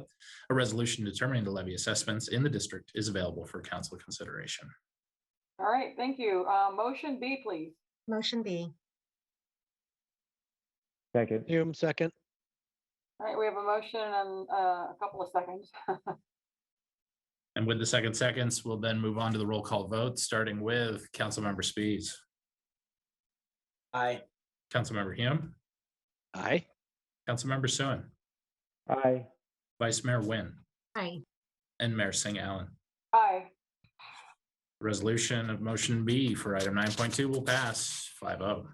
A resolution determining the levy assessments in the district is available for council consideration. All right, thank you. Motion B, please. Motion B. Second. Hume, second. All right, we have a motion and a couple of seconds. And with the seconds, we'll then move on to the roll call vote, starting with Councilmember Spies. Aye. Councilmember Hume. Aye. Councilmember Suen. Aye. Vice Mayor Nguyen. Aye. And Mayor Singh Allen. Aye. Resolution of motion B for item 9.2 will pass 5-0.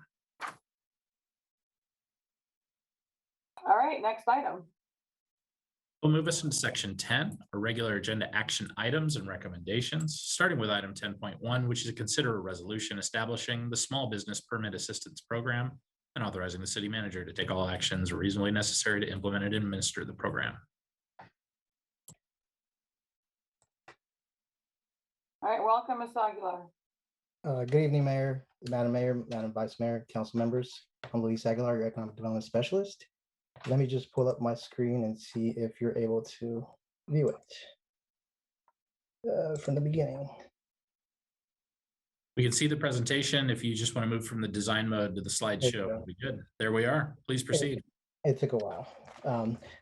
All right, next item. We'll move us into section 10, our regular agenda action items and recommendations, starting with item 10.1, which is to consider a resolution establishing the Small Business Permit Assistance Program and authorizing the city manager to take all actions reasonably necessary to implement and administer the program. All right, welcome, Ms. Aguilar. Good evening, Mayor, Madam Mayor, Madam Vice Mayor, Council members. I'm Luis Aguilar, your Economic Development Specialist. Let me just pull up my screen and see if you're able to view it from the beginning. We can see the presentation. If you just want to move from the design mode to the slideshow, it'll be good. There we are. Please proceed. It took a while.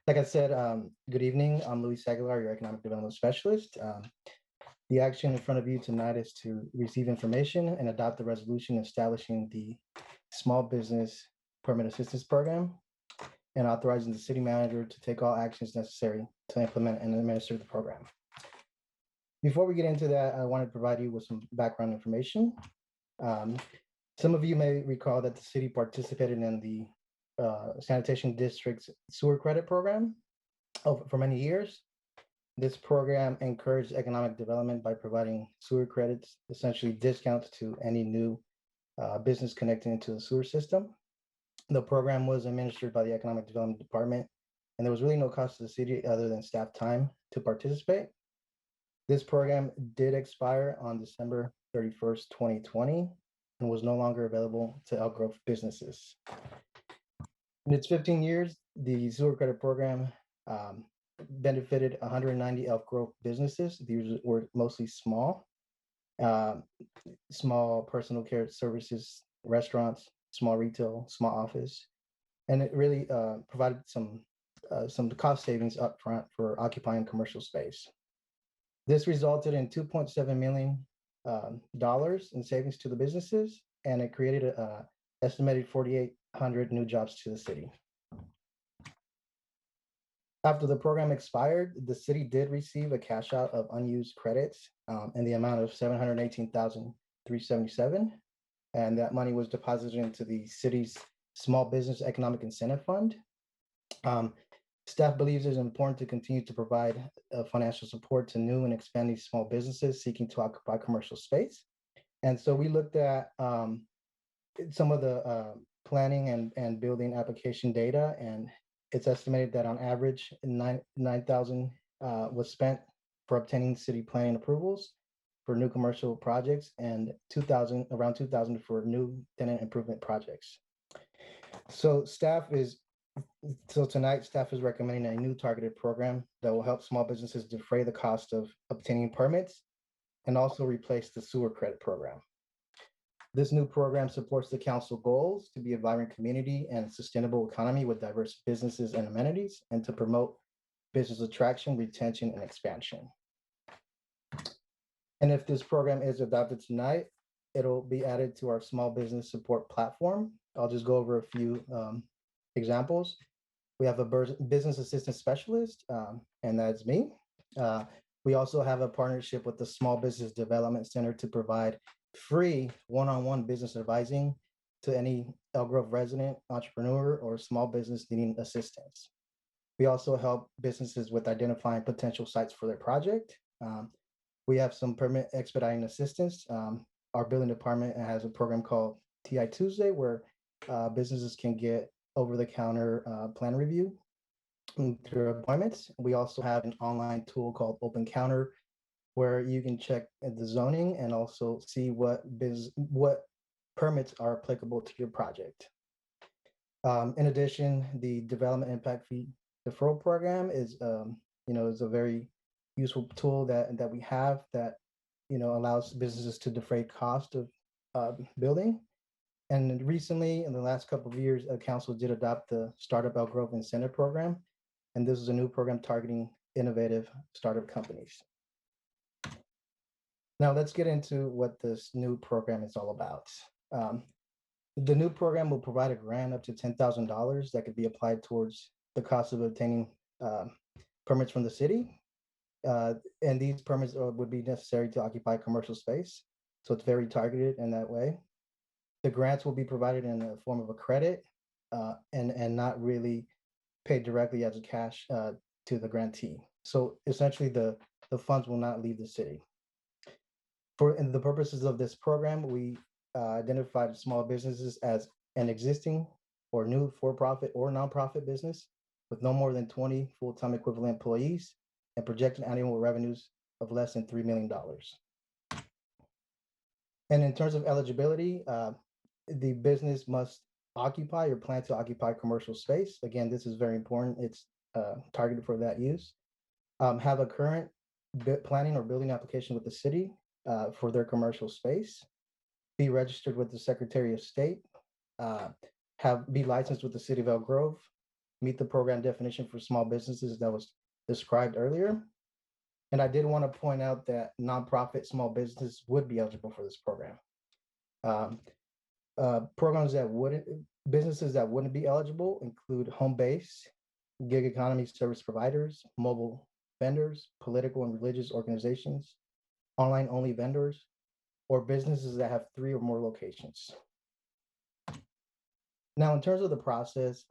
Like I said, good evening. I'm Luis Aguilar, your Economic Development Specialist. The action in front of you tonight is to receive information and adopt the resolution establishing the Small Business Permit Assistance Program and authorizing the city manager to take all actions necessary to implement and administer the program. Before we get into that, I want to provide you with some background information. Some of you may recall that the city participated in the Sanitation District's sewer credit program for many years. This program encouraged economic development by providing sewer credits, essentially discounts to any new business connecting into the sewer system. The program was administered by the Economic Development Department, and there was really no cost to the city other than staff time to participate. This program did expire on December 31st, 2020, and was no longer available to Elk Grove businesses. In its 15 years, the sewer credit program benefited 190 Elk Grove businesses. These were mostly small personal care services, restaurants, small retail, small office, and it really provided some cost savings upfront for occupying commercial space. This resulted in $2.7 million in savings to the businesses, and it created an estimated 4,800 new jobs to the city. After the program expired, the city did receive a cash out of unused credits in the amount of $718,377. And that money was deposited into the city's Small Business Economic Incentive Fund. Staff believes it's important to continue to provide financial support to new and expanding small businesses seeking to occupy commercial space. And so we looked at some of the planning and building application data, and it's estimated that on average, $9,000 was spent for obtaining city planning approvals for new commercial projects, and around 2,000 for new tenant improvement projects. So tonight, staff is recommending a new targeted program that will help small businesses defray the cost of obtaining permits and also replace the sewer credit program. This new program supports the council goals to be a vibrant community and sustainable economy with diverse businesses and amenities, and to promote business attraction, retention, and expansion. And if this program is adopted tonight, it'll be added to our small business support platform. I'll just go over a few examples. We have a business assistant specialist, and that's me. We also have a partnership with the Small Business Development Center to provide free one-on-one business advising to any Elk Grove resident, entrepreneur, or small business needing assistance. We also help businesses with identifying potential sites for their project. We have some permit expediting assistance. Our building department has a program called TI Tuesday, where businesses can get over-the-counter plan review through appointments. We also have an online tool called Open Counter, where you can check the zoning and also see what permits are applicable to your project. In addition, the Development Impact Fee Deferral Program is is a very useful tool that we have that allows businesses to defray cost of building. And recently, in the last couple of years, council did adopt the Startup Outgrowth Incentive Program, and this is a new program targeting innovative startup companies. Now let's get into what this new program is all about. The new program will provide a grant up to $10,000 that could be applied towards the cost of obtaining permits from the city. And these permits would be necessary to occupy commercial space. So it's very targeted in that way. The grants will be provided in the form of a credit and not really paid directly as a cash to the grantee. So essentially the funds will not leave the city. For the purposes of this program, we identified small businesses as an existing or new for-profit or nonprofit business with no more than 20 full-time equivalent employees and projected annual revenues of less than $3 million. And in terms of eligibility, the business must occupy or plan to occupy commercial space. Again, this is very important. It's targeted for that use. Have a current planning or building application with the city for their commercial space. Be registered with the Secretary of State. Be licensed with the City of Elk Grove. Meet the program definition for small businesses that was described earlier. And I did want to point out that nonprofit small businesses would be eligible for this program. Businesses that wouldn't be eligible include home-based, gig economy service providers, mobile vendors, political and religious organizations, online-only vendors, or businesses that have 3 or more locations. Now, in terms of the process,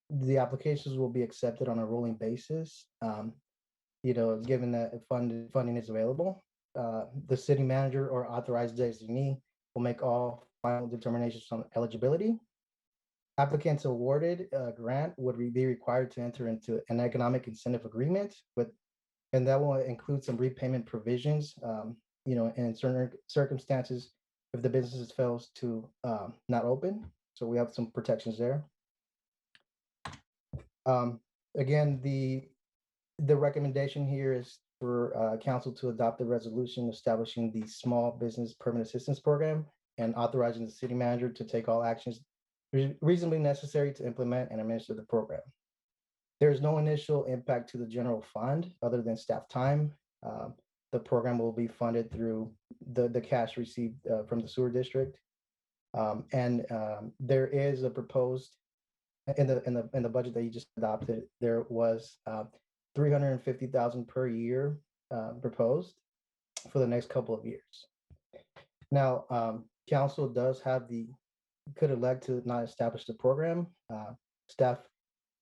the applications will be accepted on a rolling basis. Given that funding is available, the city manager or authorized designee will make all final determinations on eligibility. Applicants awarded a grant would be required to enter into an economic incentive agreement and that will include some repayment provisions. In certain circumstances, if the business fails to not open, so we have some protections there. Again, the recommendation here is for council to adopt the resolution establishing the Small Business Permanent Assistance Program and authorizing the city manager to take all actions reasonably necessary to implement and administer the program. There's no initial impact to the general fund other than staff time. The program will be funded through the cash received from the sewer district. There is a proposed in the budget that you just adopted, there was $350,000 per year proposed for the next couple of years. Now, council could elect to not establish the program. Staff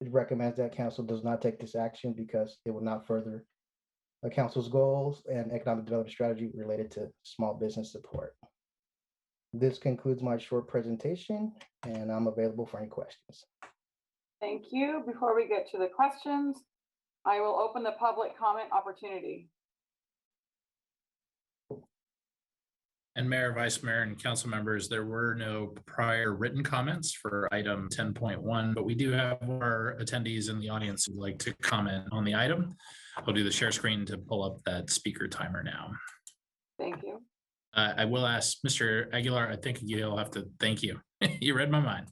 recommends that council does not take this action because it will not further the council's goals and economic development strategy related to small business support. This concludes my short presentation, and I'm available for any questions. Thank you. Before we get to the questions, I will open the public comment opportunity. And Mayor, Vice Mayor, and council members, there were no prior written comments for item 10.1, but we do have our attendees in the audience who'd like to comment on the item. I'll do the share screen to pull up that speaker timer now. Thank you. I will ask Mr. Aguilar, I think you'll have to thank you. You read my mind.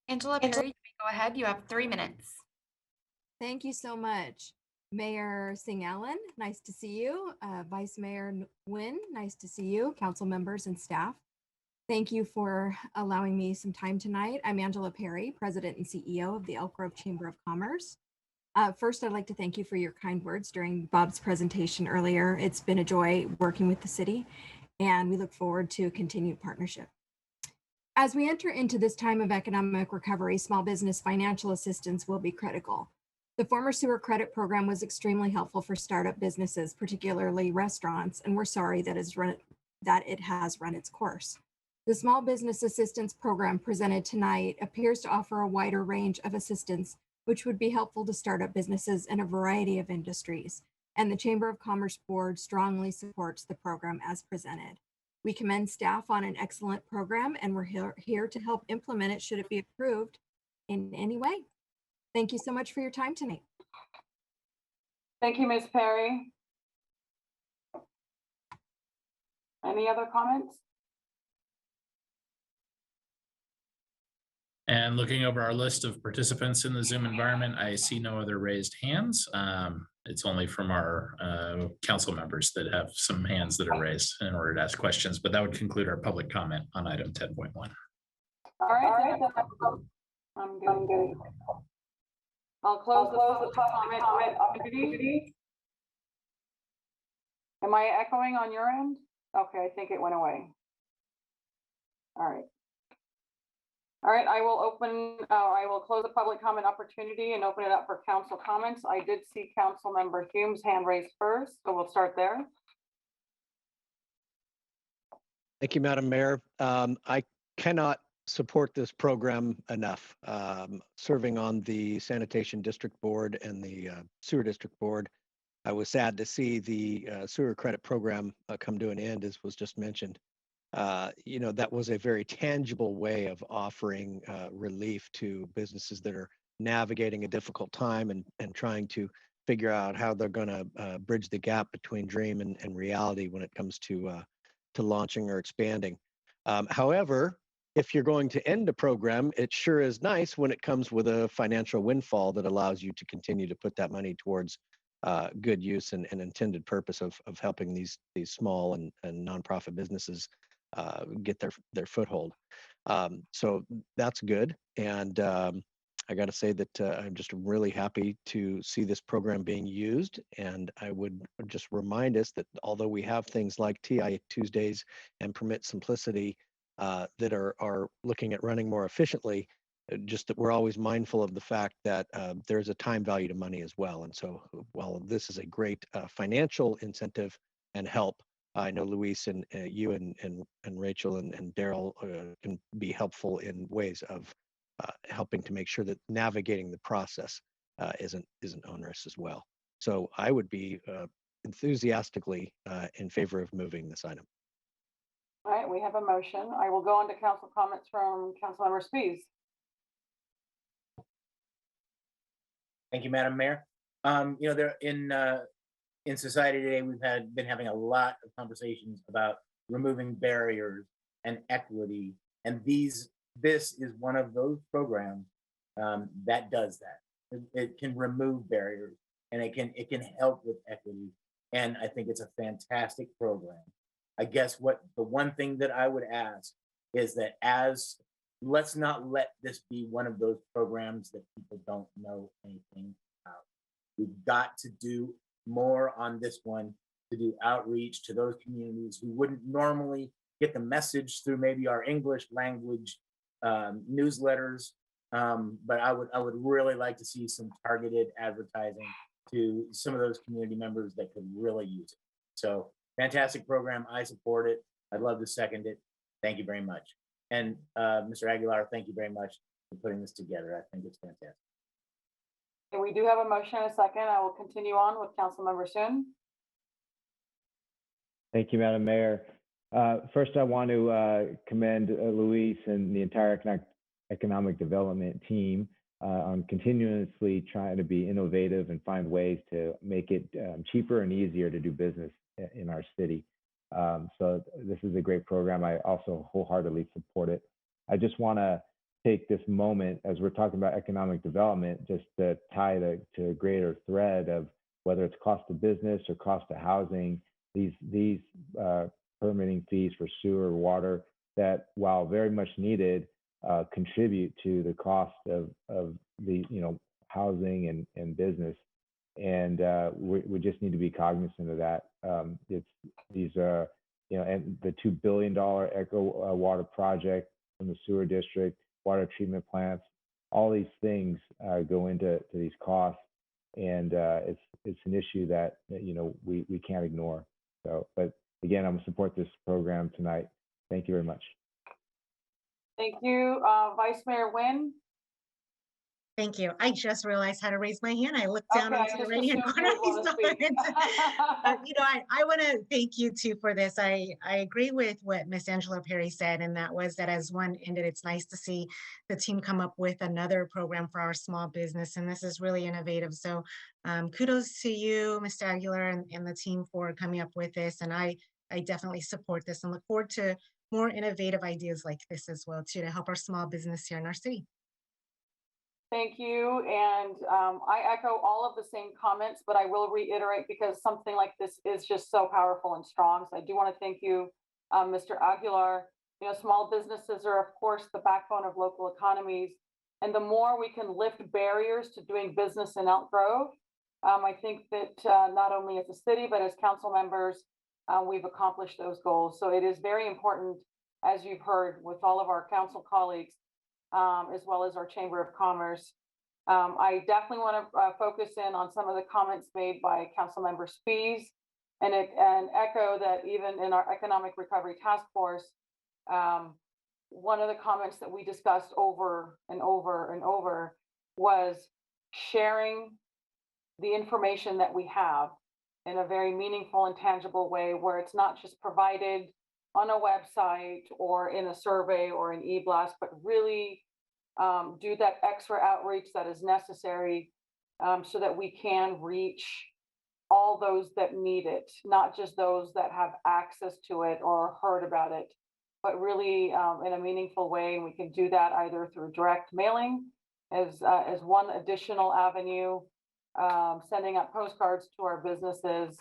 Angela Perry, you may go ahead. You have 3 minutes. Thank you so much. Mayor Singh Allen, nice to see you. Vice Mayor Nguyen, nice to see you. Council members and staff. Thank you for allowing me some time tonight. I'm Angela Perry, President and CEO of the Elk Grove Chamber of Commerce. First, I'd like to thank you for your kind words during Bob's presentation earlier. It's been a joy working with the city, and we look forward to a continued partnership. As we enter into this time of economic recovery, small business financial assistance will be critical. The former sewer credit program was extremely helpful for startup businesses, particularly restaurants, and we're sorry that it has run its course. The Small Business Assistance Program presented tonight appears to offer a wider range of assistance, which would be helpful to startup businesses in a variety of industries, and the Chamber of Commerce Board strongly supports the program as presented. We commend staff on an excellent program, and we're here to help implement it should it be approved in any way. Thank you so much for your time tonight. Thank you, Ms. Perry. Any other comments? And looking over our list of participants in the Zoom environment, I see no other raised hands. It's only from our council members that have some hands that are raised in order to ask questions, but that would conclude our public comment on item 10.1. All right. I'm good. I'll close the public comment opportunity. Am I echoing on your end? Okay, I think it went away. All right. All right, I will close the public comment opportunity and open it up for council comments. I did see Council Member Hume's hand raised first, so we'll start there. Thank you, Madam Mayor. I cannot support this program enough. Serving on the Sanitation District Board and the Sewer District Board, I was sad to see the sewer credit program come to an end, as was just mentioned. That was a very tangible way of offering relief to businesses that are navigating a difficult time and trying to figure out how they're going to bridge the gap between dream and reality when it comes to launching or expanding. However, if you're going to end a program, it sure is nice when it comes with a financial windfall that allows you to continue to put that money towards good use and intended purpose of helping these small and nonprofit businesses get their foothold. So that's good. And I got to say that I'm just really happy to see this program being used. And I would just remind us that although we have things like TI Tuesdays and Permit Simplicity that are looking at running more efficiently, just that we're always mindful of the fact that there's a time value to money as well. And so while this is a great financial incentive and help, I know Luis and you and Rachel and Daryl can be helpful in ways of helping to make sure that navigating the process isn't onerous as well. So I would be enthusiastically in favor of moving this item. All right, we have a motion. I will go on to council comments from Councilmember Spies. Thank you, Madam Mayor. There in society today, we've been having a lot of conversations about removing barriers and equity, and this is one of those programs that does that. It can remove barriers and it can help with equity, and I think it's a fantastic program. I guess the one thing that I would ask is that let's not let this be one of those programs that people don't know anything about. We've got to do more on this one, to do outreach to those communities who wouldn't normally get the message through maybe our English language newsletters. But I would really like to see some targeted advertising to some of those community members that could really use it. So fantastic program. I support it. I'd love to second it. Thank you very much. And Mr. Aguilar, thank you very much for putting this together. I think it's fantastic. And we do have a motion and a second. I will continue on with Councilmember Sun. Thank you, Madam Mayor. First, I want to commend Luis and the entire economic development team on continuously trying to be innovative and find ways to make it cheaper and easier to do business in our city. So this is a great program. I also wholeheartedly support it. I just want to take this moment as we're talking about economic development, just to tie to a greater thread of whether it's cost of business or cost of housing, these permitting fees for sewer, water, that while very much needed, contribute to the cost of the housing and business. And we just need to be cognizant of that. And the $2 billion Echo Water project from the sewer district, water treatment plants, all these things go into these costs. and it's an issue that we can't ignore. So, but again, I'm gonna support this program tonight. Thank you very much. Thank you, Vice Mayor Nguyen. Thank you. I just realized how to raise my hand. I looked down Okay, I onto the just right-hand assumed corner. you would wanna speak. I want to thank you too for this. I agree with what Miss Angela Perry said, and that was that as one ended, it's nice to see the team come up with another program for our small business, and this is really innovative. So kudos to you, Mr. Aguilar, and the team for coming up with this. And I definitely support this and look forward to more innovative ideas like this as well too, to help our small business here in our city. Thank you, and I echo all of the same comments, but I will reiterate because something like this is just so powerful and strong. So I do want to thank you, Mr. Aguilar. You know, small businesses are, of course, the backbone of local economies, and the more we can lift barriers to doing business in Elk Grove, I think that not only as a city, but as council members, we've accomplished those goals. So it is very important, as you've heard with all of our council colleagues, as well as our Chamber of Commerce. I definitely want to focus in on some of the comments made by Councilmember Spies and echo that even in our Economic Recovery Task Force, one of the comments that we discussed over and over and over was sharing the information that we have in a very meaningful and tangible way, where it's not just provided on a website or in a survey or an e-blast, but really do that extra outreach that is necessary so that we can reach all those that need it, not just those that have access to it or heard about it, but really in a meaningful way. And we can do that either through direct mailing as one additional avenue, sending out postcards to our businesses,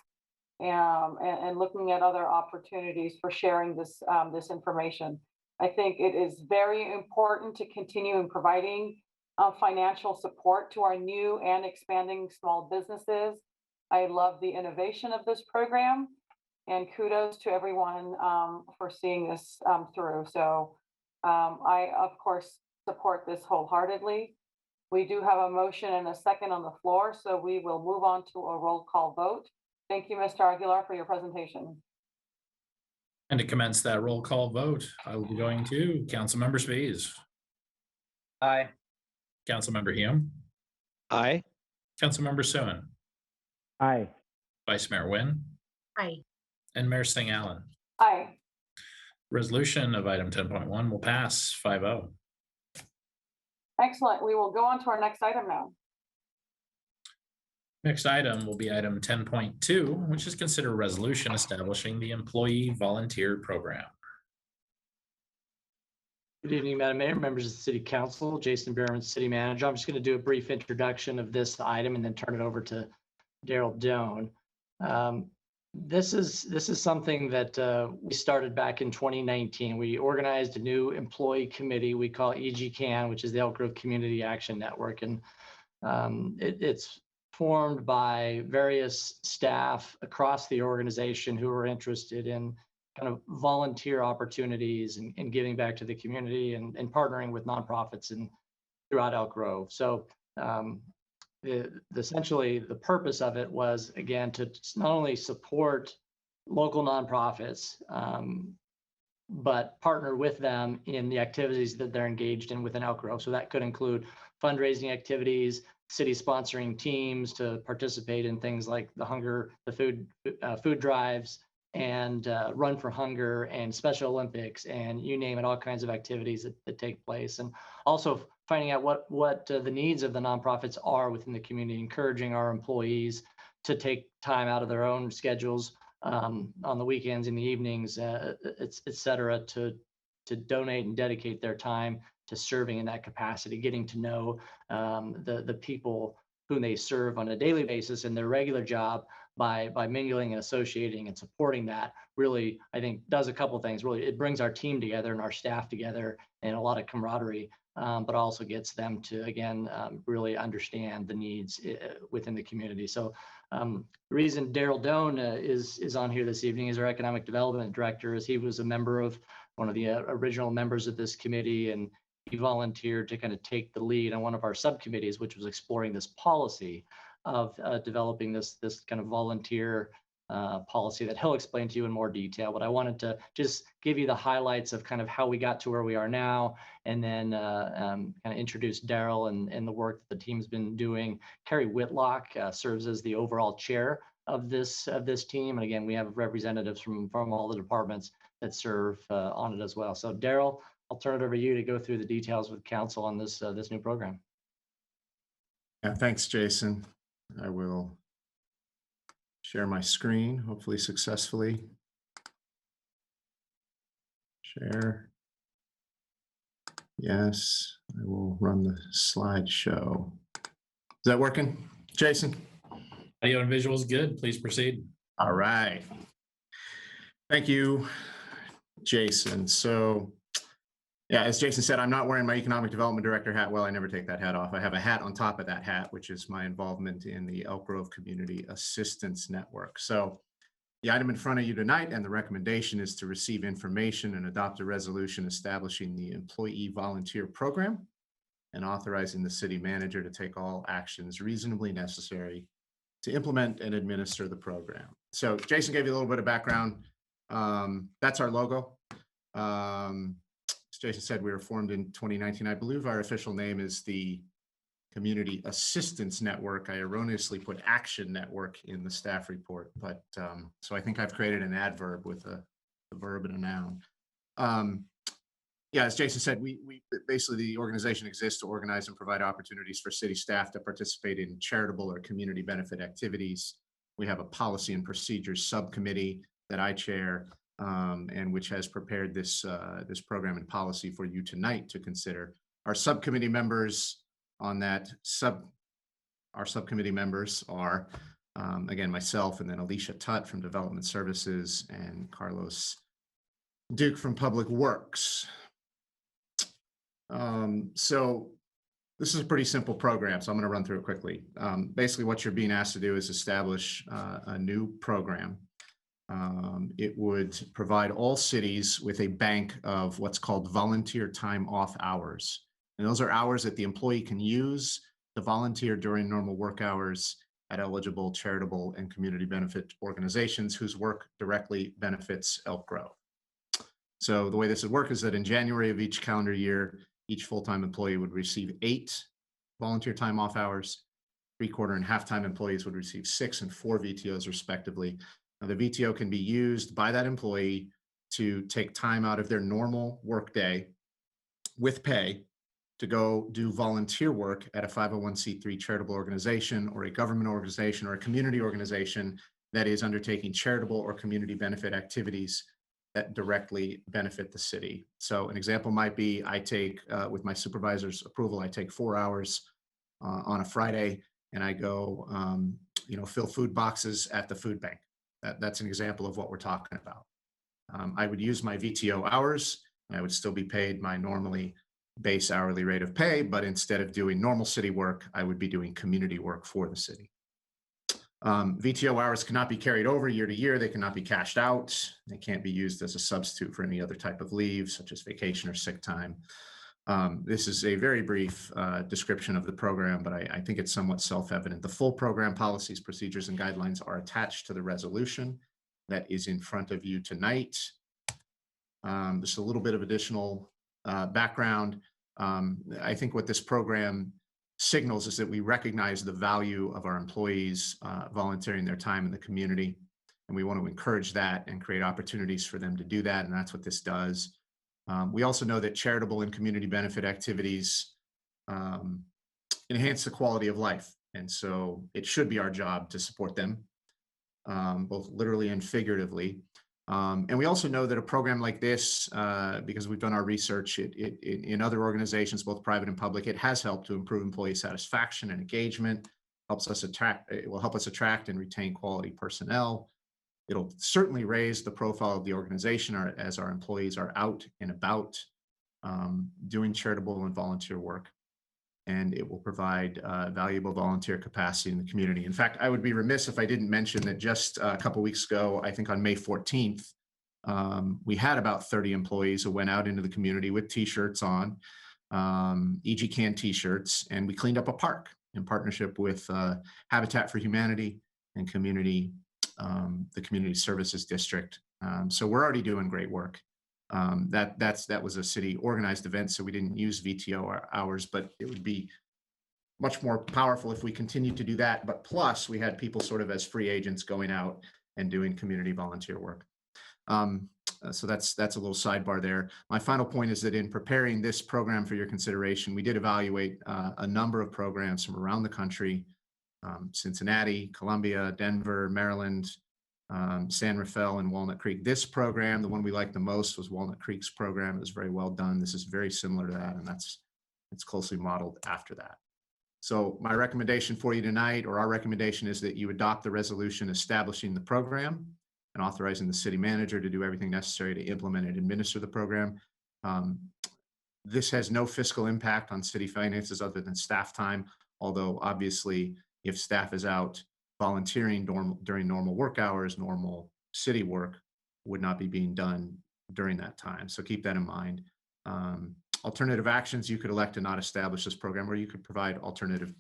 and looking at other opportunities for sharing this information. I think it is very important to continue in providing financial support to our new and expanding small businesses. I love the innovation of this program, and kudos to everyone for seeing this through. So I, of course, support this wholeheartedly. We do have a motion and a second on the floor, so we will move on to a roll call vote. Thank you, Mr. Aguilar, for your presentation. And to commence that roll call vote, I will be going to Councilmember Spies. Aye. Councilmember Huang. Aye. Councilmember Suen. Aye. Vice Mayor Nguyen. Aye. And Mayor Singh Allen. Aye. Resolution of item 10.1 will pass 5-0. Excellent. We will go on to our next item now. Next item will be item 10.2, which is consider a resolution establishing the Employee Volunteer Program. Good evening, Madam Mayor, members of the City Council, Jason Bierman, City Manager. I'm just going to do a brief introduction of this item and then turn it over to Daryl Doan. This is something that we started back in 2019. We organized a new employee committee we call EGCAN, which is the Elk Grove Community Action Network, and it's formed by various staff across the organization who are interested in kind of volunteer opportunities and giving back to the community and partnering with nonprofits throughout Elk Grove. So essentially the purpose of it was, again, to not only support local nonprofits, but partner with them in the activities that they're engaged in within Elk Grove. So that could include fundraising activities, city sponsoring teams to participate in things like the food drives, and Run for Hunger and Special Olympics, and you name it, all kinds of activities that take place. And also finding out what the needs of the nonprofits are within the community, encouraging our employees to take time out of their own schedules on the weekends, in the evenings, et cetera, to donate and dedicate their time to serving in that capacity, getting to know the people whom they serve on a daily basis in their regular job by mingling and associating and supporting that. Really, I think does a couple of things. Really, it brings our team together and our staff together and a lot of camaraderie, but also gets them to, again, really understand the needs within the community. So the reason Daryl Doan is on here this evening as our Economic Development Director is he was a member of one of the original members of this committee, and he volunteered to kind of take the lead on one of our subcommittees, which was exploring this policy of developing this kind of volunteer policy that he'll explain to you in more detail. But I wanted to just give you the highlights of kind of how we got to where we are now, and then kind of introduce Daryl and the work that the team's been doing. Carrie Whitlock serves as the overall chair of this team, and again, we have representatives from all the departments that serve on it as well. So Daryl, I'll turn it over to you to go through the details with council on this new program. Yeah, thanks, Jason. I will share my screen, hopefully successfully. Share. Yes, I will run the slideshow. Is that working, Jason? Audio and visuals good. Please proceed. All right. Thank you, Jason. So, yeah, as Jason said, I'm not wearing my Economic Development Director hat. Well, I never take that hat off. I have a hat on top of that hat, which is my involvement in the Elk Grove Community Assistance Network. So the item in front of you tonight and the recommendation is to receive information and adopt a resolution establishing the Employee Volunteer Program and authorizing the city manager to take all actions reasonably necessary to implement and administer the program. So Jason gave you a little bit of background. That's our logo. As Jason said, we were formed in 2019. I believe our official name is the Community Assistance Network. I erroneously put Action Network in the staff report, but so I think I've created an adverb with a verb and a noun. Yeah, as Jason said, we basically, the organization exists to organize and provide opportunities for city staff to participate in charitable or community benefit activities. We have a policy and procedures subcommittee that I chair, and which has prepared this program and policy for you tonight to consider. Our subcommittee members on that our subcommittee members are, again, myself, and then Alicia Tutt from Development Services and Carlos Duke from Public Works. So this is a pretty simple program, so I'm going to run through it quickly. Basically, what you're being asked to do is establish a new program. It would provide all cities with a bank of what's called volunteer time off hours. And those are hours that the employee can use to volunteer during normal work hours at eligible charitable and community benefit organizations whose work directly benefits Elk Grove. So the way this would work is that in January of each calendar year, each full-time employee would receive 8 volunteer time off hours. 3/4 and half-time employees would receive 6 and 4 VTOs respectively. Now, the VTO can be used by that employee to take time out of their normal workday with pay to go do volunteer work at a 501c3 charitable organization or a government organization or a community organization that is undertaking charitable or community benefit activities that directly benefit the city. So an example might be I take, with my supervisor's approval, I take 4 hours on a Friday and I go, fill food boxes at the food bank. That's an example of what we're talking about. I would use my VTO hours and I would still be paid my normally base hourly rate of pay, but instead of doing normal city work, I would be doing community work for the city. VTO hours cannot be carried over year to year. They cannot be cashed out. They can't be used as a substitute for any other type of leave, such as vacation or sick time. This is a very brief description of the program, but I think it's somewhat self-evident. The full program policies, procedures, and guidelines are attached to the resolution that is in front of you tonight. Just a little bit of additional background. I think what this program signals is that we recognize the value of our employees volunteering their time in the community, and we want to encourage that and create opportunities for them to do that, and that's what this does. We also know that charitable and community benefit activities enhance the quality of life, and so it should be our job to support them, both literally and figuratively. And we also know that a program like this, because we've done our research in other organizations, both private and public, it has helped to improve employee satisfaction and engagement. It will help us attract and retain quality personnel. It'll certainly raise the profile of the organization as our employees are out and about doing charitable and volunteer work. And it will provide valuable volunteer capacity in the community. In fact, I would be remiss if I didn't mention that just a couple of weeks ago, I think on May 14th, we had about 30 employees who went out into the community with t-shirts on, EG Can t-shirts, and we cleaned up a park. in partnership with Habitat for Humanity and the Community Services District. So we're already doing great work. That was a city organized event, so we didn't use VTO hours, but it would be much more powerful if we continued to do that. But plus, we had people sort of as free agents going out and doing community volunteer work. So that's a little sidebar there. My final point is that in preparing this program for your consideration, we did evaluate a number of programs from around the country, Cincinnati, Columbia, Denver, Maryland, San Rafael, and Walnut Creek. This program, the one we liked the most, was Walnut Creek's program. It was very well done. This is very similar to that, and it's closely modeled after that. So my recommendation for you tonight, or our recommendation, is that you adopt the resolution establishing the program and authorizing the city manager to do everything necessary to implement and administer the program. This has no fiscal impact on city finances other than staff time, although obviously if staff is out volunteering during normal work hours, normal city work would not be being done during that time. So keep that in mind. Alternative actions, you could elect to not establish this program, or you could provide alternative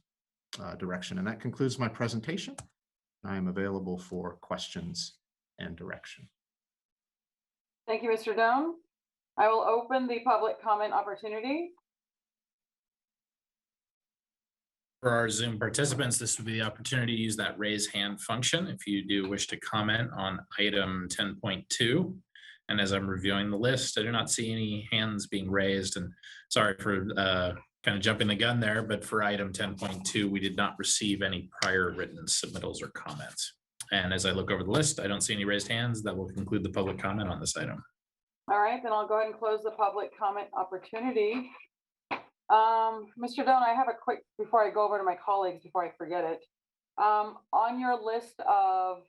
direction. And that concludes my presentation. I am available for questions and direction. Thank you, Mr. Doan. I will open the public comment opportunity. For our Zoom participants, this would be the opportunity to use that raise hand function if you do wish to comment on item 10.2. And as I'm reviewing the list, I do not see any hands being raised. And sorry for kind of jumping the gun there, but for item 10.2, we did not receive any prior written submittals or comments. And as I look over the list, I don't see any raised hands. That will conclude the public comment on this item. All right, then I'll go ahead and close the public comment opportunity. Mr. Doan, I have a quick, before I go over to my colleagues, before I forget it. On your list of,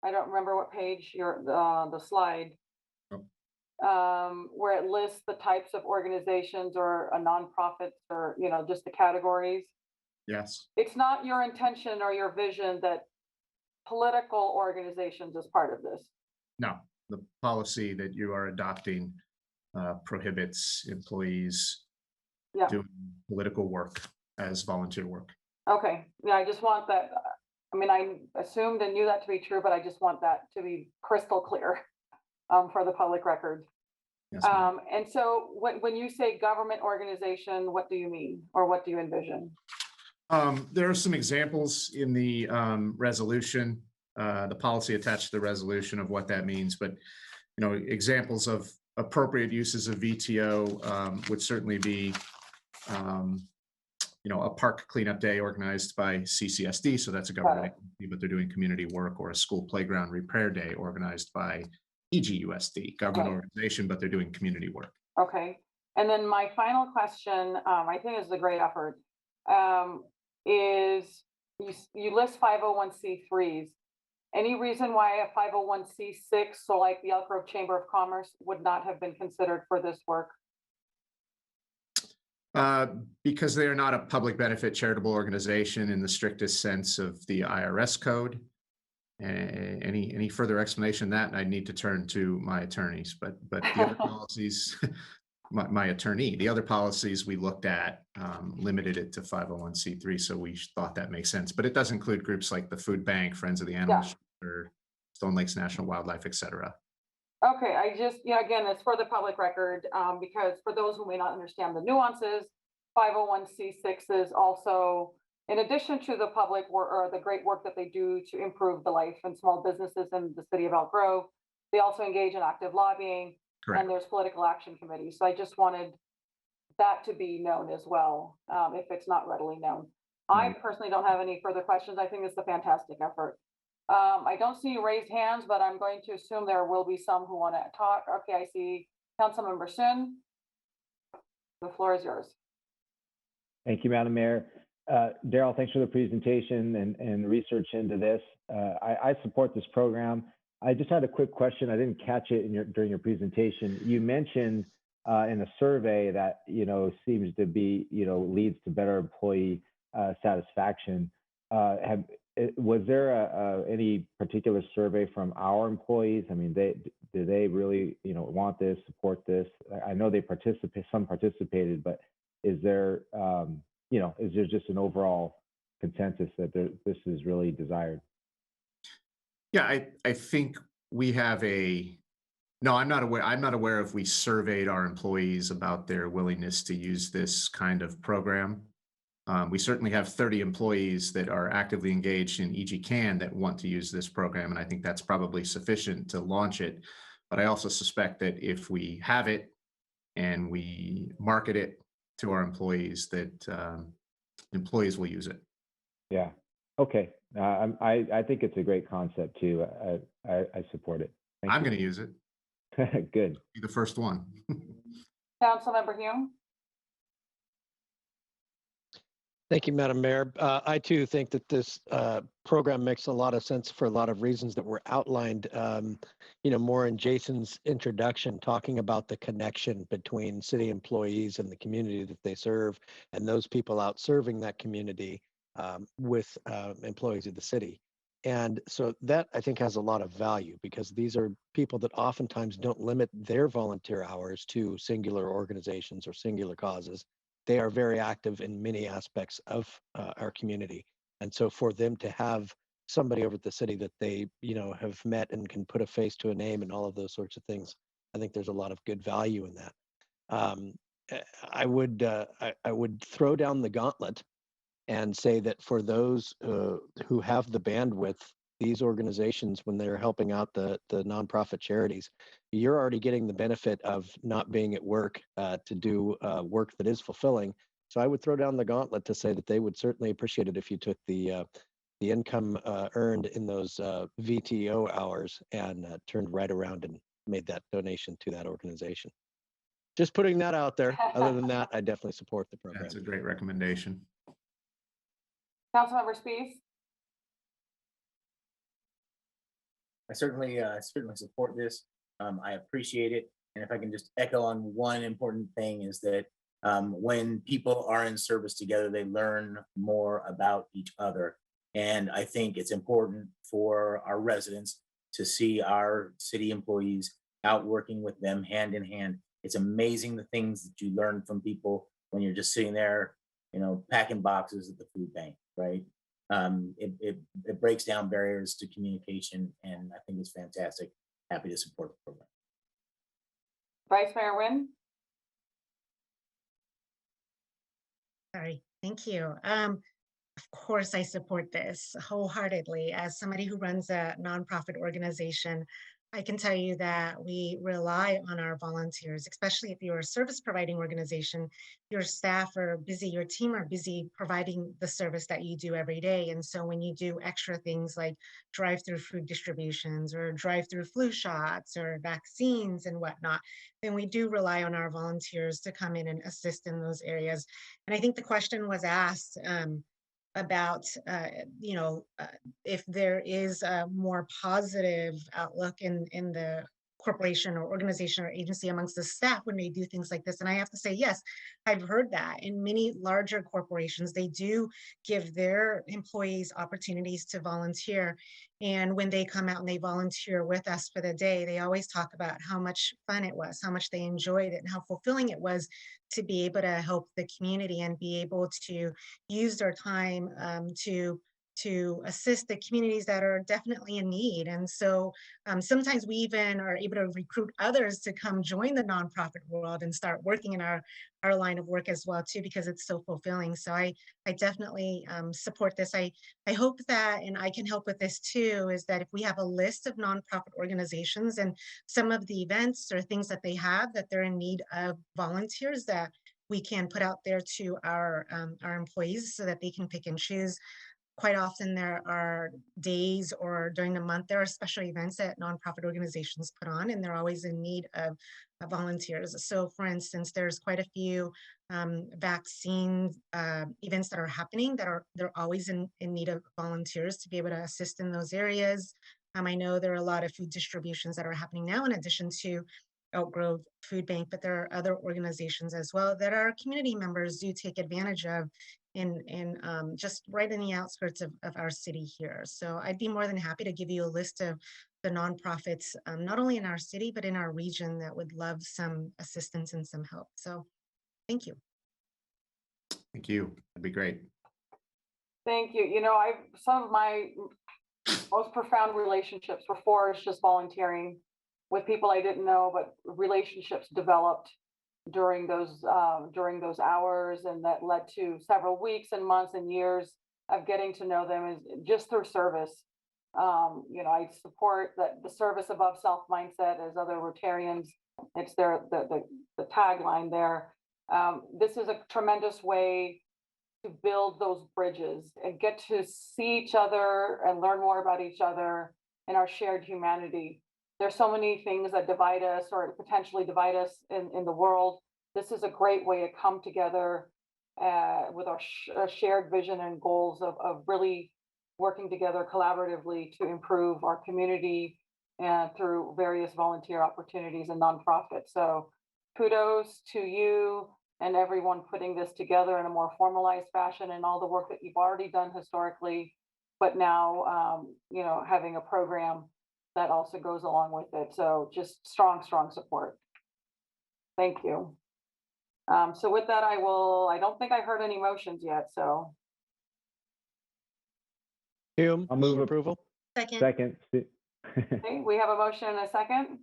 I don't remember what page, the slide, where it lists the types of organizations or nonprofits, or, just the categories. Yes. It's not your intention or your vision that political organizations is part of this. No, the policy that you are adopting prohibits employees doing political work as volunteer work. Okay, yeah, I just want that. I mean, I assumed and knew that to be true, but I just want that to be crystal clear for the public record. Yes, and so when you say government organization, what do you mean, or what do you envision? There are some examples in the resolution, the policy attached to the resolution of what that means, but examples of appropriate uses of VTO would certainly be a park cleanup day organized by CCSD, so that's a government entity, but they're doing community work, or a school playground repair day organized by EGUSD, government organization, but they're doing community work. Okay, and then my final question, I think is a great effort, is you list 501c3s. Any reason why a 501c6, so like the Elk Grove Chamber of Commerce, would not have been considered for this work? Because they are not a public benefit charitable organization in the strictest sense of the IRS code. Any further explanation of that, I'd need to turn to my attorneys, but the other policies, my attorney, the other policies we looked at limited it to 501c3, so we thought that makes sense. But it does include groups like the Food Bank, Friends of the Animals, or Stone Lakes National Wildlife, etc. Okay, I just, again, it's for the public record, because for those who may not understand the nuances, 501c6 is also, in addition to the public work or the great work that they do to improve the life and small businesses in the city of Elk Grove, they also engage in active lobbying. Correct. And there's political action committees. So I just wanted that to be known as well, if it's not readily known. I personally don't have any further questions. I think it's a fantastic effort. I don't see raised hands, but I'm going to assume there will be some who want to talk. Okay, I see Councilmember Sun. The floor is yours. Thank you, Madam Mayor. Daryl, thanks for the presentation and research into this. I support this program. I just had a quick question. I didn't catch it during your presentation. You mentioned in a survey that seems to be leads to better employee satisfaction. Was there any particular survey from our employees? I mean, do they really want this, support this? I know they participate. Some participated, but is there is there just an overall consensus that this is really desired. Yeah, I think we have no, I'm not aware if we surveyed our employees about their willingness to use this kind of program. We certainly have 30 employees that are actively engaged in EG Can that want to use this program, and I think that's probably sufficient to launch it. But I also suspect that if we have it and we market it to our employees, that employees will use it. Yeah. Okay. I think it's a great concept too. I support it. I'm going to use it. Good. Be the first one. Councilmember Huang. Thank you, Madam Mayor. I too think that this program makes a lot of sense for a lot of reasons that were outlined, more in Jason's introduction, talking about the connection between city employees and the community that they serve, and those people out serving that community with employees of the city. And so that, I think, has a lot of value, because these are people that oftentimes don't limit their volunteer hours to singular organizations or singular causes. They are very active in many aspects of our community. And so for them to have somebody over at the city that they, have met and can put a face to a name and all of those sorts of things, I think there's a lot of good value in that. I would throw down the gauntlet and say that for those who have the bandwidth, these organizations, when they're helping out the nonprofit charities, you're already getting the benefit of not being at work to do work that is fulfilling. So I would throw down the gauntlet to say that they would certainly appreciate it if you took the income earned in those VTO hours and turned right around and made that donation to that organization. Just putting that out there. Other than that, I definitely support the program. That's a great recommendation. Councilmember Spies. I certainly support this. I appreciate it. And if I can just echo on one important thing, is that when people are in service together, they learn more about each other. And I think it's important for our residents to see our city employees out working with them hand in hand. It's amazing the things that you learn from people when you're just sitting there, packing boxes at the food bank, right? It breaks down barriers to communication, and I think it's fantastic. Happy to support the program. Vice Mayor Nguyen. Sorry, thank you. Of course, I support this wholeheartedly. As somebody who runs a nonprofit organization, I can tell you that we rely on our volunteers, especially if you're a service providing organization. Your staff are busy, your team are busy providing the service that you do every day. And so when you do extra things like drive-through food distributions or drive-through flu shots or vaccines and whatnot, then we do rely on our volunteers to come in and assist in those areas. And I think the question was asked about, if there is a more positive outlook in the corporation or organization or agency amongst the staff when they do things like this. And I have to say, yes, I've heard that in many larger corporations, they do give their employees opportunities to volunteer. And when they come out and they volunteer with us for the day, they always talk about how much fun it was, how much they enjoyed it, and how fulfilling it was to be able to help the community and be able to use their time to assist the communities that are definitely in need. And so sometimes we even are able to recruit others to come join the nonprofit world and start working in our line of work as well too, because it's so fulfilling. So I definitely support this. I hope that, and I can help with this too, is that if we have a list of nonprofit organizations and some of the events or things that they have that they're in need of volunteers, that we can put out there to our employees so that they can pick and choose. Quite often there are days or during the month, there are special events that nonprofit organizations put on, and they're always in need of volunteers. So for instance, there's quite a few vaccine events that are happening that they're always in need of volunteers to be able to assist in those areas. I know there are a lot of food distributions that are happening now in addition to Elk Grove Food Bank, but there are other organizations as well that our community members do take advantage of in just right in the outskirts of our city here. So I'd be more than happy to give you a list of the nonprofits, not only in our city, but in our region that would love some assistance and some help. So thank you. Thank you. That'd be great. Thank you. You know, some of my most profound relationships were forged just volunteering with people I didn't know, but relationships developed during those hours, and that led to several weeks and months and years of getting to know them is just through service. You know, I support that the service above self mindset as other Rotarians. It's the tagline there. This is a tremendous way to build those bridges and get to see each other and learn more about each other and our shared humanity. There's so many things that divide us or potentially divide us in the world. This is a great way to come together with our shared vision and goals of really working together collaboratively to improve our community and through various volunteer opportunities and nonprofits. So kudos to you and everyone putting this together in a more formalized fashion, and all the work that you've already done historically, but now, you know, having a program that also goes along with it. So just strong support. Thank you. So with that, I don't think I heard any motions yet, so. Hume, I'll move approval. Second. Okay, we have a motion and a second.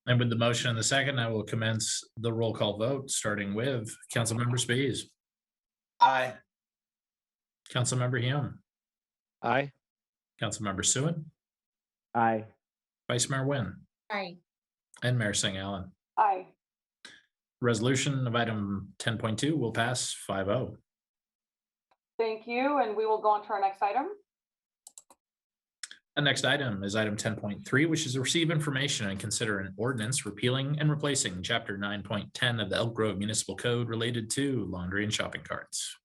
And with the motion and the second, I will commence the roll call vote, starting with Councilmember Spies. Aye. Councilmember Hume. Aye. Councilmember Suen. Aye. Vice Mayor Nguyen. Aye. And Mayor Singh Allen. Aye. Resolution of item 10.2 will pass 5-0. Thank you, and we will go on to our next item. The next item is item 10.3, which is to receive information and consider an ordinance repealing and replacing chapter 9.10 of the Elk Grove Municipal Code related to laundry and shopping carts.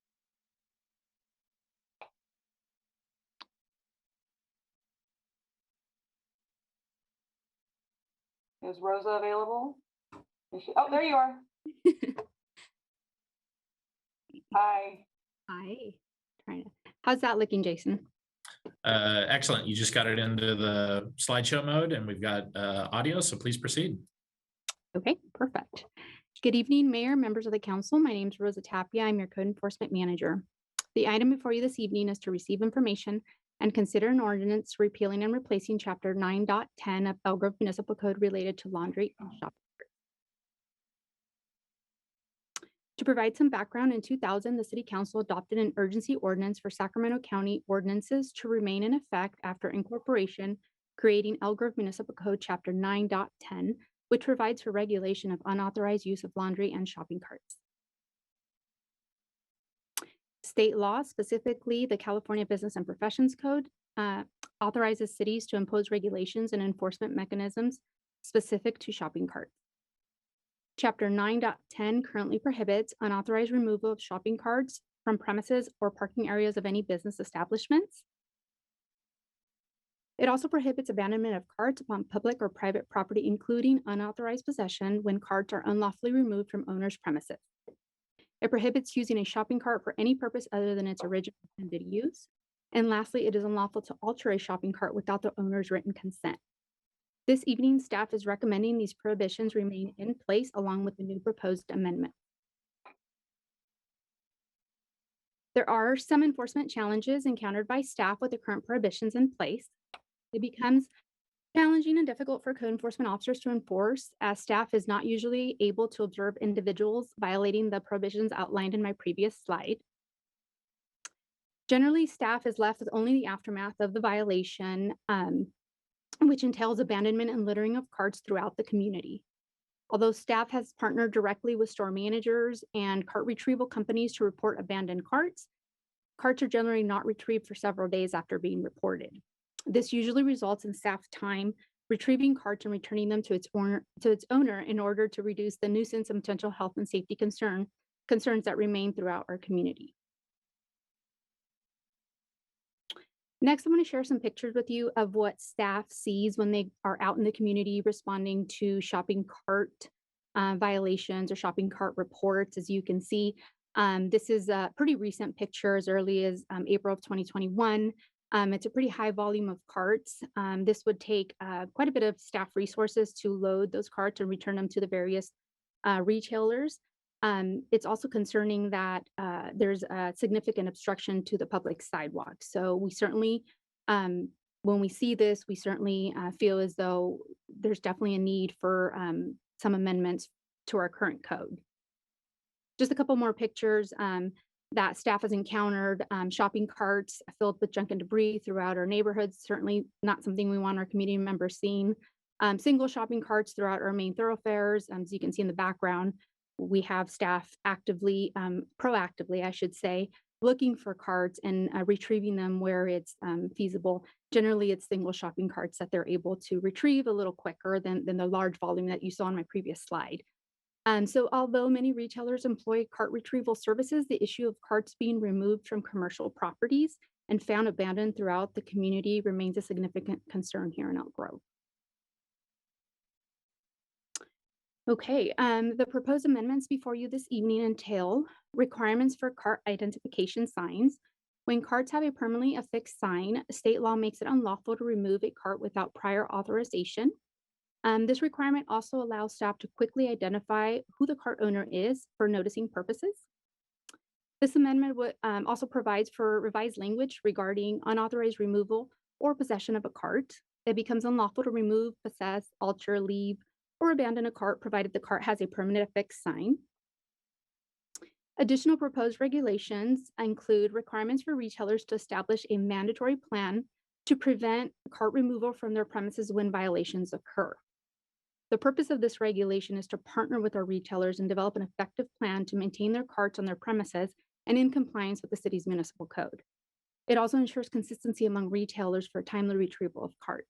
Is Rosa available? Oh, there you are. Hi. Hi. How's that looking, Jason? Excellent. You just got it into the slideshow mode, and we've got audio, so please proceed. Okay, perfect. Good evening, Mayor, members of the council. My name is Rosa Tapia. I'm your code enforcement manager. The item before you this evening is to receive information and consider an ordinance repealing and replacing chapter 9.10 of Elk Grove Municipal Code related to laundry and shopping. To provide some background, in 2000, the City Council adopted an urgency ordinance for Sacramento County ordinances to remain in effect after incorporation, creating Elk Grove Municipal Code Chapter 9.10, which provides for regulation of unauthorized use of laundry and shopping carts. State law, specifically the California Business and Professions Code, authorizes cities to impose regulations and enforcement mechanisms specific to shopping carts. Chapter 9.10 currently prohibits unauthorized removal of shopping carts from premises or parking areas of any business establishments. It also prohibits abandonment of carts upon public or private property, including unauthorized possession when carts are unlawfully removed from owner's premises. It prohibits using a shopping cart for any purpose other than its original intended use. And lastly, it is unlawful to alter a shopping cart without the owner's written consent. This evening, staff is recommending these prohibitions remain in place along with the new proposed amendment. There are some enforcement challenges encountered by staff with the current prohibitions in place. It becomes challenging and difficult for code enforcement officers to enforce, as staff is not usually able to observe individuals violating the prohibitions outlined in my previous slide. Generally, staff is left with only the aftermath of the violation, which entails abandonment and littering of carts throughout the community. Although staff has partnered directly with store managers and cart retrieval companies to report abandoned carts, carts are generally not retrieved for several days after being reported. This usually results in staff time retrieving carts and returning them to its owner in order to reduce the nuisance and potential health and safety concerns that remain throughout our community. Next, I'm going to share some pictures with you of what staff sees when they are out in the community responding to shopping cart violations or shopping cart reports. As you can see, this is a pretty recent picture, as early as April of 2021. It's a pretty high volume of carts. This would take quite a bit of staff resources to load those carts and return them to the various retailers. It's also concerning that there's a significant obstruction to the public sidewalk. So we certainly, when we see this, we certainly feel as though there's definitely a need for some amendments to our current code. Just a couple more pictures that staff has encountered. Shopping carts filled with junk and debris throughout our neighborhoods, certainly not something we want our community members seeing. Single shopping carts throughout our main thoroughfares. As you can see in the background, we have staff actively, proactively, I should say, looking for carts and retrieving them where it's feasible. Generally, it's single shopping carts that they're able to retrieve a little quicker than the large volume that you saw on my previous slide. So although many retailers employ cart retrieval services, the issue of carts being removed from commercial properties and found abandoned throughout the community remains a significant concern here in Elk Grove. Okay, the proposed amendments before you this evening entail requirements for cart identification signs. When carts have a permanently affixed sign, state law makes it unlawful to remove a cart without prior authorization. This requirement also allows staff to quickly identify who the cart owner is for noticing purposes. This amendment would also provides for revised language regarding unauthorized removal or possession of a cart. It becomes unlawful to remove, possess, alter, leave, or abandon a cart provided the cart has a permanent affixed sign. Additional proposed regulations include requirements for retailers to establish a mandatory plan to prevent cart removal from their premises when violations occur. The purpose of this regulation is to partner with our retailers and develop an effective plan to maintain their carts on their premises and in compliance with the city's municipal code. It also ensures consistency among retailers for timely retrieval of cart.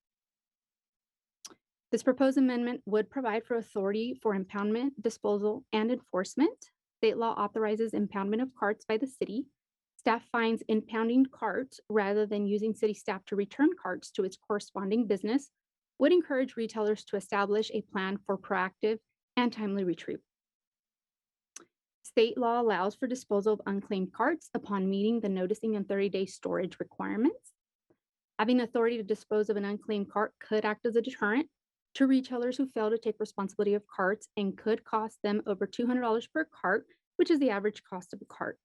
This proposed amendment would provide for authority for impoundment, disposal, and enforcement. State law authorizes impoundment of carts by the city. Staff finds impounding carts rather than using city staff to return carts to its corresponding business would encourage retailers to establish a plan for proactive and timely retrieval. State law allows for disposal of unclaimed carts upon meeting the noticing and 30-day storage requirements. Having authority to dispose of an unclaimed cart could act as a deterrent to retailers who fail to take responsibility of carts and could cost them over $200 per cart, which is the average cost of a cart.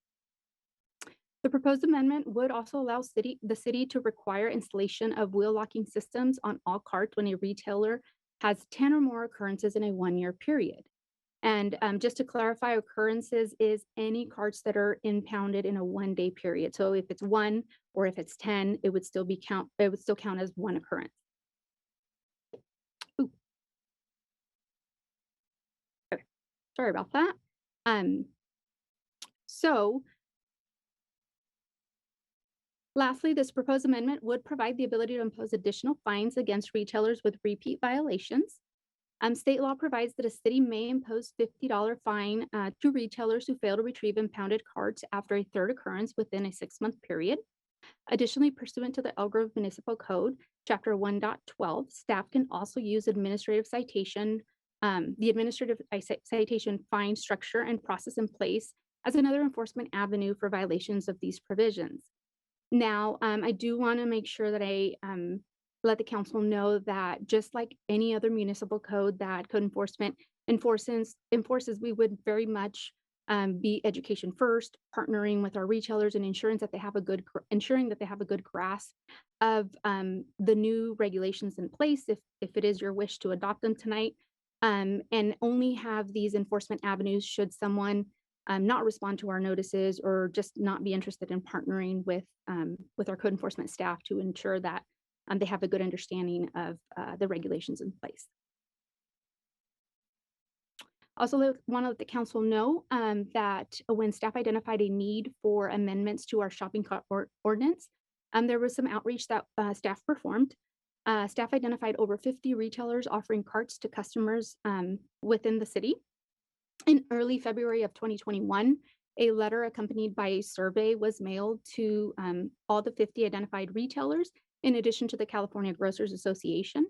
The proposed amendment would also allow the city to require installation of wheel locking systems on all carts when a retailer has 10 or more occurrences in a 1-year period. And just to clarify, occurrences is any carts that are impounded in a 1-day period. So if it's 1 or if it's 10, it would still count as one occurrence. Ooh. Okay, sorry about that. Lastly, this proposed amendment would provide the ability to impose additional fines against retailers with repeat violations. State law provides that a city may impose $50 fine to retailers who fail to retrieve impounded carts after a third occurrence within a 6-month period. Additionally, pursuant to the Elk Grove Municipal Code, Chapter 1.12, staff can also use administrative citation, the administrative citation fine structure and process in place as another enforcement avenue for violations of these provisions. Now, I do want to make sure that I let the council know that just like any other municipal code that code enforcement enforces, we would very much be education first, partnering with our retailers and ensuring that they have a good grasp of the new regulations in place if it is your wish to adopt them tonight, and only have these enforcement avenues should someone not respond to our notices or just not be interested in partnering with our code enforcement staff to ensure that they have a good understanding of the regulations in place. Also want to let the council know that when staff identified a need for amendments to our shopping cart ordinance, there was some outreach that staff performed. Staff identified over 50 retailers offering carts to customers within the city. In early February of 2021, a letter accompanied by a survey was mailed to all the 50 identified retailers, in addition to the California Grocers Association.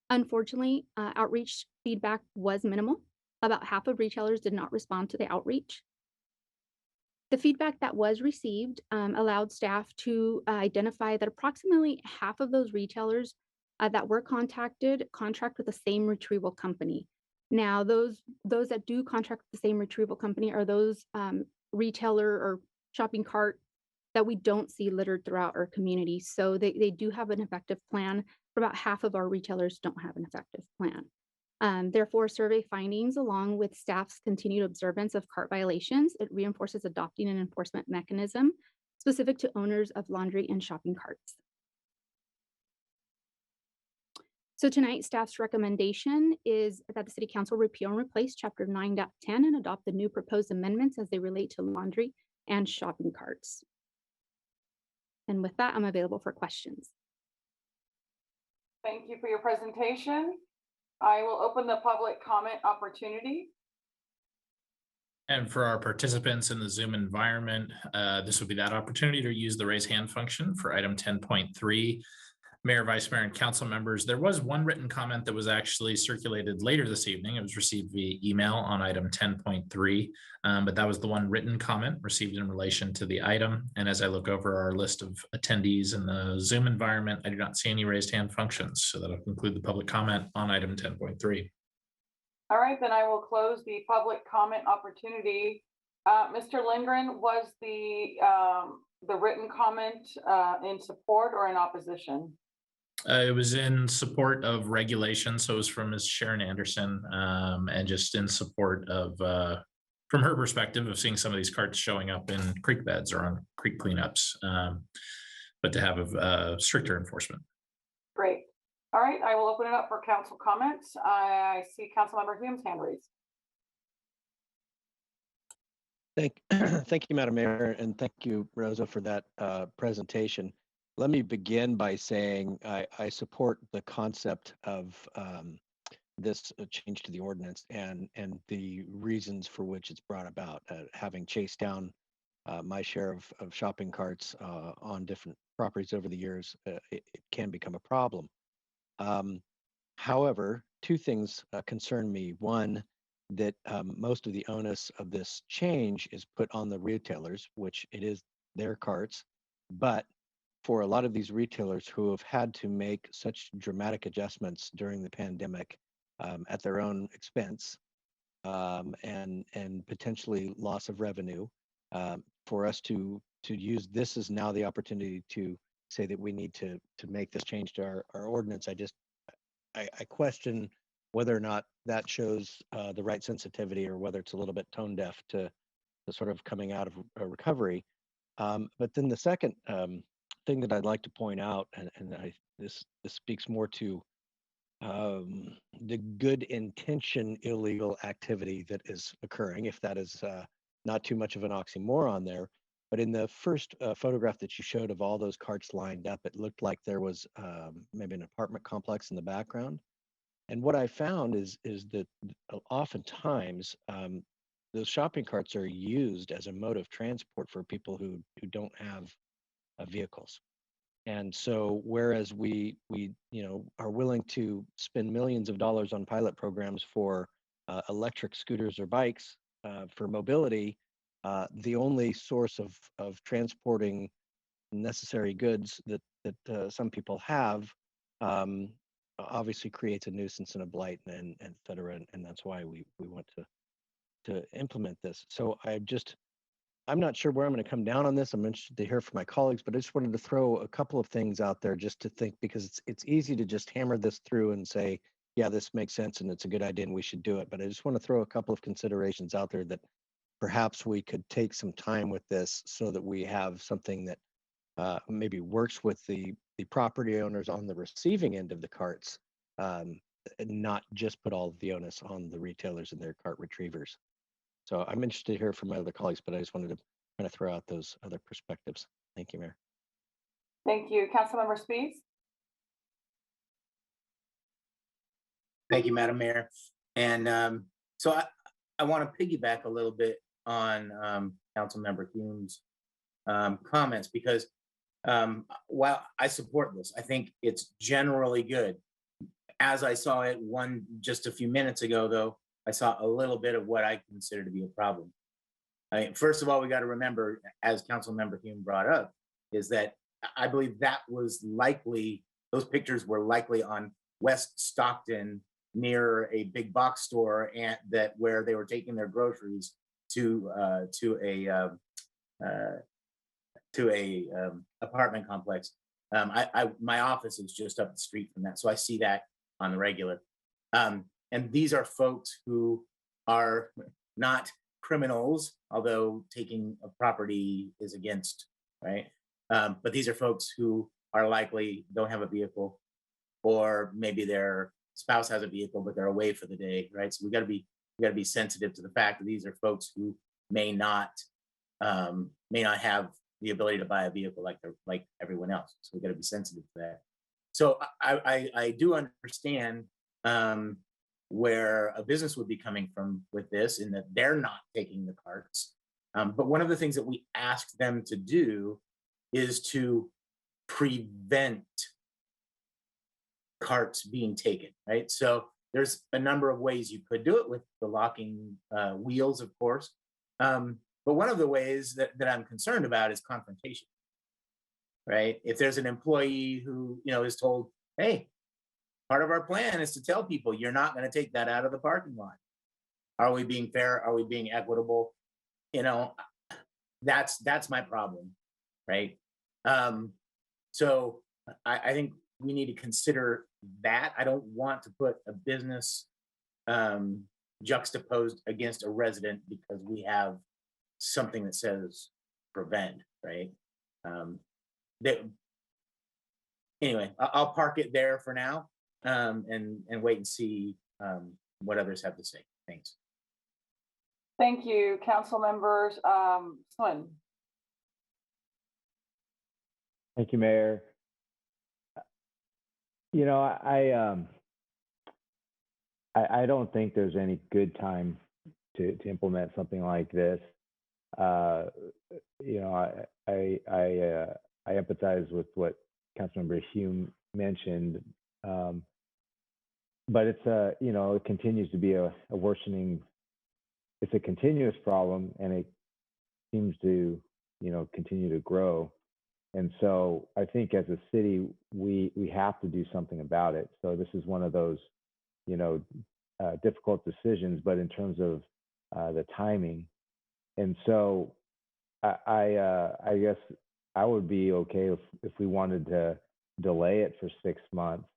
Unfortunately, outreach feedback was minimal. About half of retailers did not respond to the outreach. The feedback that was received allowed staff to identify that approximately half of those retailers that were contacted contract with the same retrieval company. Now, those that do contract with the same retrieval company are those retailer or shopping cart that we don't see littered throughout our community. So they do have an effective plan, but about half of our retailers don't have an effective plan. Therefore, survey findings, along with staff's continued observance of cart violations, it reinforces adopting an enforcement mechanism specific to owners of laundry and shopping carts. So tonight, staff's recommendation is that the City Council repeal and replace Chapter 9.10 and adopt the new proposed amendments as they relate to laundry and shopping carts. And with that, I'm available for questions. Thank you for your presentation. I will open the public comment opportunity. And for our participants in the Zoom environment, this would be that opportunity to use the raise hand function for item 10.3. Mayor, Vice Mayor, and council members, there was one written comment that was actually circulated later this evening. It was received via email on item 10.3, but that was the one written comment received in relation to the item. And as I look over our list of attendees in the Zoom environment, I do not see any raised hand functions. So that'll conclude the public comment on item 10.3. All right, then I will close the public comment opportunity. Mr. Lindgren, was the written comment in support or in opposition? It was in support of regulation, so it was from Ms. Sharon Anderson, and just in support of, from her perspective of seeing some of these carts showing up in creek beds or on creek cleanups, but to have a stricter enforcement. Great. All right, I will open it up for council comments. I see Councilmember Hume's hand raised. Thank you, Madam Mayor, and thank you, Rosa, for that presentation. Let me begin by saying I support the concept of this change to the ordinance and the reasons for which it's brought about. Having chased down my share of shopping carts on different properties over the years, it can become a problem. However, two things concern me. One, that most of the onus of this change is put on the retailers, which it is their carts, but for a lot of these retailers who have had to make such dramatic adjustments during the pandemic at their own expense and potentially loss of revenue, for us to use this as now the opportunity to say that we need to make this change to our ordinance. I question whether or not that shows the right sensitivity or whether it's a little bit tone deaf to sort of coming out of a recovery. But then the second thing that I'd like to point out, and this speaks more to the good intention illegal activity that is occurring, if that is not too much of an oxymoron there. But in the first photograph that you showed of all those carts lined up, it looked like there was maybe an apartment complex in the background. And what I found is that oftentimes those shopping carts are used as a mode of transport for people who don't have vehicles. And so whereas we are willing to spend millions of dollars on pilot programs for electric scooters or bikes for mobility, the only source of transporting necessary goods that some people have obviously creates a nuisance and a blight and et cetera. And that's why we want to implement this. So I'm not sure where I'm going to come down on this. I'm interested to hear from my colleagues, but I just wanted to throw a couple of things out there just to think, because it's easy to just hammer this through and say, yeah, this makes sense and it's a good idea and we should do it. But I just want to throw a couple of considerations out there that perhaps we could take some time with this so that we have something that maybe works with the property owners on the receiving end of the carts, and not just put all of the onus on the retailers and their cart retrievers. So I'm interested to hear from my other colleagues, but I just wanted to kind of throw out those other perspectives. Thank you, Mayor. Thank you. Councilmember Spees. Thank you, Madam Mayor. And so I want to piggyback a little bit on Councilmember Hume's comments, because while I support this, I think it's generally good. As I saw it just a few minutes ago, though, I saw a little bit of what I consider to be a problem. First of all, we got to remember, as Councilmember Hume brought up, is that I believe that was likely, those pictures were likely on West Stockton near a big box store and that where they were taking their groceries to a apartment complex. My office is just up the street from that, so I see that on the regular. And these are folks who are not criminals, although taking a property is against, right? But these are folks who are likely don't have a vehicle, or maybe their spouse has a vehicle, but they're away for the day, right? So we got to be sensitive to the fact that these are folks who may not have the ability to buy a vehicle like everyone else. So we got to be sensitive to that. So I do understand where a business would be coming from with this, in that they're not taking the carts. But one of the things that we asked them to do is to prevent carts being taken, right? So there's a number of ways you could do it with the locking wheels, of course. But one of the ways that I'm concerned about is confrontation, right? If there's an employee who, is told, hey, part of our plan is to tell people you're not going to take that out of the parking lot. Are we being fair? Are we being equitable? That's my problem, right? So I think we need to consider that. I don't want to put a business juxtaposed against a resident because we have something that says prevent, right? Anyway, I'll park it there for now and wait and see what others have to say. Thanks. Thank you, council members. Swin. Thank you, Mayor. I don't think there's any good time to implement something like this. I empathize with what Councilmember Huang mentioned, but it's it continues to be a worsening. It's a continuous problem, and it seems to continue to grow. And so I think as a city, we have to do something about it. So this is one of those, difficult decisions, but in terms of the timing. And so I guess I would be okay if we wanted to delay it for 6 months.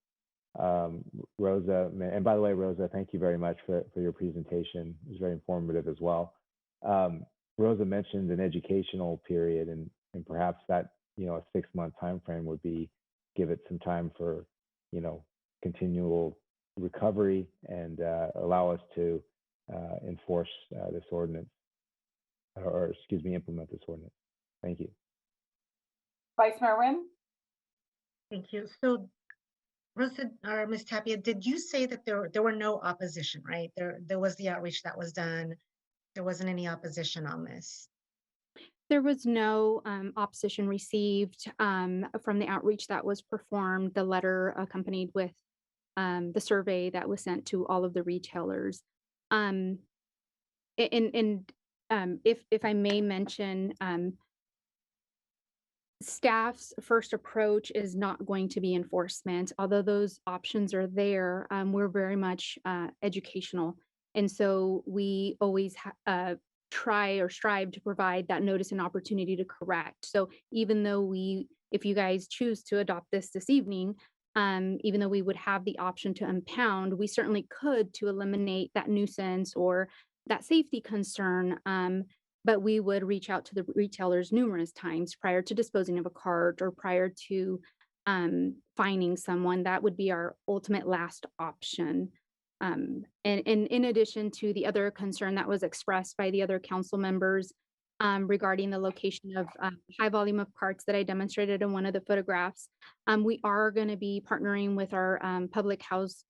Rosa, and by the way, Rosa, thank you very much for your presentation. It was very informative as well. Rosa mentioned an educational period, and perhaps that a 6-month time frame would give it some time for continual recovery and allow us to enforce this ordinance, or implement this ordinance. Thank you. Vice Mayor Nguyen. Thank you. So, Rosa or Ms. Tapia, did you say that there were no opposition, right? There was the outreach that was done. There wasn't any opposition on this. There was no opposition received from the outreach that was performed. The letter accompanied with the survey that was sent to all of the retailers. If I may mention, staff's first approach is not going to be enforcement. Although those options are there, we're very much educational. And so we always try or strive to provide that notice and opportunity to correct. So even though if you guys choose to adopt this evening, even though we would have the option to impound, we certainly could to eliminate that nuisance or that safety concern. But we would reach out to the retailers numerous times prior to disposing of a cart or prior to fining someone. That would be our ultimate last option. And in addition to the other concern that was expressed by the other council members regarding the location of high volume of carts that I demonstrated in one of the photographs, we are going to be partnering with our public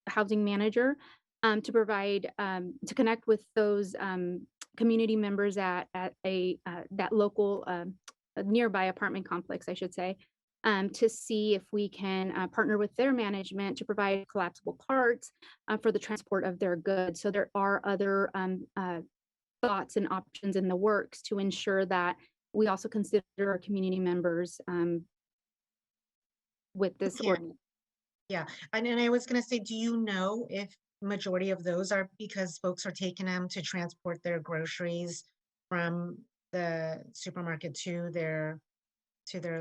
housing manager to provide, to connect with those community members at that local nearby apartment complex, I should say, to see if we can partner with their management to provide collapsible carts for the transport of their goods. So there are other thoughts and options in the works to ensure that we also consider our community members with this ordinance. Yeah, and I was going to say, do you know if majority of those are because folks are taking them to transport their groceries from the supermarket to their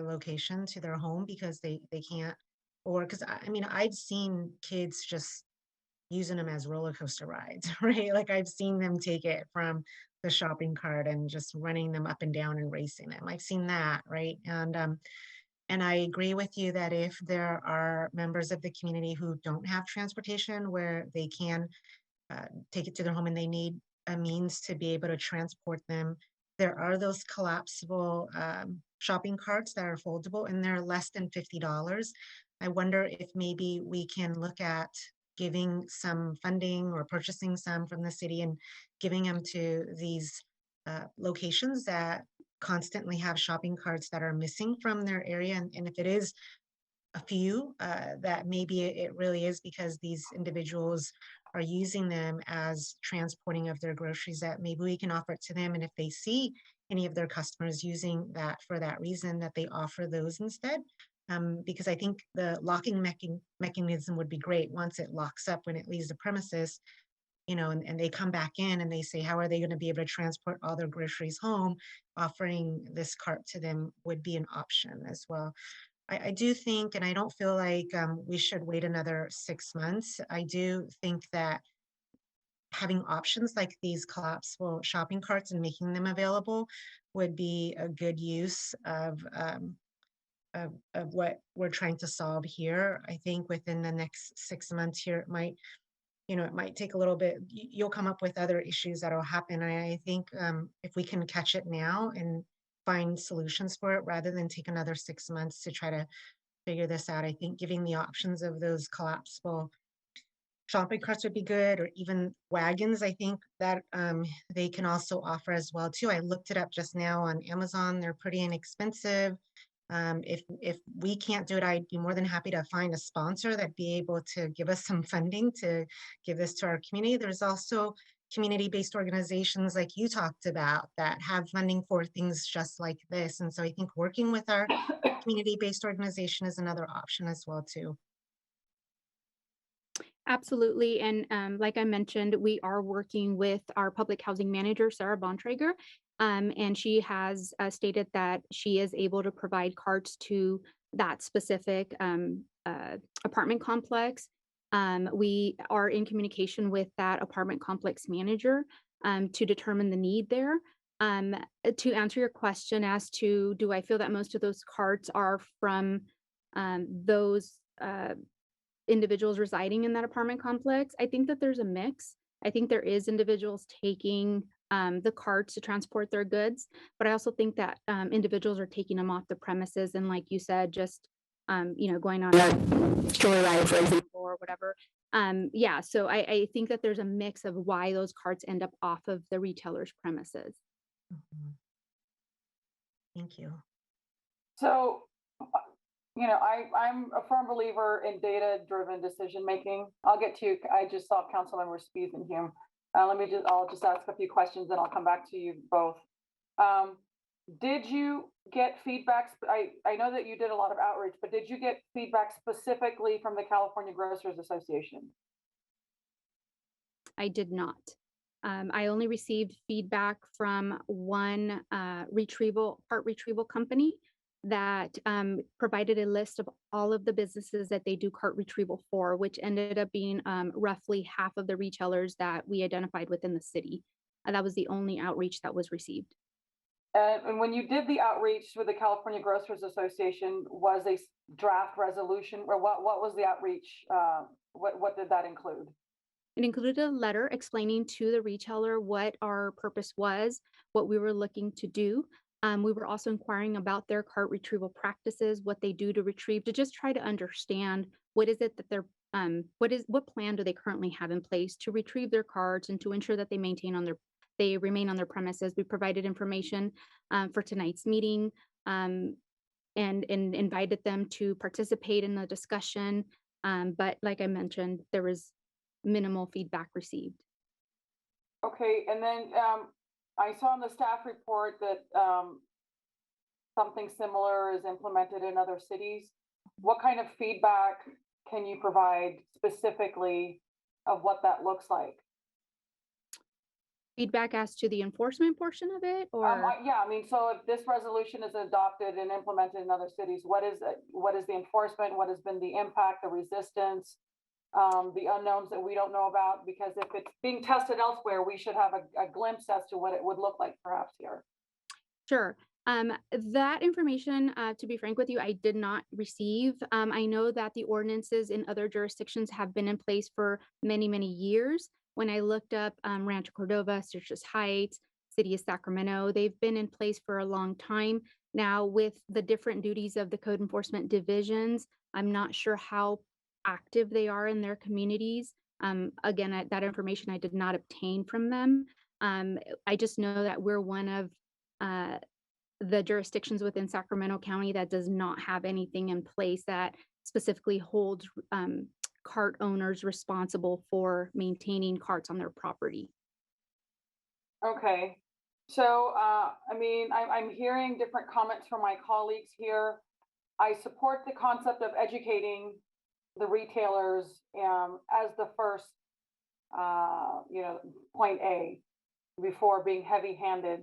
location, to their home, because they can't, or because I mean, I've seen kids just using them as roller coaster rides, right? Like I've seen them take it from the shopping cart and just running them up and down and racing them. I've seen that, right? And I agree with you that if there are members of the community who don't have transportation where they can take it to their home and they need a means to be able to transport them, there are those collapsible shopping carts that are foldable and they're less than $50. I wonder if maybe we can look at giving some funding or purchasing some from the city and giving them to these locations that constantly have shopping carts that are missing from their area. And if it is a few, that maybe it really is because these individuals are using them as transporting of their groceries, that maybe we can offer it to them. And if they see any of their customers using that for that reason, that they offer those instead. Because I think the locking mechanism would be great once it locks up when it leaves the premises, you know, and they come back in and they say, how are they going to be able to transport all their groceries home? Offering this cart to them would be an option as well. I do think, and I don't feel like we should wait another 6 months. I do think that having options like these collapsible shopping carts and making them available would be a good use of what we're trying to solve here. I think within the next 6 months here, it might, you know, it might take a little bit. You'll come up with other issues that'll happen. I think if we can catch it now and find solutions for it rather than take another 6 months to try to figure this out, I think giving the options of those collapsible shopping carts would be good, or even wagons. I think that they can also offer as well too. I looked it up just now on Amazon. They're pretty inexpensive. If we can't do it, I'd be more than happy to find a sponsor that'd be able to give us some funding to give this to our community. There's also community-based organizations like you talked about that have funding for things just like this. And so I think working with our community-based organization is another option as well too. Absolutely. And like I mentioned, we are working with our public housing manager, Sarah Bontrager, and she has stated that she is able to provide carts to that specific apartment complex. We are in communication with that apartment complex manager to determine the need there. To answer your question as to, do I feel that most of those carts are from those individuals residing in that apartment complex? I think that there's a mix. I think there is individuals taking the carts to transport their goods, but I also think that individuals are taking them off the premises and, like you said, just you know, going on a story ride, for example, or whatever. Yeah, so I think that there's a mix of why those carts end up off of the retailer's premises. Thank you. So, you know, I'm a firm believer in data-driven decision-making. I'll get to you. I just saw Councilmember Spies and Hume. I'll just ask a few questions, then I'll come back to you both. Did you get feedback? I know that you did a lot of outreach, but did you get feedback specifically from the California Grocers Association? I did not. I only received feedback from one part retrieval company that provided a list of all of the businesses that they do cart retrieval for, which ended up being roughly half of the retailers that we identified within the city. That was the only outreach that was received. And when you did the outreach with the California Grocers Association, was a draft resolution, or what was the outreach? What did that include? It included a letter explaining to the retailer what our purpose was, what we were looking to do. We were also inquiring about their cart retrieval practices, what they do to retrieve, to just try to understand what is it that they're, what plan do they currently have in place to retrieve their carts and to ensure that they remain on their premises. We provided information for tonight's meeting and invited them to participate in the discussion. But like I mentioned, there was minimal feedback received. Okay, and then I saw in the staff report that something similar is implemented in other cities. What kind of feedback can you provide specifically of what that looks like. Feedback as to the enforcement portion of it, or? Yeah, I mean, so if this resolution is adopted and implemented in other cities, what is it? What is the enforcement? What has been the impact, the resistance, the unknowns that we don't know about? Because if it's being tested elsewhere, we should have a glimpse as to what it would look like perhaps here. Sure. That information, to be frank with you, I did not receive. I know that the ordinances in other jurisdictions have been in place for many, many years. When I looked up Rancho Cordova, Sturgis Heights, City of Sacramento, they've been in place for a long time. Now, with the different duties of the code enforcement divisions, I'm not sure how active they are in their communities. Again, that information I did not obtain from them. I just know that we're one of the jurisdictions within Sacramento County that does not have anything in place that specifically holds cart owners responsible for maintaining carts on their property. Okay, so I mean, I'm hearing different comments from my colleagues here. I support the concept of educating the retailers as the first, point A before being heavy-handed.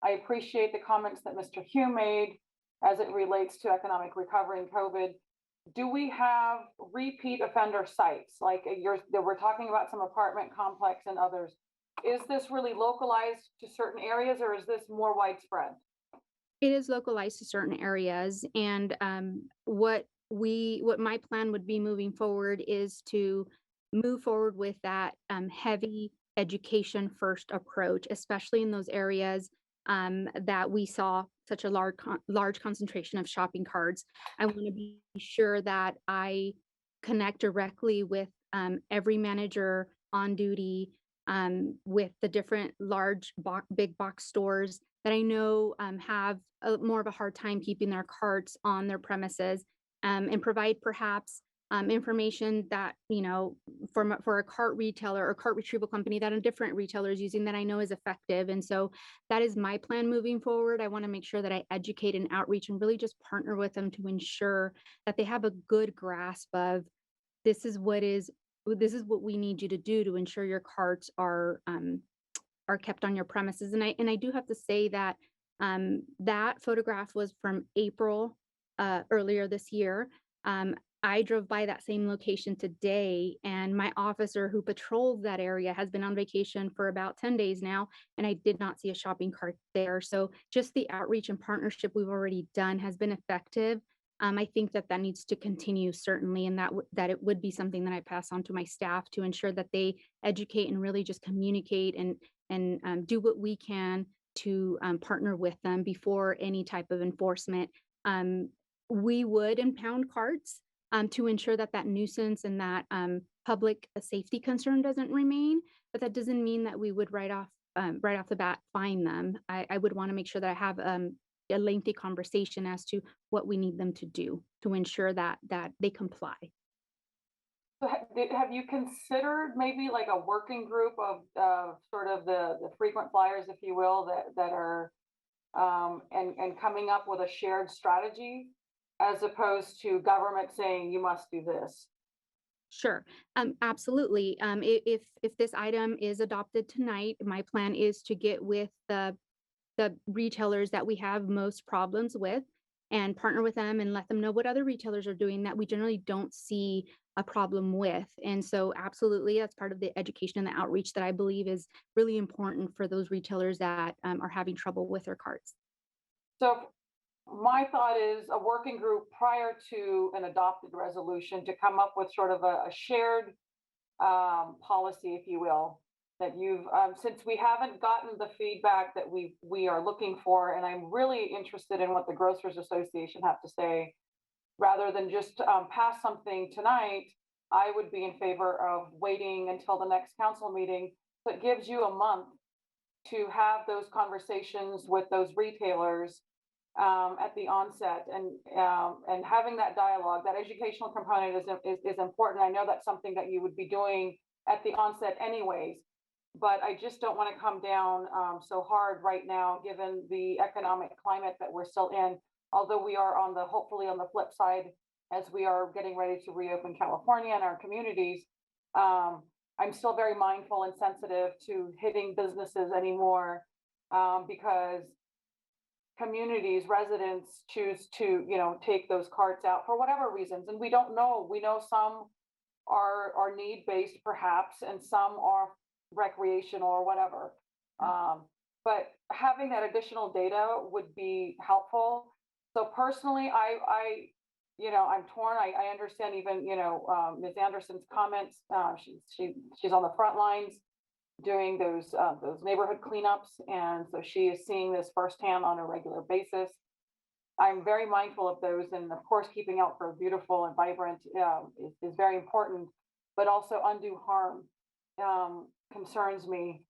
I appreciate the comments that Mr. Huang made as it relates to economic recovery and COVID. Do we have repeat offender sites? Like we're talking about some apartment complex and others. Is this really localized to certain areas, or is this more widespread? It is localized to certain areas, and what my plan would be moving forward is to move forward with that heavy education first approach, especially in those areas that we saw such a large concentration of shopping carts. I want to be sure that I connect directly with every manager on duty, with the different big box stores that I know have more of a hard time keeping their carts on their premises, and provide perhaps information that, for a cart retailer or cart retrieval company that a different retailer is using that I know is effective. And so that is my plan moving forward. I want to make sure that I educate and outreach and really just partner with them to ensure that they have a good grasp of this is what we need you to do to ensure your carts are kept on your premises. And I do have to say that that photograph was from April earlier this year. I drove by that same location today, and my officer who patrols that area has been on vacation for about 10 days now, and I did not see a shopping cart there. So just the outreach and partnership we've already done has been effective. I think that needs to continue, certainly, and that it would be something that I pass on to my staff to ensure that they educate and really just communicate and do what we can to partner with them before any type of enforcement. We would impound carts to ensure that nuisance and that public safety concern doesn't remain, but that doesn't mean that we would right off the bat fine them. I would want to make sure that I have a lengthy conversation as to what we need them to do to ensure that they comply. So have you considered maybe like a working group of sort of the frequent flyers, if you will, that are and coming up with a shared strategy, as opposed to government saying you must do this? Sure, absolutely. If this item is adopted tonight, my plan is to get with the retailers that we have most problems with and partner with them and let them know what other retailers are doing that we generally don't see a problem with. And so absolutely, that's part of the education and the outreach that I believe is really important for those retailers that are having trouble with their carts. So my thought is a working group prior to an adopted resolution to come up with sort of a shared policy, if you will, that you've, since we haven't gotten the feedback that we are looking for, and I'm really interested in what the Grocers Association have to say, rather than just pass something tonight, I would be in favor of waiting until the next council meeting. So it gives you a month to have those conversations with those retailers at the onset, and having that dialogue. That educational component is important. I know that's something that you would be doing at the onset anyways, but I just don't want to come down so hard right now, given the economic climate that we're still in. Although we are hopefully on the flip side, as we are getting ready to reopen California and our communities, I'm still very mindful and sensitive to hitting businesses anymore, because communities, residents choose to, take those carts out for whatever reasons. And we don't know, we know some are need-based perhaps, and some are recreational or whatever. But having that additional data would be helpful. So personally, I'm torn. I understand even, Ms. Anderson's comments. She's on the front lines doing those neighborhood cleanups. And so she is seeing this firsthand on a regular basis. I'm very mindful of those. And of course, keeping Elk beautiful and vibrant is very important, but also undue harm concerns me.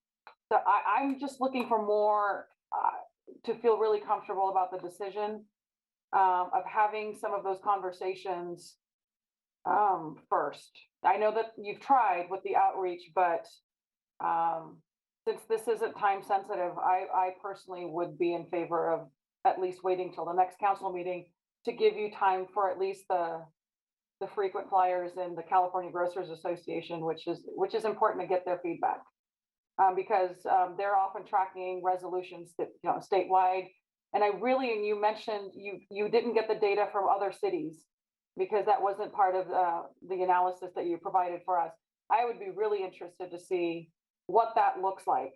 So I'm just looking for more to feel really comfortable about the decision of having some of those conversations first. I know that you've tried with the outreach, but since this isn't time sensitive, I personally would be in favor of at least waiting till the next council meeting to give you time for at least the frequent flyers and the California Grocers Association, which is important to get their feedback. Because they're often tracking resolutions that, statewide. And and you mentioned you didn't get the data from other cities because that wasn't part of the analysis that you provided for us. I would be really interested to see what that looks like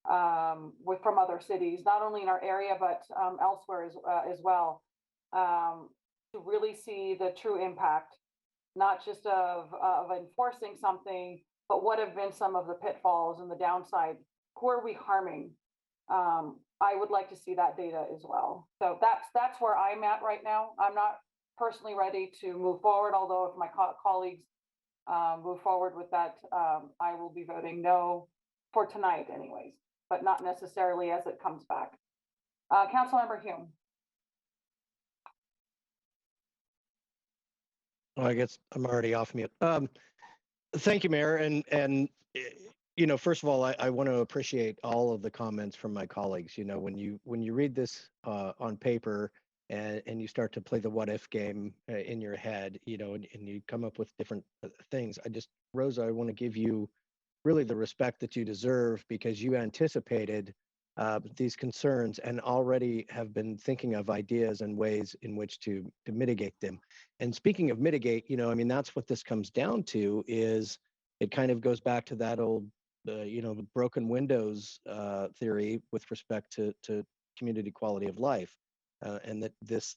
from other cities, not only in our area, but elsewhere as well, to really see the true impact, not just of enforcing something, but what have been some of the pitfalls and the downside? Who are we harming? I would like to see that data as well. So that's where I'm at right now. I'm not personally ready to move forward, although if my colleagues move forward with that, I will be voting no for tonight anyways, but not necessarily as it comes back. Councilmember Hume. Well, I guess I'm already off mute. Thank you, Mayor. And first of all, I want to appreciate all of the comments from my colleagues. When you read this on paper and you start to play the what if game in your head, and you come up with different things. Rosa, I want to give you really the respect that you deserve because you anticipated these concerns and already have been thinking of ideas and ways in which to mitigate them. And speaking of mitigate, that's what this comes down to is it kind of goes back to that old, broken windows theory with respect to community quality of life. And that this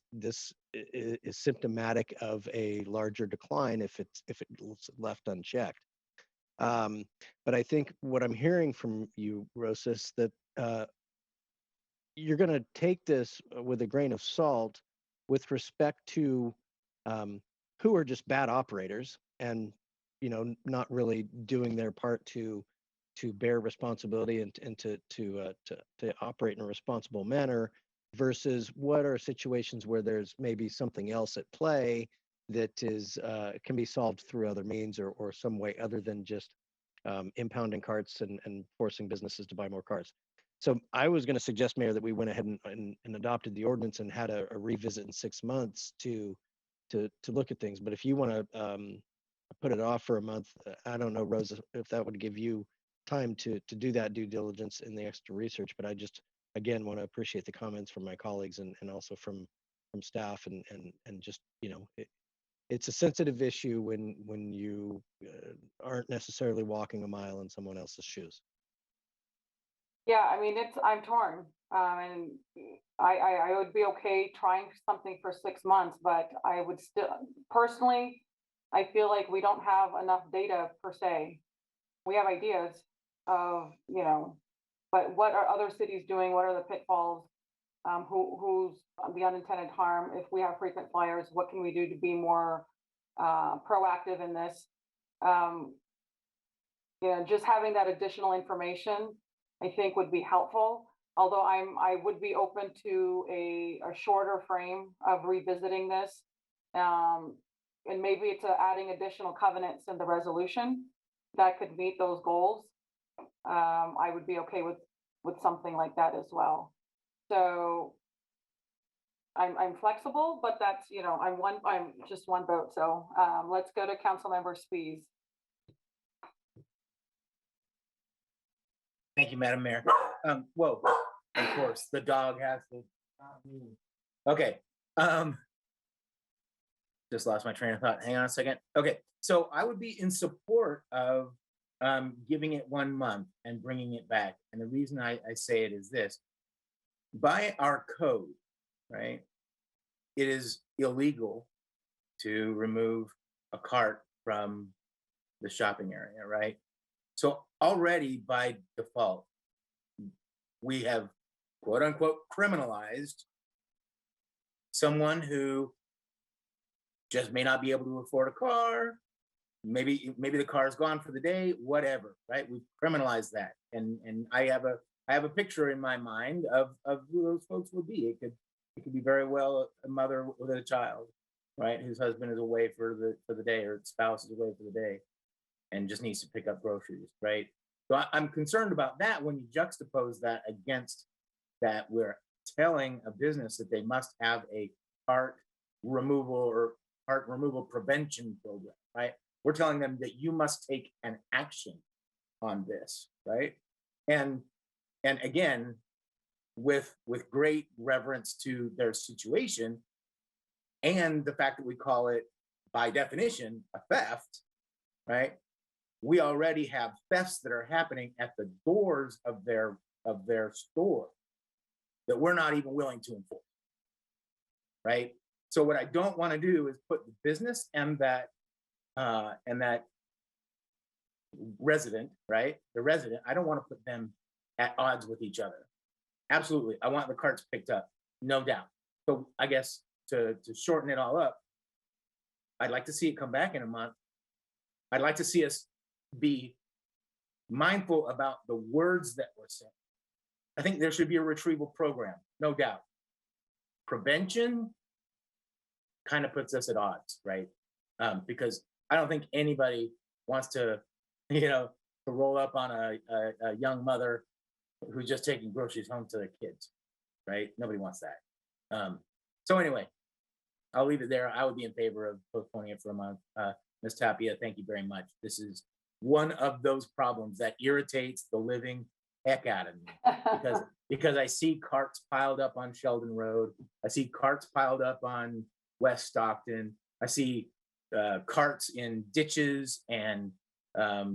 is symptomatic of a larger decline if it's left unchecked. But I think what I'm hearing from you, Rosa, is that you're going to take this with a grain of salt with respect to who are just bad operators and not really doing their part to bear responsibility and to operate in a responsible manner versus what are situations where there's maybe something else at play that is can be solved through other means or some way other than just impounding carts and forcing businesses to buy more carts. So I was going to suggest, Mayor, that we went ahead and adopted the ordinance and had a revisit in 6 months to look at things. But if you want to put it off for a month, I don't know, Rosa, if that would give you time to do that due diligence and the extra research. But I just, again, want to appreciate the comments from my colleagues and also from staff and just, it's a sensitive issue when you aren't necessarily walking a mile in someone else's shoes. Yeah, I'm torn. And I would be okay trying something for 6 months, but I would still, personally, I feel like we don't have enough data per se. We have ideas of, but what are other cities doing? What are the pitfalls? Who's the unintended harm? If we have frequent flyers, what can we do to be more proactive in this? Just having that additional information, I think would be helpful. Although I would be open to a shorter frame of revisiting this. And maybe it's adding additional covenants in the resolution that could meet those goals. I would be okay with something like that as well. So I'm flexible, but that's, I'm just one vote. So let's go to Councilmember Spies. Thank you, Madam Mayor. Whoa, of course, the dog has to. Okay. Just lost my train of thought. Hang on a second. Okay, so I would be in support of giving it 1 month and bringing it back. And the reason I say it is this: by our code, right, it is illegal to remove a cart from the shopping area, right? So already by default, we have quote unquote criminalized someone who just may not be able to afford a car. Maybe the car is gone for the day, whatever, right? We've criminalized that. And I have a picture in my mind of who those folks would be. It could be very well a mother with a child, right? Whose husband is away for the day, or spouse is away for the day and just needs to pick up groceries, right? So I'm concerned about that when you juxtapose that against that we're telling a business that they must have a cart removal or cart removal prevention program, right? We're telling them that you must take an action on this, right? And again, with great reverence to their situation and the fact that we call it by definition a theft, right? We already have thefts that are happening at the doors of their store that we're not even willing to enforce, right? So what I don't want to do is put the business and that resident, right? The resident, I don't want to put them at odds with each other. Absolutely, I want the carts picked up, no doubt. So I guess to shorten it all up, I'd like to see it come back in a month. I'd like to see us be mindful about the words that we're saying. I think there should be a retrieval program, no doubt. Prevention kind of puts us at odds, right? Because I don't think anybody wants to, to roll up on a young mother who's just taking groceries home to their kids, right? Nobody wants that. So anyway, I'll leave it there. I would be in favor of postponing it for a month. Ms. Tapia, thank you very much. This is one of those problems that irritates the living heck out of me because I see carts piled up on Sheldon Road. I see carts piled up on West Stockton. I see carts in ditches and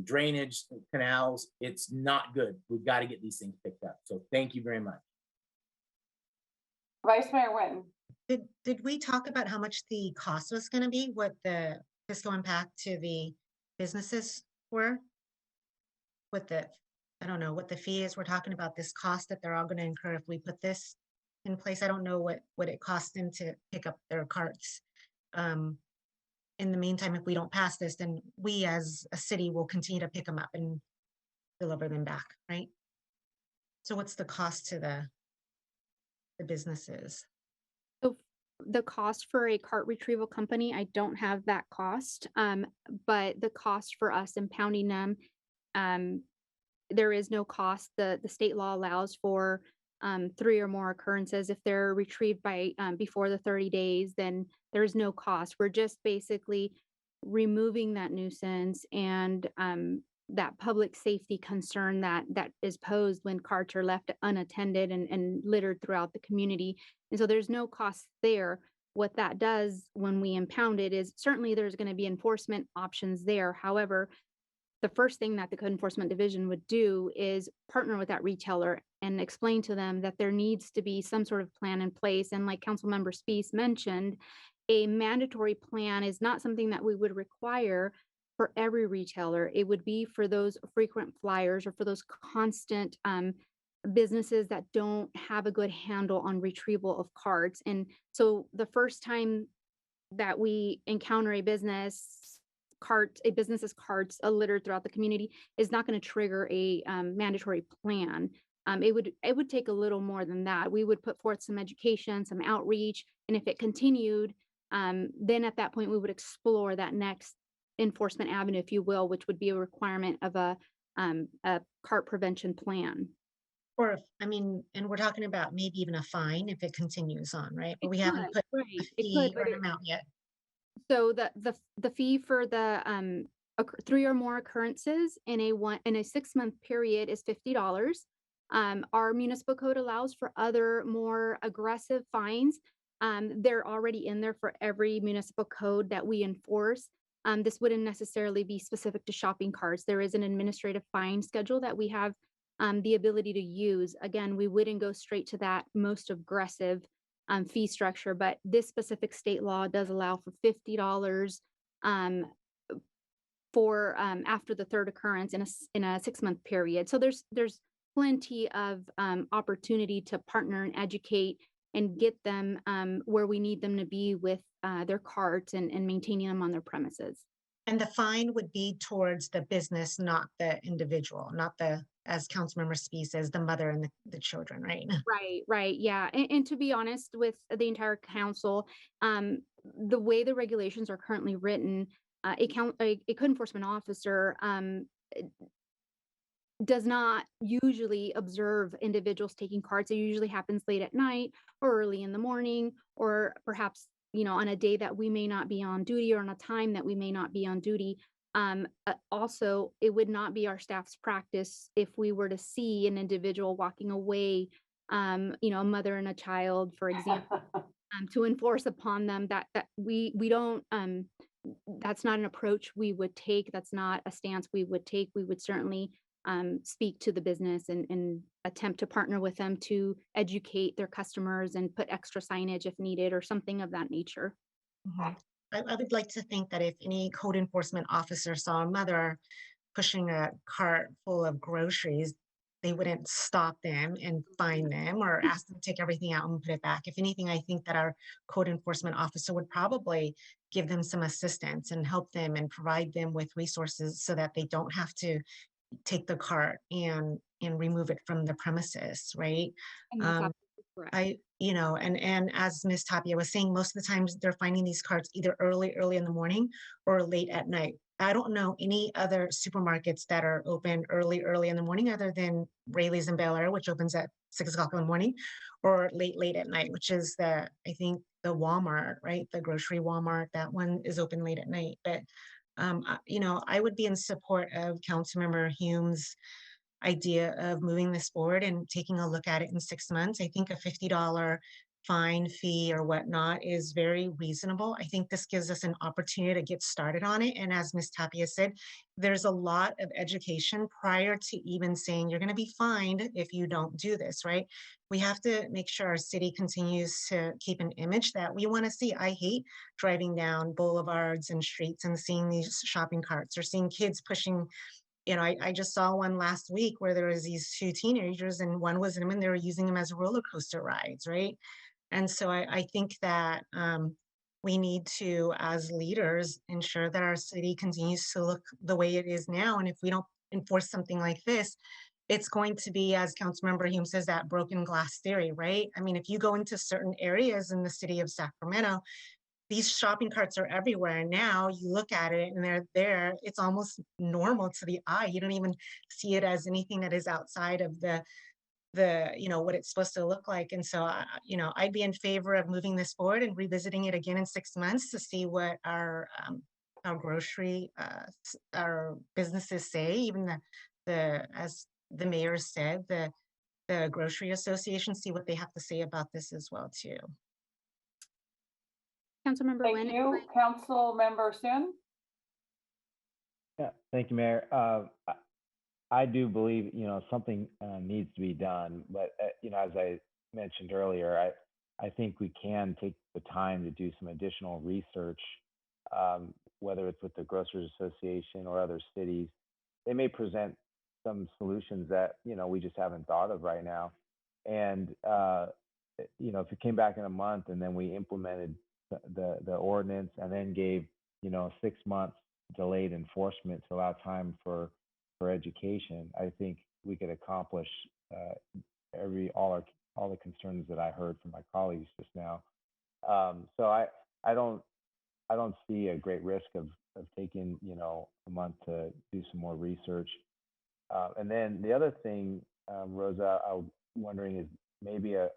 drainage canals. It's not good. We've got to get these things picked up. So thank you very much. Vice Mayor Witten. Did we talk about how much the cost was going to be? What the fiscal impact to the businesses were? What I don't know what the fee is. We're talking about this cost that they're all going to incur if we put this in place. I don't know what it costs them to pick up their carts. In the meantime, if we don't pass this, then we as a city will continue to pick them up and deliver them back, right? So what's the cost to the businesses? So the cost for a cart retrieval company, I don't have that cost, but the cost for us impounding them, there is no cost. The state law allows for 3 or more occurrences. If they're retrieved by before the 30 days, then there's no cost. We're just basically removing that nuisance and that public safety concern that is posed when carts are left unattended and littered throughout the community. And so there's no cost there. What that does when we impound it is certainly there's going to be enforcement options there. However, the first thing that the Code Enforcement Division would do is partner with that retailer and explain to them that there needs to be some sort of plan in place. And like Councilmember Spees mentioned, a mandatory plan is not something that we would require for every retailer. It would be for those frequent flyers or for those constant businesses that don't have a good handle on retrieval of carts. And so the first time that we encounter a business's carts littered throughout the community is not going to trigger a mandatory plan. It would take a little more than that. We would put forth some education, some outreach, and if it continued, then at that point we would explore that next enforcement avenue, if you will, which would be a requirement of a cart prevention plan. Or and we're talking about maybe even a fine if it continues on, right? But we haven't put a fee or an amount yet. So the fee for the 3 or more occurrences in a 6-month period is $50. Our municipal code allows for other more aggressive fines. They're already in there for every municipal code that we enforce. This wouldn't necessarily be specific to shopping carts. There is an administrative fine schedule that we have the ability to use. Again, we wouldn't go straight to that most aggressive fee structure, but this specific state law does allow for $50 for after the third occurrence in a 6-month period. So there's plenty of opportunity to partner and educate and get them where we need them to be with their carts and maintaining them on their premises. And the fine would be towards the business, not the individual, not the, as Councilmember Spee says, the mother and the children, right? Right, yeah. And to be honest with the entire council, the way the regulations are currently written, a code enforcement officer does not usually observe individuals taking carts. It usually happens late at night or early in the morning, or perhaps, on a day that we may not be on duty or on a time that we may not be on duty. Also, it would not be our staff's practice if we were to see an individual walking away, a mother and a child, for example, to enforce upon them that we don't, that's not an approach we would take. That's not a stance we would take. We would certainly speak to the business and attempt to partner with them to educate their customers and put extra signage if needed or something of that nature. Mm-hmm. I would like to think that if any code enforcement officer saw a mother pushing a cart full of groceries, they wouldn't stop them and fine them or ask them to take everything out and put it back. If anything, I think that our code enforcement officer would probably give them some assistance and help them and provide them with resources so that they don't have to take the cart and remove it from the premises, right? And as Ms. Tapia was saying, most of the times they're finding these carts either early in the morning or late at night. I don't know any other supermarkets that are open early in the morning other than Rayleigh's in Bel Air, which opens at 6 o'clock in the morning, or late at night, which is I think the Walmart, right? The grocery Walmart, that one is open late at night. But I would be in support of Councilmember Hume's idea of moving this forward and taking a look at it in 6 months. I think a $50 fine fee or whatnot is very reasonable. I think this gives us an opportunity to get started on it. And as Ms. Tapia said, there's a lot of education prior to even saying you're going to be fined if you don't do this, right? We have to make sure our city continues to keep an image that we want to see. I hate driving down boulevards and streets and seeing these shopping carts or seeing kids pushing. I just saw one last week where there was these 2 teenagers and one was in them and they were using them as roller coaster rides, right? And so I think that we need to, as leaders, ensure that our city continues to look the way it is now. And if we don't enforce something like this, it's going to be, as Councilmember Hume says, that broken glass theory, right? I mean, if you go into certain areas in the city of Sacramento, these shopping carts are everywhere. And now you look at it and they're there. It's almost normal to the eye. You don't even see it as anything that is outside of the what it's supposed to look like. And so, I'd be in favor of moving this forward and revisiting it again in 6 months to see what our grocery, our businesses say. Even as the mayor said, the grocery association, see what they have to say about this as well too. Councilmember Nguyen. Thank you, Councilmember Sun. Yeah, thank you, Mayor. I do believe, something needs to be done, but, as I mentioned earlier, I think we can take the time to do some additional research, whether it's with the Grocers Association or other cities. They may present some solutions that, we just haven't thought of right now. And, if it came back in a month and then we implemented the ordinance and then gave, 6 months delayed enforcement to allow time for education, I think we could accomplish all the concerns that I heard from my colleagues just now. So I don't see a great risk of taking a month to do some more research. And then the other thing, Rosa, I was wondering is maybe a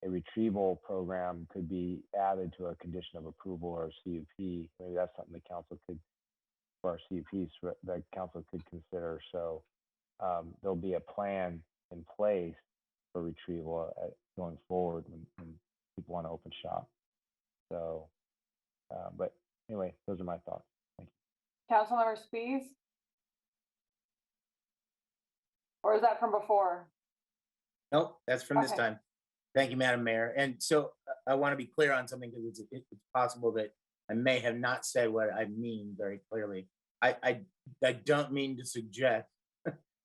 retrieval program could be added to a condition of approval or a CUP. Maybe that's something the council could for our CUPs that council could consider. So there'll be a plan in place for retrieval going forward when people want to open shop. So, but anyway, those are my thoughts. Thank you. Councilmember Spies? Or is that from before? Nope, that's from this Okay. time. Thank you, Madam Mayor. And so I want to be clear on something because it's possible that I may have not said what I mean very clearly. I don't mean to suggest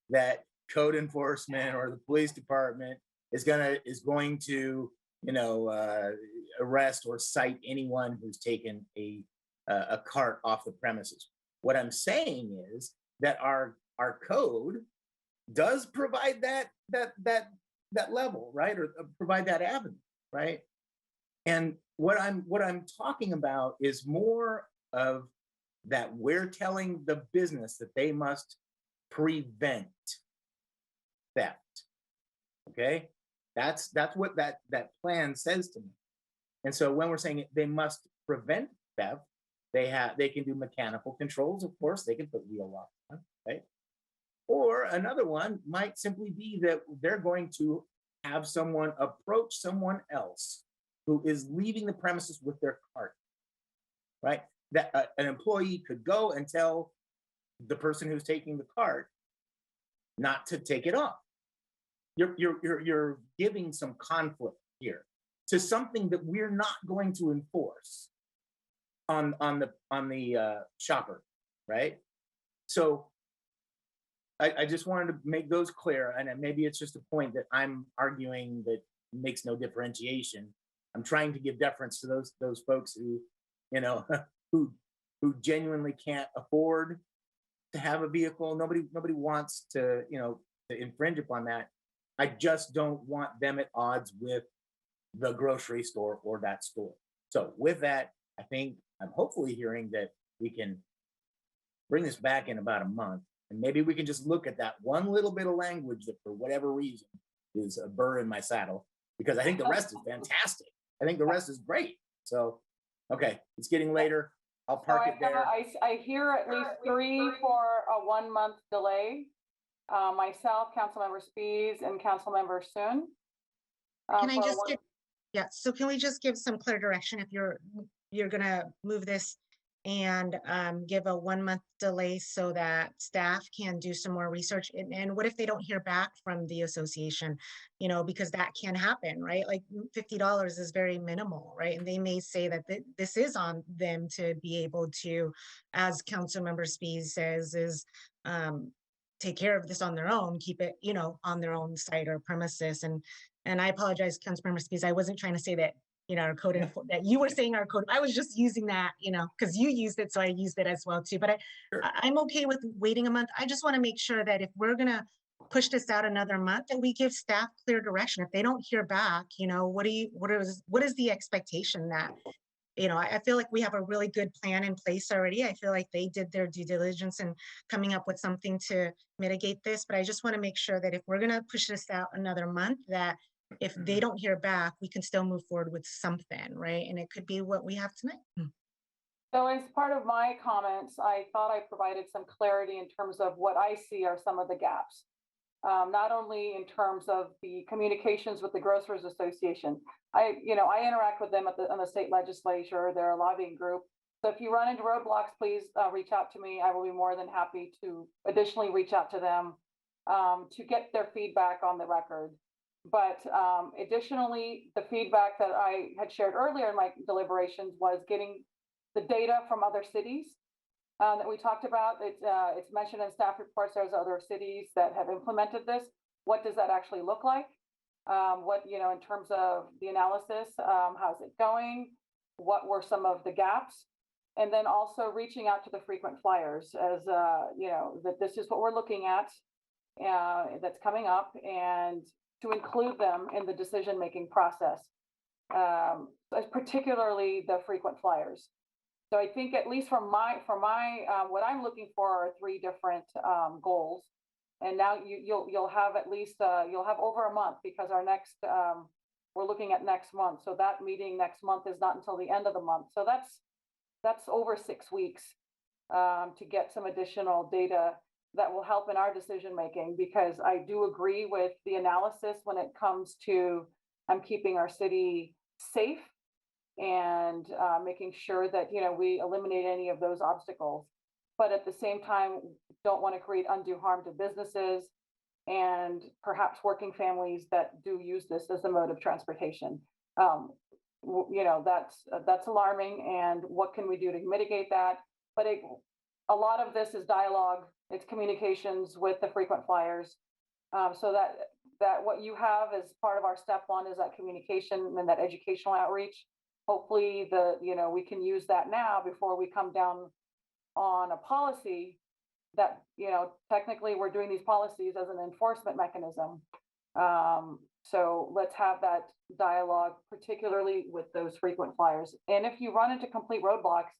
that code enforcement or the police department is going to arrest or cite anyone who's taken a cart off the premises. What I'm saying is that our code does provide that level, right, or provide that avenue, right? And what I'm talking about is more of that we're telling the business that they must prevent theft. Okay, that's what that plan says to me. And so when we're saying they must prevent theft, they can do mechanical controls, of course, they can put wheel locks on, right? Or another one might simply be that they're going to have someone approach someone else who is leaving the premises with their cart, right? That an employee could go and tell the person who's taking the cart not to take it off. You're giving some conflict here to something that we're not going to enforce on the shopper, right? So I just wanted to make those clear, and maybe it's just a point that I'm arguing that makes no differentiation. I'm trying to give deference to those folks who, who genuinely can't afford to have a vehicle. Nobody wants to, to infringe upon that. I just don't want them at odds with the grocery store or that store. So with that, I think I'm hopefully hearing that we can bring this back in about a month. And maybe we can just look at that one little bit of language that for whatever reason is a burr in my saddle, because I think the rest is fantastic. I think the rest is great. So, okay, it's getting later. I'll park it there. I hear at least 3 for a 1 month delay. Myself, Councilmember Spies, and Councilmember Sun. Can I just get, yeah, so can we just give some clear direction if you're gonna move this and give a 1 month delay so that staff can do some more research? And what if they don't hear back from the association, because that can happen, right? Like $50 is very minimal, right? And they may say that this is on them to be able to, as Councilmember Spies says, is take care of this on their own, keep it, on their own site or premises. And I apologize, Councilmember Spies, I wasn't trying to say that, our code, that you were saying our code, I was just using that, because you used it, so I used it as well too. But I'm okay with waiting a month. I just want to make sure that if we're gonna push this out another month, that we give staff clear direction. If they don't hear back, what is the expectation that, I feel like we have a really good plan in place already. I feel like they did their due diligence in coming up with something to mitigate this, but I just want to make sure that if we're gonna push this out another month, that if they don't hear back, we can still move forward with something, right? And it could be what we have tonight. So as part of my comments, I thought I provided some clarity in terms of what I see are some of the gaps. Not only in terms of the communications with the Grocers Association. I interact with them on the state legislature, they're a lobbying group. So if you run into roadblocks, please reach out to me. I will be more than happy to additionally reach out to them to get their feedback on the record. But additionally, the feedback that I had shared earlier in my deliberations was getting the data from other cities that we talked about. It's mentioned in staff reports, there's other cities that have implemented this. What does that actually look like? In terms of the analysis, how's it going? What were some of the gaps? And then also reaching out to the frequent flyers as, that this is what we're looking at that's coming up, and to include them in the decision-making process, particularly the frequent flyers. So I think at least for my what I'm looking for are 3 different goals, and now you'll have at least you'll have over a month, because our next we're looking at next month. So that meeting next month is not until the end of the month. So that's over 6 weeks to get some additional data that will help in our decision making, because I do agree with the analysis when it comes to keeping our city safe and making sure that, you know, we eliminate any of those obstacles. But at the same time, don't want to create undue harm to businesses and perhaps working families that do use this as a mode of transportation. You know, that's alarming, and what can we do to mitigate that? But a lot of this is dialogue, it's communications with the frequent flyers, so that what you have as part of our step one is that communication and that educational outreach. Hopefully we can use that now before we come down on a policy that, you know, technically we're doing these policies as an enforcement mechanism. So let's have that dialogue, particularly with those frequent flyers. And if you run into complete roadblocks,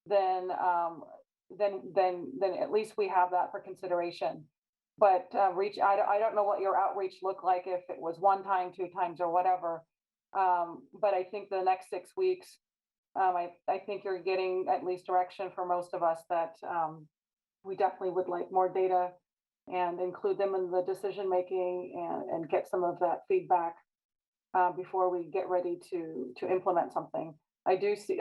then at least we have that for consideration. But I don't know what your outreach looked like, if it was 1 time, 2 times, or whatever. But I think the next 6 weeks, I think you're getting at least direction for most of us that we definitely would like more data and include them in the decision making and get some of that feedback before we get ready to implement something. I do see,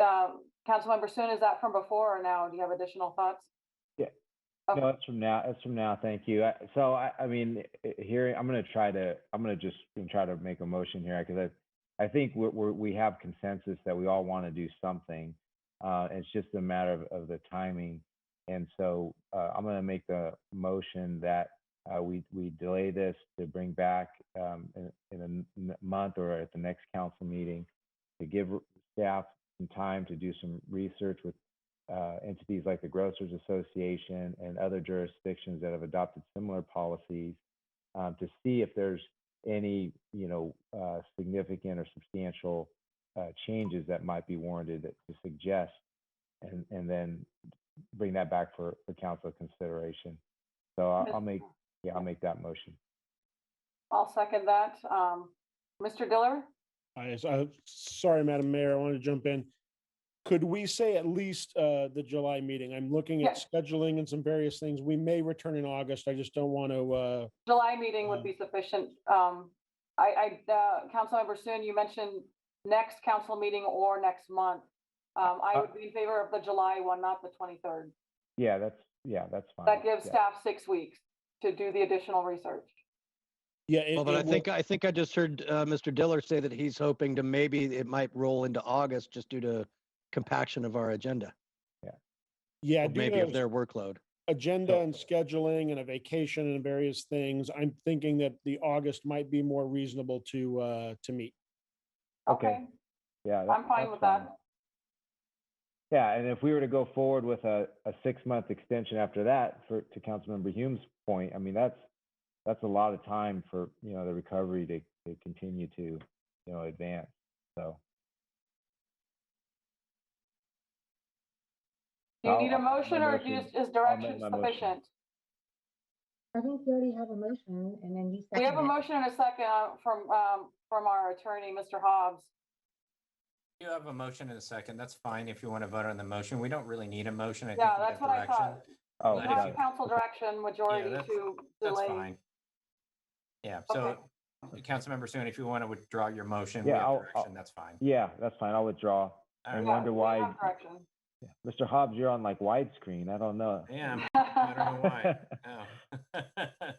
Councilmember Soon, is that from before or now? Do you have additional thoughts? Yeah. Okay. No, it's from now. It's from now. Thank you. I mean, here I'm going to try to make a motion here, because I think we have consensus that we all want to do something. It's just a matter of the timing. And so I'm going to make the motion that we delay this to bring back in a month or at the next council meeting, to give staff some time to do some research with entities like the Grocers Association and other jurisdictions that have adopted similar policies, to see if there's any significant or substantial changes that might be warranted to suggest, and then bring that back for council consideration. So I'll make that motion. I'll second that. Mr. Diller? Sorry, Madam Mayor, I want to jump in. Could we say at least the July meeting? I'm looking at scheduling and some various things. We may return in August. I just don't want to. July meeting would be sufficient. Councilmember Soon, you mentioned next council meeting or next month. I would be in favor of the July one, not the 23rd. Yeah, that's fine. That gives staff 6 weeks to do the additional research. Yeah, but I think I just heard Mr. Diller say that he's hoping to maybe it might roll into August just due to compaction of our agenda. Yeah, maybe of their workload. Agenda and scheduling and a vacation and various things. I'm thinking that the August might be more reasonable to meet. Okay. Yeah, I'm fine with that. Yeah, and if we were to go forward with a 6-month extension after that, to Councilmember Hume's point, I mean, that's a lot of time for the recovery to continue to advance. So. Do you need a motion, or is direction sufficient? I think you already have a motion, and then you second We have a it. motion and a second from our attorney, Mr. Hobbs. You have a motion and a second. That's fine if you want to vote on the motion. We don't really need a motion. I Yeah, think we that's have what I direction. thought. Oh, We have council direction majority to delay. That's fine. Yeah, so Councilmember Soon, if you want to withdraw your motion, we Yeah, have direction. That's fine. Yeah, that's fine. I'll withdraw. I wonder why. Mr. Hobbs, you're on like widescreen. I don't know. I am. I don't know why. Oh.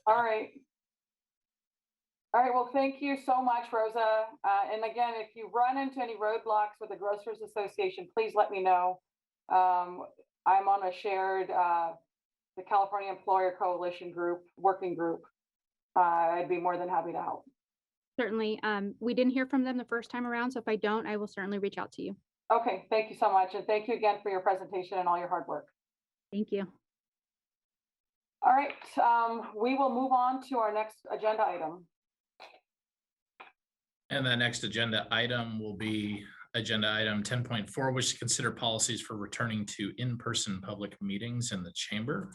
All right. All right. Well, thank you so much, Rosa. And again, if you run into any roadblocks with the Grocers Association, please let me know. I'm on a shared, the California Employer Coalition group, working group. I'd be more than happy to help. Certainly. We didn't hear from them the first time around, so if I don't, I will certainly reach out to you. Okay, thank you so much. And thank you again for your presentation and all your hard work. Thank you. All right, we will move on to our next agenda item. And the next agenda item will be agenda item 10.4, which is consider policies for returning to in-person public meetings in the chamber.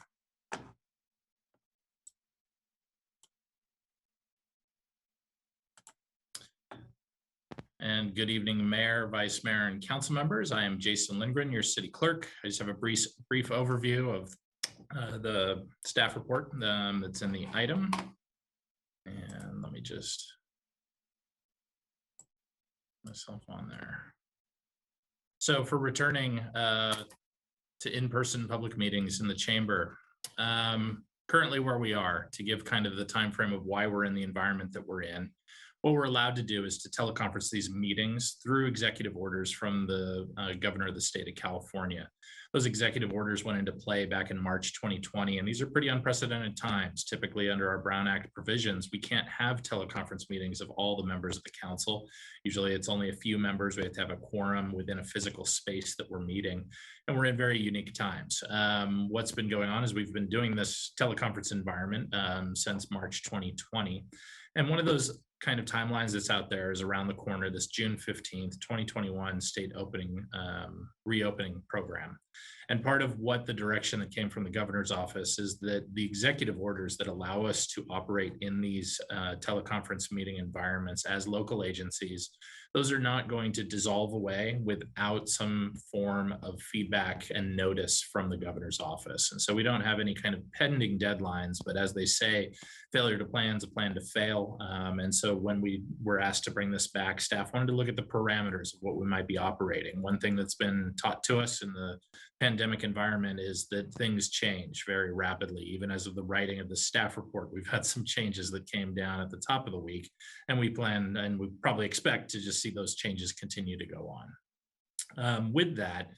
And good evening, Mayor, Vice Mayor, and council members. I am Jason Lindgren, your city clerk. I just have a brief overview of the staff report that's in the item. And let me just myself on there. So for returning to in-person public meetings in the chamber, currently where we are, to give kind of the time frame of why we're in the environment that we're in, what we're allowed to do is to teleconference these meetings through executive orders from the governor of the state of California. Those executive orders went into play back in March 2020, and these are pretty unprecedented times. Typically under our Brown Act provisions, we can't have teleconference meetings of all the members of the council. Usually it's only a few members. We have to have a quorum within a physical space that we're meeting, and we're in very unique times. What's been going on is we've been doing this teleconference environment since March 2020. And one of those kind of timelines that's out there is around the corner, this June 15th, 2021 state reopening program. And part of what the direction that came from the governor's office is that the executive orders that allow us to operate in these teleconference meeting environments as local agencies, those are not going to dissolve away without some form of feedback and notice from the governor's office. And so we don't have any kind of pending deadlines, but as they say, failure to plan is a plan to fail. And so when we were asked to bring this back, staff wanted to look at the parameters of what we might be operating. One thing that's been taught to us in the pandemic environment is that things change very rapidly. Even as of the writing of the staff report, we've had some changes that came down at the top of the week, and we plan and we probably expect to just see those changes continue to go on. With that,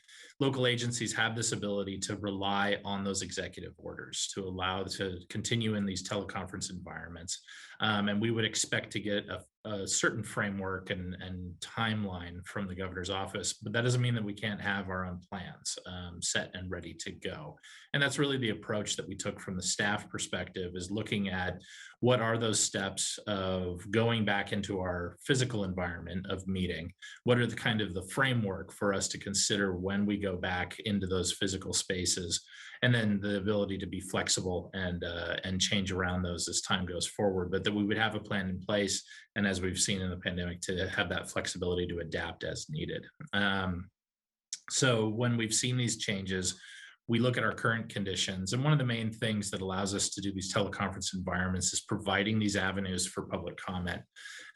local agencies have this ability to rely on those executive orders to allow to continue in these teleconference environments. And we would expect to get a certain framework and timeline from the governor's office, but that doesn't mean that we can't have our own plans set and ready to go. And that's really the approach that we took from the staff perspective, is looking at what are those steps of going back into our physical environment of meeting? What are the kind of the framework for us to consider when we go back into those physical spaces? And then the ability to be flexible and change around those as time goes forward, but that we would have a plan in place. And as we've seen in the pandemic, to have that flexibility to adapt as needed. So when we've seen these changes, we look at our current conditions. And one of the main things that allows us to do these teleconference environments is providing these avenues for public comment.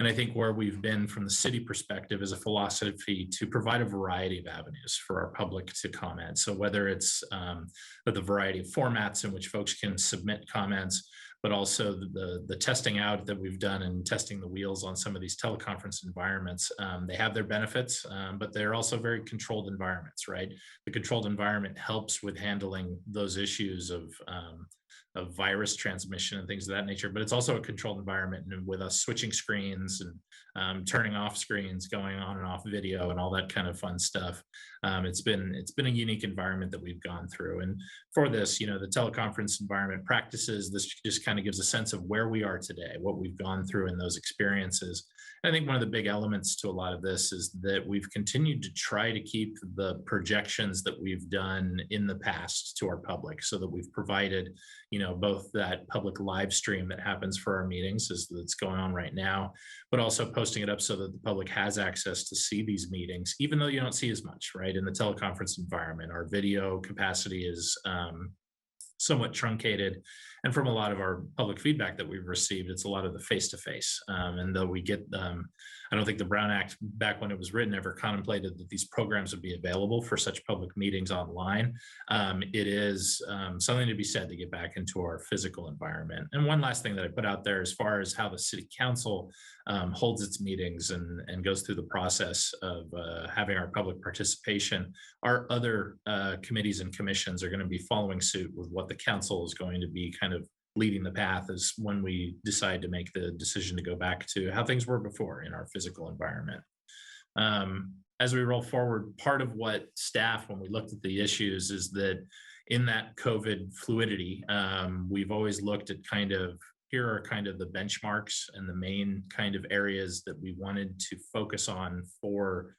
And I think where we've been from the city perspective is a philosophy to provide a variety of avenues for our public to comment. So whether it's the variety of formats in which folks can submit comments, but also the testing out that we've done and testing the wheels on some of these teleconference environments. They have their benefits, but they're also very controlled environments, right? The controlled environment helps with handling those issues of virus transmission and things of that nature, but it's also a controlled environment, and with us switching screens and turning off screens, going on and off video and all that kind of fun stuff. It's been a unique environment that we've gone through. And for this, the teleconference environment practices, this just kind of gives a sense of where we are today, what we've gone through in those experiences. I think one of the big elements to a lot of this is that we've continued to try to keep the projections that we've done in the past to our public, so that we've provided, both that public live stream that happens for our meetings that's going on right now, but also posting it up so that the public has access to see these meetings, even though you don't see as much, right? In the teleconference environment, our video capacity is somewhat truncated. And from a lot of our public feedback that we've received, it's a lot of the face-to-face. And though we get, I don't think the Brown Act, back when it was written, ever contemplated that these programs would be available for such public meetings online. It is something to be said to get back into our physical environment. And one last thing that I put out there, as far as how the city council holds its meetings and goes through the process of having our public participation, our other committees and commissions are going to be following suit with what the council is going to be kind of leading the path, is when we decide to make the decision to go back to how things were before in our physical environment. As we roll forward, part of what staff, when we looked at the issues, is that in that COVID fluidity, we've always looked at here are kind of the benchmarks and the main kind of areas that we wanted to focus on for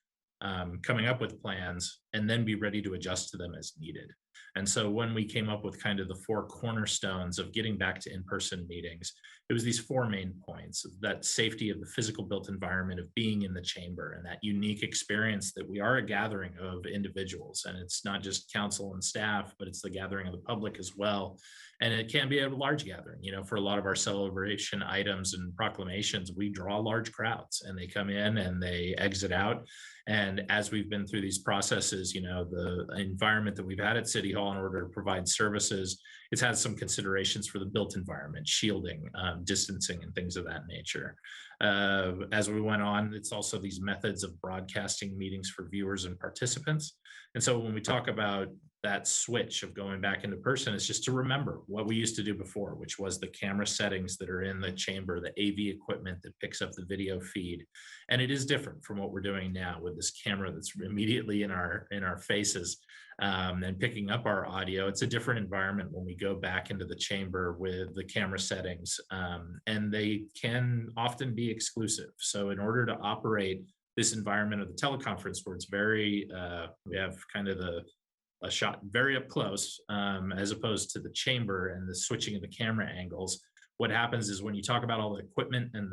coming up with plans, and then be ready to adjust to them as needed. And so when we came up with kind of the 4 cornerstones of getting back to in-person meetings, it was these 4 main points: that safety of the physical built environment of being in the chamber, and that unique experience that we are a gathering of individuals. And it's not just council and staff, but it's the gathering of the public as well. And it can be a large gathering. You know, for a lot of our celebration items and proclamations, we draw large crowds, and they come in and they exit out. And as we've been through these processes, you know, the environment that we've had at City Hall in order to provide services, it's had some considerations for the built environment, shielding, distancing, and things of that nature. As we went on, it's also these methods of broadcasting meetings for viewers and participants. And so when we talk about that switch of going back into person, it's just to remember what we used to do before, which was the camera settings that are in the chamber, the AV equipment that picks up the video feed. And it is different from what we're doing now with this camera that's immediately in our faces, and picking up our audio. It's a different environment when we go back into the chamber with the camera settings, and they can often be exclusive. So in order to operate this environment of the teleconference, where it's very, we have kind of a shot very up close, as opposed to the chamber and the switching of the camera angles. What happens is when you talk about all the equipment and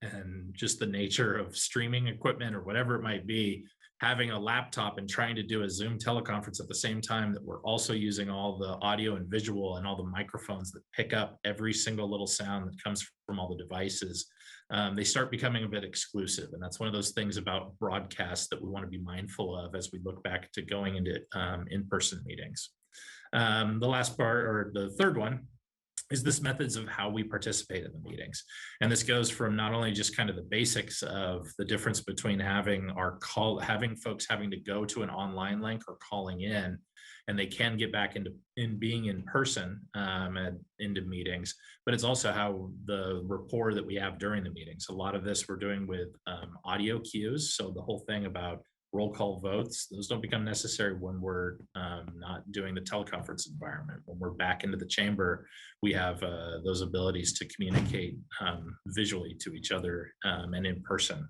and just the nature of streaming equipment or whatever it might be, having a laptop and trying to do a Zoom teleconference at the same time that we're also using all the audio and visual and all the microphones that pick up every single little sound that comes from all the devices, they start becoming a bit exclusive. And that's one of those things about broadcast that we want to be mindful of as we look back to going into in-person meetings. The last part, or the third one, is this methods of how we participate in the meetings. And this goes from not only just kind of the basics of the difference between having folks having to go to an online link or calling in, and they can get back into being in person and into meetings, but it's also how the rapport that we have during the meetings. A lot of this we're doing with audio cues. So the whole thing about roll call votes, those don't become necessary when we're not doing the teleconference environment. When we're back into the chamber, we have those abilities to communicate visually to each other and in person.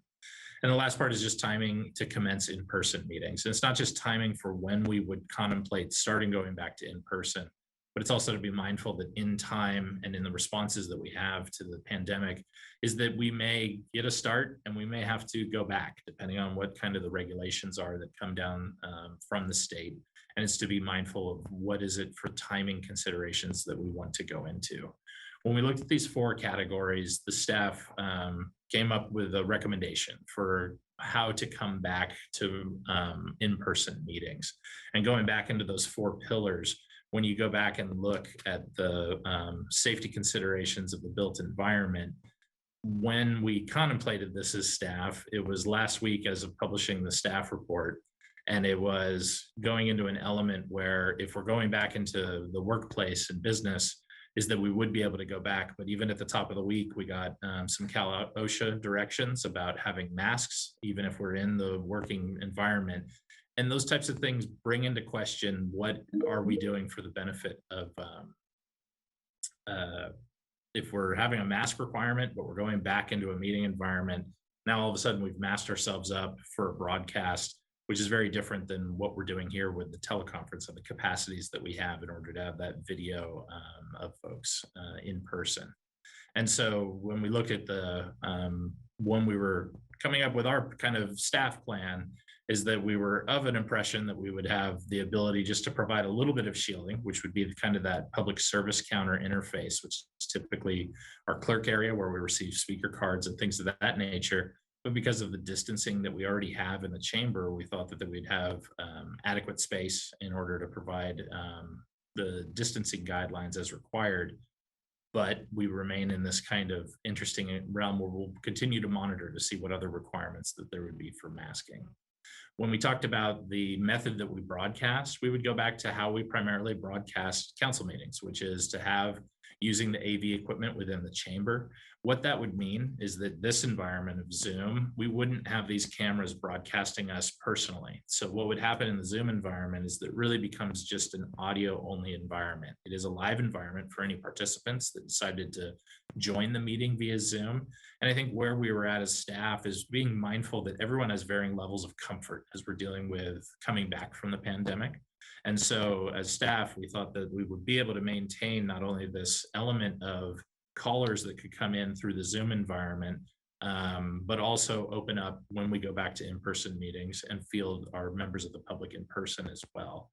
And the last part is just timing to commence in-person meetings. And it's not just timing for when we would contemplate starting going back to in-person, but it's also to be mindful that in time and in the responses that we have to the pandemic is that we may get a start and we may have to go back depending on what kind of the regulations are that come down from the state. And it's to be mindful of what is it for timing considerations that we want to go into. When we looked at these 4 categories, the staff came up with a recommendation for how to come back to in-person meetings. And going back into those 4 pillars, when you go back and look at the safety considerations of the built environment, when we contemplated this as staff, it was last week as of publishing the staff report. And it was going into an element where if we're going back into the workplace and business, is that we would be able to go back. But even at the top of the week, we got some Cal OSHA directions about having masks, even if we're in the working environment. And those types of things bring into question, what are we doing for the benefit of, if we're having a mask requirement, but we're going back into a meeting environment, now all of a sudden we've masked ourselves up for a broadcast, which is very different than what we're doing here with the teleconference and the capacities that we have in order to have that video of folks in person. And so when we look at the, when we were coming up with our kind of staff plan, is that we were of an impression that we would have the ability just to provide a little bit of shielding, which would be the kind of that public service counter interface, which is typically our clerk area where we receive speaker cards and things of that nature. But because of the distancing that we already have in the chamber, we thought that we'd have adequate space in order to provide the distancing guidelines as required. But we remain in this kind of interesting realm where we'll continue to monitor to see what other requirements that there would be for masking. When we talked about the method that we broadcast, we would go back to how we primarily broadcast council meetings, which is to have using the AV equipment within the chamber. What that would mean is that this environment of Zoom, we wouldn't have these cameras broadcasting us personally. So what would happen in the Zoom environment is that it really becomes just an audio only environment. It is a live environment for any participants that decided to join the meeting via Zoom. And I think where we were at as staff is being mindful that everyone has varying levels of comfort as we're dealing with coming back from the pandemic. And so as staff, we thought that we would be able to maintain not only this element of callers that could come in through the Zoom environment, but also open up when we go back to in-person meetings and field our members of the public in person as well.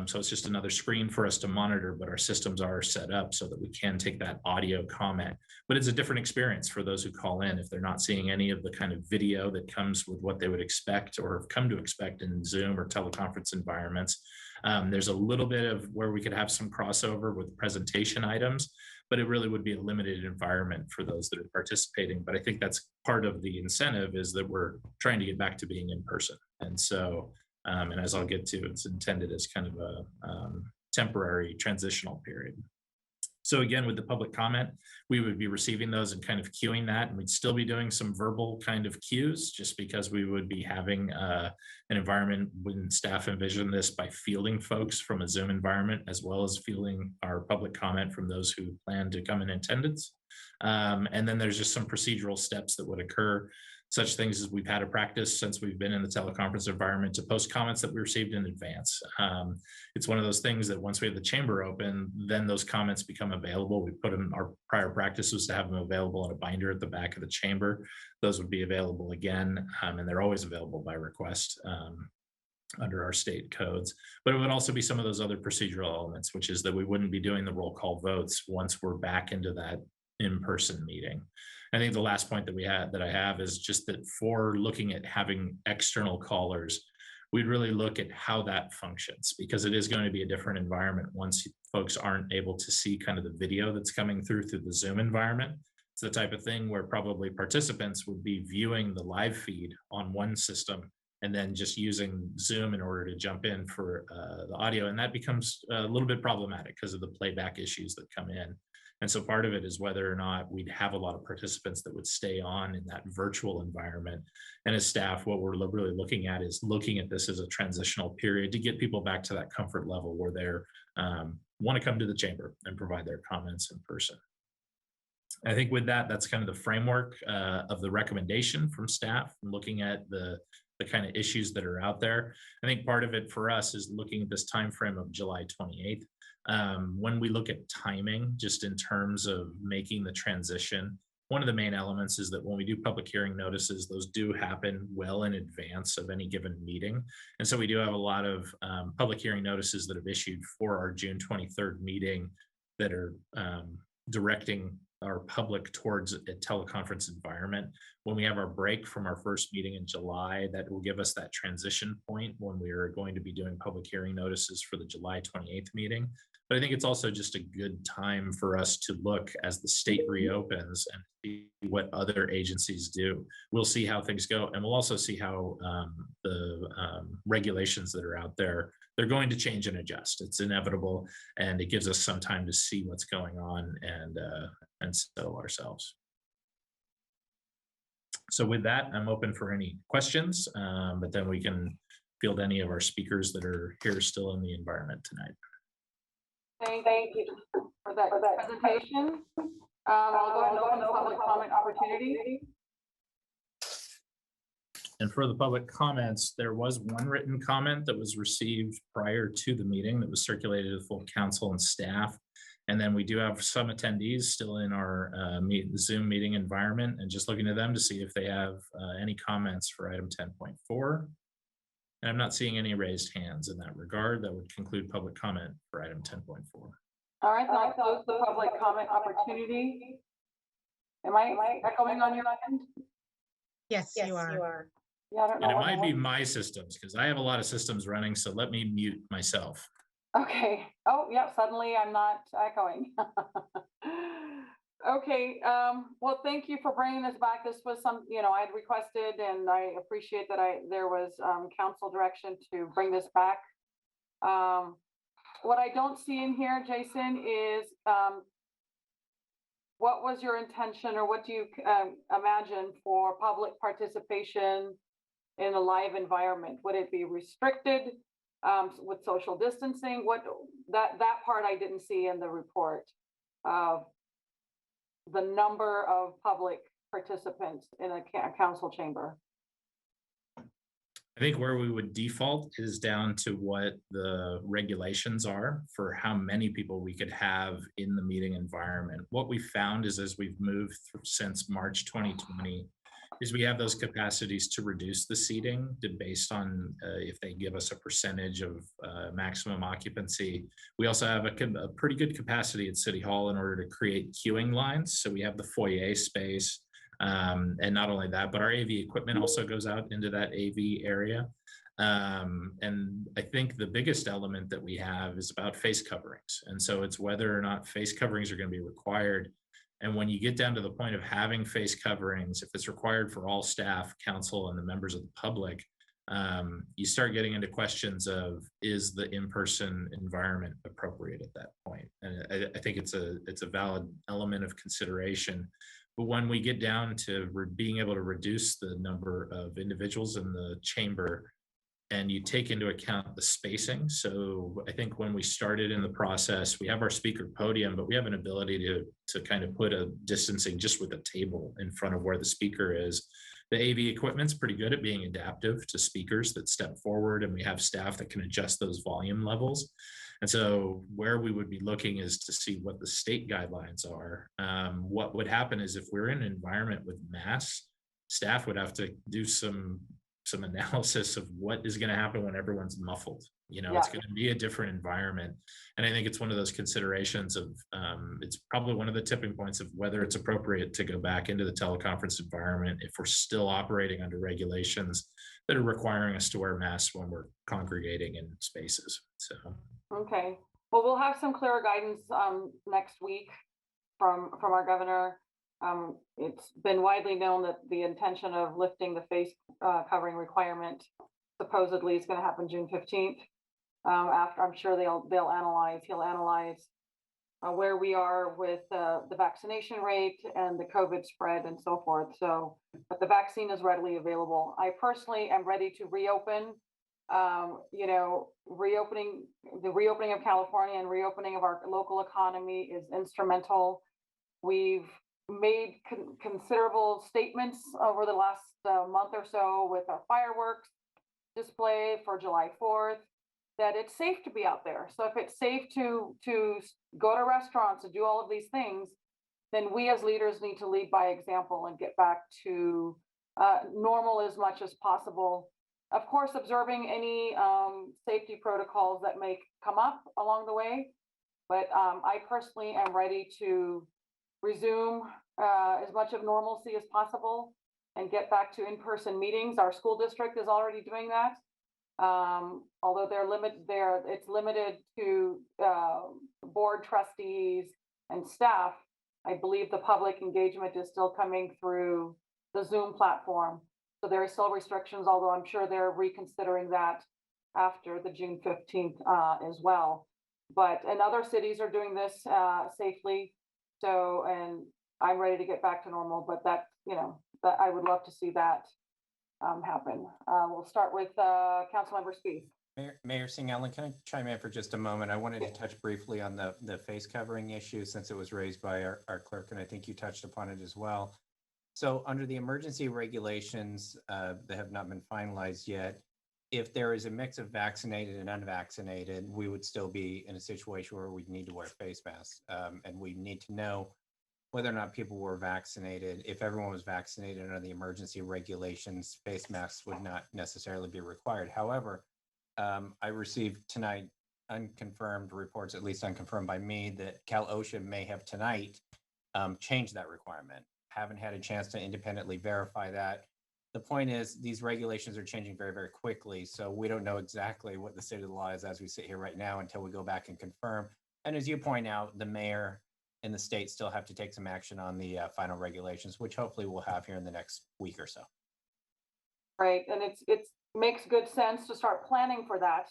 So it's just another screen for us to monitor, but our systems are set up so that we can take that audio comment. But it's a different experience for those who call in if they're not seeing any of the kind of video that comes with what they would expect or have come to expect in Zoom or teleconference environments. There's a little bit of where we could have some crossover with presentation items, but it really would be a limited environment for those that are participating. But I think that's part of the incentive, is that we're trying to get back to being in person. And so, and as I'll get to, it's intended as kind of a temporary transitional period. So again, with the public comment, we would be receiving those and kind of queuing that, and we'd still be doing some verbal kind of cues, just because we would be having an environment when staff envision this by fielding folks from a Zoom environment, as well as fielding our public comment from those who plan to come in attendance. And then there's just some procedural steps that would occur, such things as we've had a practice since we've been in the teleconference environment to post comments that we received in advance. It's one of those things that once we have the chamber open, then those comments become available. We put them, our prior practice was to have them available in a binder at the back of the chamber. Those would be available again, and they're always available by request under our state codes. But it would also be some of those other procedural elements, which is that we wouldn't be doing the roll call votes once we're back into that in-person meeting. I think the last point that I have is just that for looking at having external callers, we'd really look at how that functions, because it is going to be a different environment once folks aren't able to see kind of the video that's coming through the Zoom environment. It's the type of thing where probably participants would be viewing the live feed on one system and then just using Zoom in order to jump in for the audio. And that becomes a little bit problematic because of the playback issues that come in. And so part of it is whether or not we'd have a lot of participants that would stay on in that virtual environment. And as staff, what we're really looking at is looking at this as a transitional period to get people back to that comfort level where they're want to come to the chamber and provide their comments in person. I think with that, that's kind of the framework of the recommendation from staff, looking at the kind of issues that are out there. I think part of it for us is looking at this time frame of July 28th. When we look at timing, just in terms of making the transition, one of the main elements is that when we do public hearing notices, those do happen well in advance of any given meeting. And so we do have a lot of public hearing notices that have issued for our June 23rd meeting that are directing our public towards a teleconference environment. When we have our break from our first meeting in July, that will give us that transition point when we are going to be doing public hearing notices for the July 28th meeting. But I think it's also just a good time for us to look as the state reopens and see what other agencies do. We'll see how things go, and we'll also see how the regulations that are out there, they're going to change and adjust. It's inevitable, and it gives us some time to see what's going on and settle ourselves. So with that, I'm open for any questions, but then we can field any of our speakers that are here still in the environment tonight. Thank you for that presentation. I'll go ahead and open the public comment opportunity. And for the public comments, there was one written comment that was received prior to the meeting that was circulated to full council and staff. And then we do have some attendees still in our Zoom meeting environment, and just looking at them to see if they have any comments for item 10.4. And I'm not seeing any raised hands in that regard. That would conclude public comment for item 10.4. All right, then I'll close the public comment opportunity. Am I echoing on your end? Yes, you are. Yeah, I don't know. And it might be my systems, because I have a lot of systems running, so let me mute myself. Okay. Oh, yeah, suddenly I'm not echoing. Okay, well, thank you for bringing this back. This was some, I'd requested, and I appreciate that there was council direction to bring this back. What I don't see in here, Jason, is what was your intention, or what do you imagine for public participation in a live environment? Would it be restricted with social distancing? What that part I didn't see in the report. The number of public participants in a council chamber. I think where we would default is down to what the regulations are for how many people we could have in the meeting environment. What we found is as we've moved through since March 2020, is we have those capacities to reduce the seating based on if they give us a percentage of maximum occupancy. We also have a pretty good capacity at City Hall in order to create queuing lines. So we have the foyer space. And not only that, but our AV equipment also goes out into that AV area. And I think the biggest element that we have is about face coverings. And so it's whether or not face coverings are going to be required. And when you get down to the point of having face coverings, if it's required for all staff, council, and the members of the public, you start getting into questions of, is the in-person environment appropriate at that point? And I think it's a valid element of consideration. But when we get down to being able to reduce the number of individuals in the chamber, and you take into account the spacing. So I think when we started in the process, we have our speaker podium, but we have an ability to kind of put a distancing just with a table in front of where the speaker is. The AV equipment's pretty good at being adaptive to speakers that step forward, and we have staff that can adjust those volume levels. And so where we would be looking is to see what the state guidelines are. What would happen is if we're in an environment with mass, staff would have to do some analysis of what is going to happen when everyone's muffled. You know, it's going to be a different environment. And I think it's one of those considerations of, it's probably one of the tipping points of whether it's appropriate to go back into the teleconference environment if we're still operating under regulations that are requiring us to wear masks when we're congregating in spaces. So. Okay, well, we'll have some clearer guidance next week from our governor. It's been widely known that the intention of lifting the face covering requirement supposedly is going to happen June 15th. After, I'm sure he'll analyze where we are with the vaccination rate and the COVID spread and so forth. So, but the vaccine is readily available. I personally am ready to reopen. You know, the reopening of California and reopening of our local economy is instrumental. We've made considerable statements over the last month or so with our fireworks display for July 4th, that it's safe to be out there. So if it's safe to go to restaurants and do all of these things, then we as leaders need to lead by example and get back to normal as much as possible. Of course, observing any safety protocols that may come up along the way. But I personally am ready to resume as much of normalcy as possible and get back to in-person meetings. Our school district is already doing that. Although it's limited to board trustees and staff. I believe the public engagement is still coming through the Zoom platform. So there are still restrictions, although I'm sure they're reconsidering that after the June 15th as well. And other cities are doing this safely. So, and I'm ready to get back to normal, but that I would love to see that happen. We'll start with Councilmember Spieth. Mayor Singh-Allen, can I chime in for just a moment? I wanted to touch briefly on the face covering issue since it was raised by our clerk, and I think you touched upon it as well. So under the emergency regulations that have not been finalized yet, if there is a mix of vaccinated and unvaccinated, we would still be in a situation where we need to wear face masks. And we need to know whether or not people were vaccinated. If everyone was vaccinated under the emergency regulations, face masks would not necessarily be required. However, I received tonight unconfirmed reports, at least unconfirmed by me, that Cal OSHA may have tonight changed that requirement. Haven't had a chance to independently verify that. The point is, these regulations are changing very, very quickly. So we don't know exactly what the state of the law is as we sit here right now until we go back and confirm. And as you point out, the mayor and the state still have to take some action on the final regulations, which hopefully we'll have here in the next week or so. Right, and it makes good sense to start planning for that.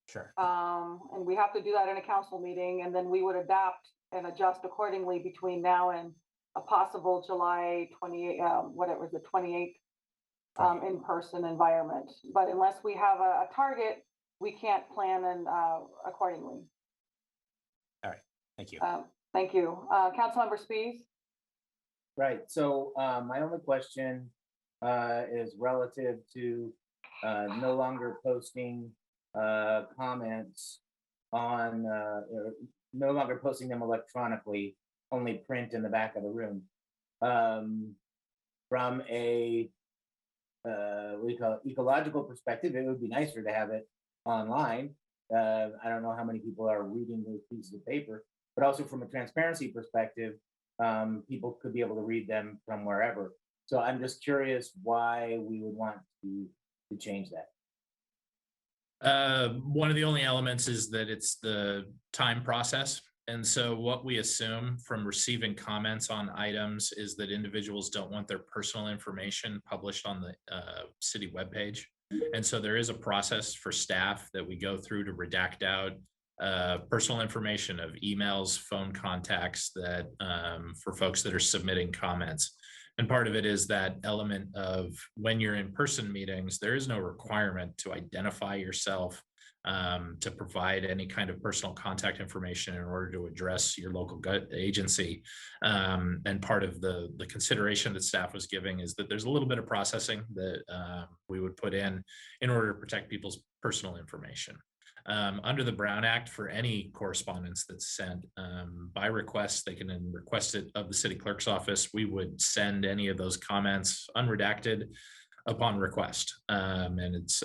Sure. And we have to do that in a council meeting, and then we would adapt and adjust accordingly between now and a possible July 28th in-person environment. But unless we have a target, we can't plan and accordingly. All right, thank you. Thank you. Councilmember Spieth. Right, so my only question is relative to no longer posting comments on, or no longer posting them electronically, only print in the back of the room. From a what do you call it, ecological perspective, it would be nicer to have it online. I don't know how many people are reading those pieces of paper, but also from a transparency perspective, people could be able to read them from wherever. So I'm just curious why we would want to change that. One of the only elements is that it's the time process. And so what we assume from receiving comments on items is that individuals don't want their personal information published on the city webpage. And so there is a process for staff that we go through to redact out personal information of emails, phone contacts that for folks that are submitting comments. And part of it is that element of when you're in person meetings, there is no requirement to identify yourself, to provide any kind of personal contact information in order to address your local agency. And part of the consideration that staff was giving is that there's a little bit of processing that we would put in order to protect people's personal information. Under the Brown Act, for any correspondence that's sent by request, they can then request it of the city clerk's office. We would send any of those comments unredacted upon request. And it's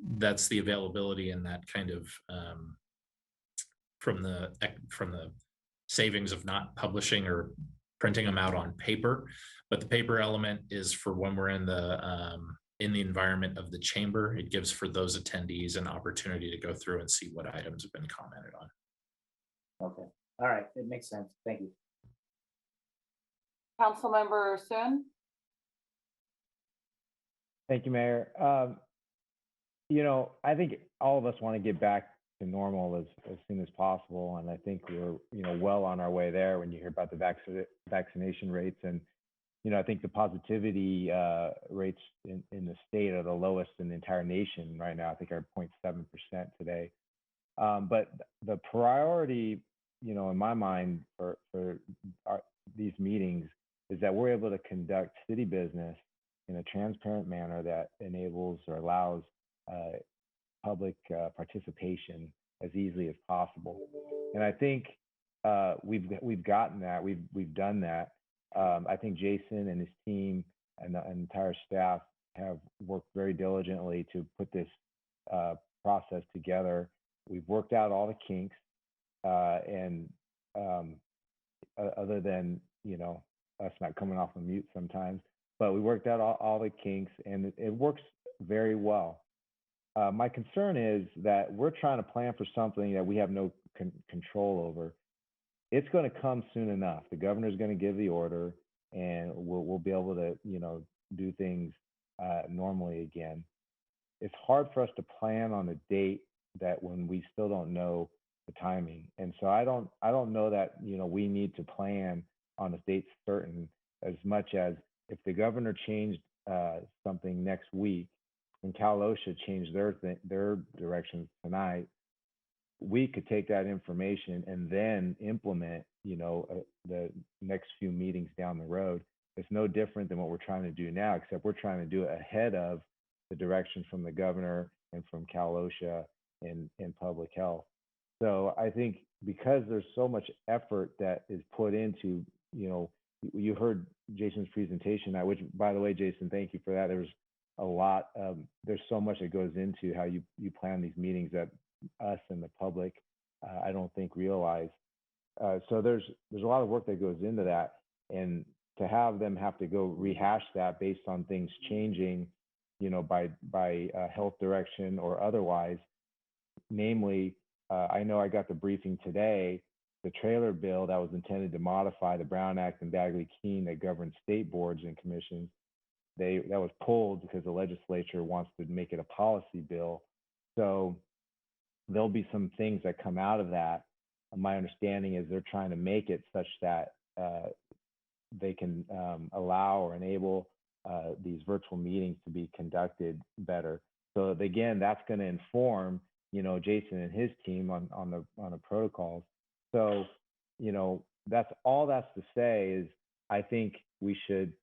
that's the availability and that kind of from the savings of not publishing or printing them out on paper. But the paper element is for when we're in the environment of the chamber. It gives for those attendees an opportunity to go through and see what items have been commented on. Okay, all right, it makes sense. Thank you. Councilmember Sun. Thank you, Mayor. You know, I think all of us want to get back to normal as soon as possible, and I think we're well on our way there. When you hear about the vaccination rates, and I think the positivity rates in the state are the lowest in the entire nation right now. I think are 0.7% today. But the priority, in my mind for these meetings is that we're able to conduct city business in a transparent manner that enables or allows public participation as easily as possible. And I think we've gotten that. We've done that. I think Jason and his team and the entire staff have worked very diligently to put this process together. We've worked out all the kinks, and other than us not coming off of mute sometimes, but we worked out all the kinks, and it works very well. My concern is that we're trying to plan for something that we have no control over. It's going to come soon enough. The governor's going to give the order, and we'll be able to do things normally again. It's hard for us to plan on a date that when we still don't know the timing, and so I don't know that we need to plan on a date certain as much as if the governor changed something next week and Cal OSHA changed their directions tonight, we could take that information and then implement, the next few meetings down the road. It's no different than what we're trying to do now, except we're trying to do it ahead of the direction from the governor and from Cal OSHA and public health. So I think because there's so much effort that is put into, you heard Jason's presentation, which, by the way, Jason, thank you for that. There's a lot, there's so much that goes into how you plan these meetings that us and the public, I don't think realize. So there's a lot of work that goes into that, and to have them have to go rehash that based on things changing, by health direction or otherwise. Namely, I know I got the briefing today. The trailer bill that was intended to modify the Brown Act and Bagley-Keene that governs state boards and commissions, that was pulled because the legislature wants to make it a policy bill. So there'll be some things that come out of that. My understanding is they're trying to make it such that they can allow or enable these virtual meetings to be conducted better. So again, that's going to inform, Jason and his team on the protocols. So, that's all that's to say is I think we should,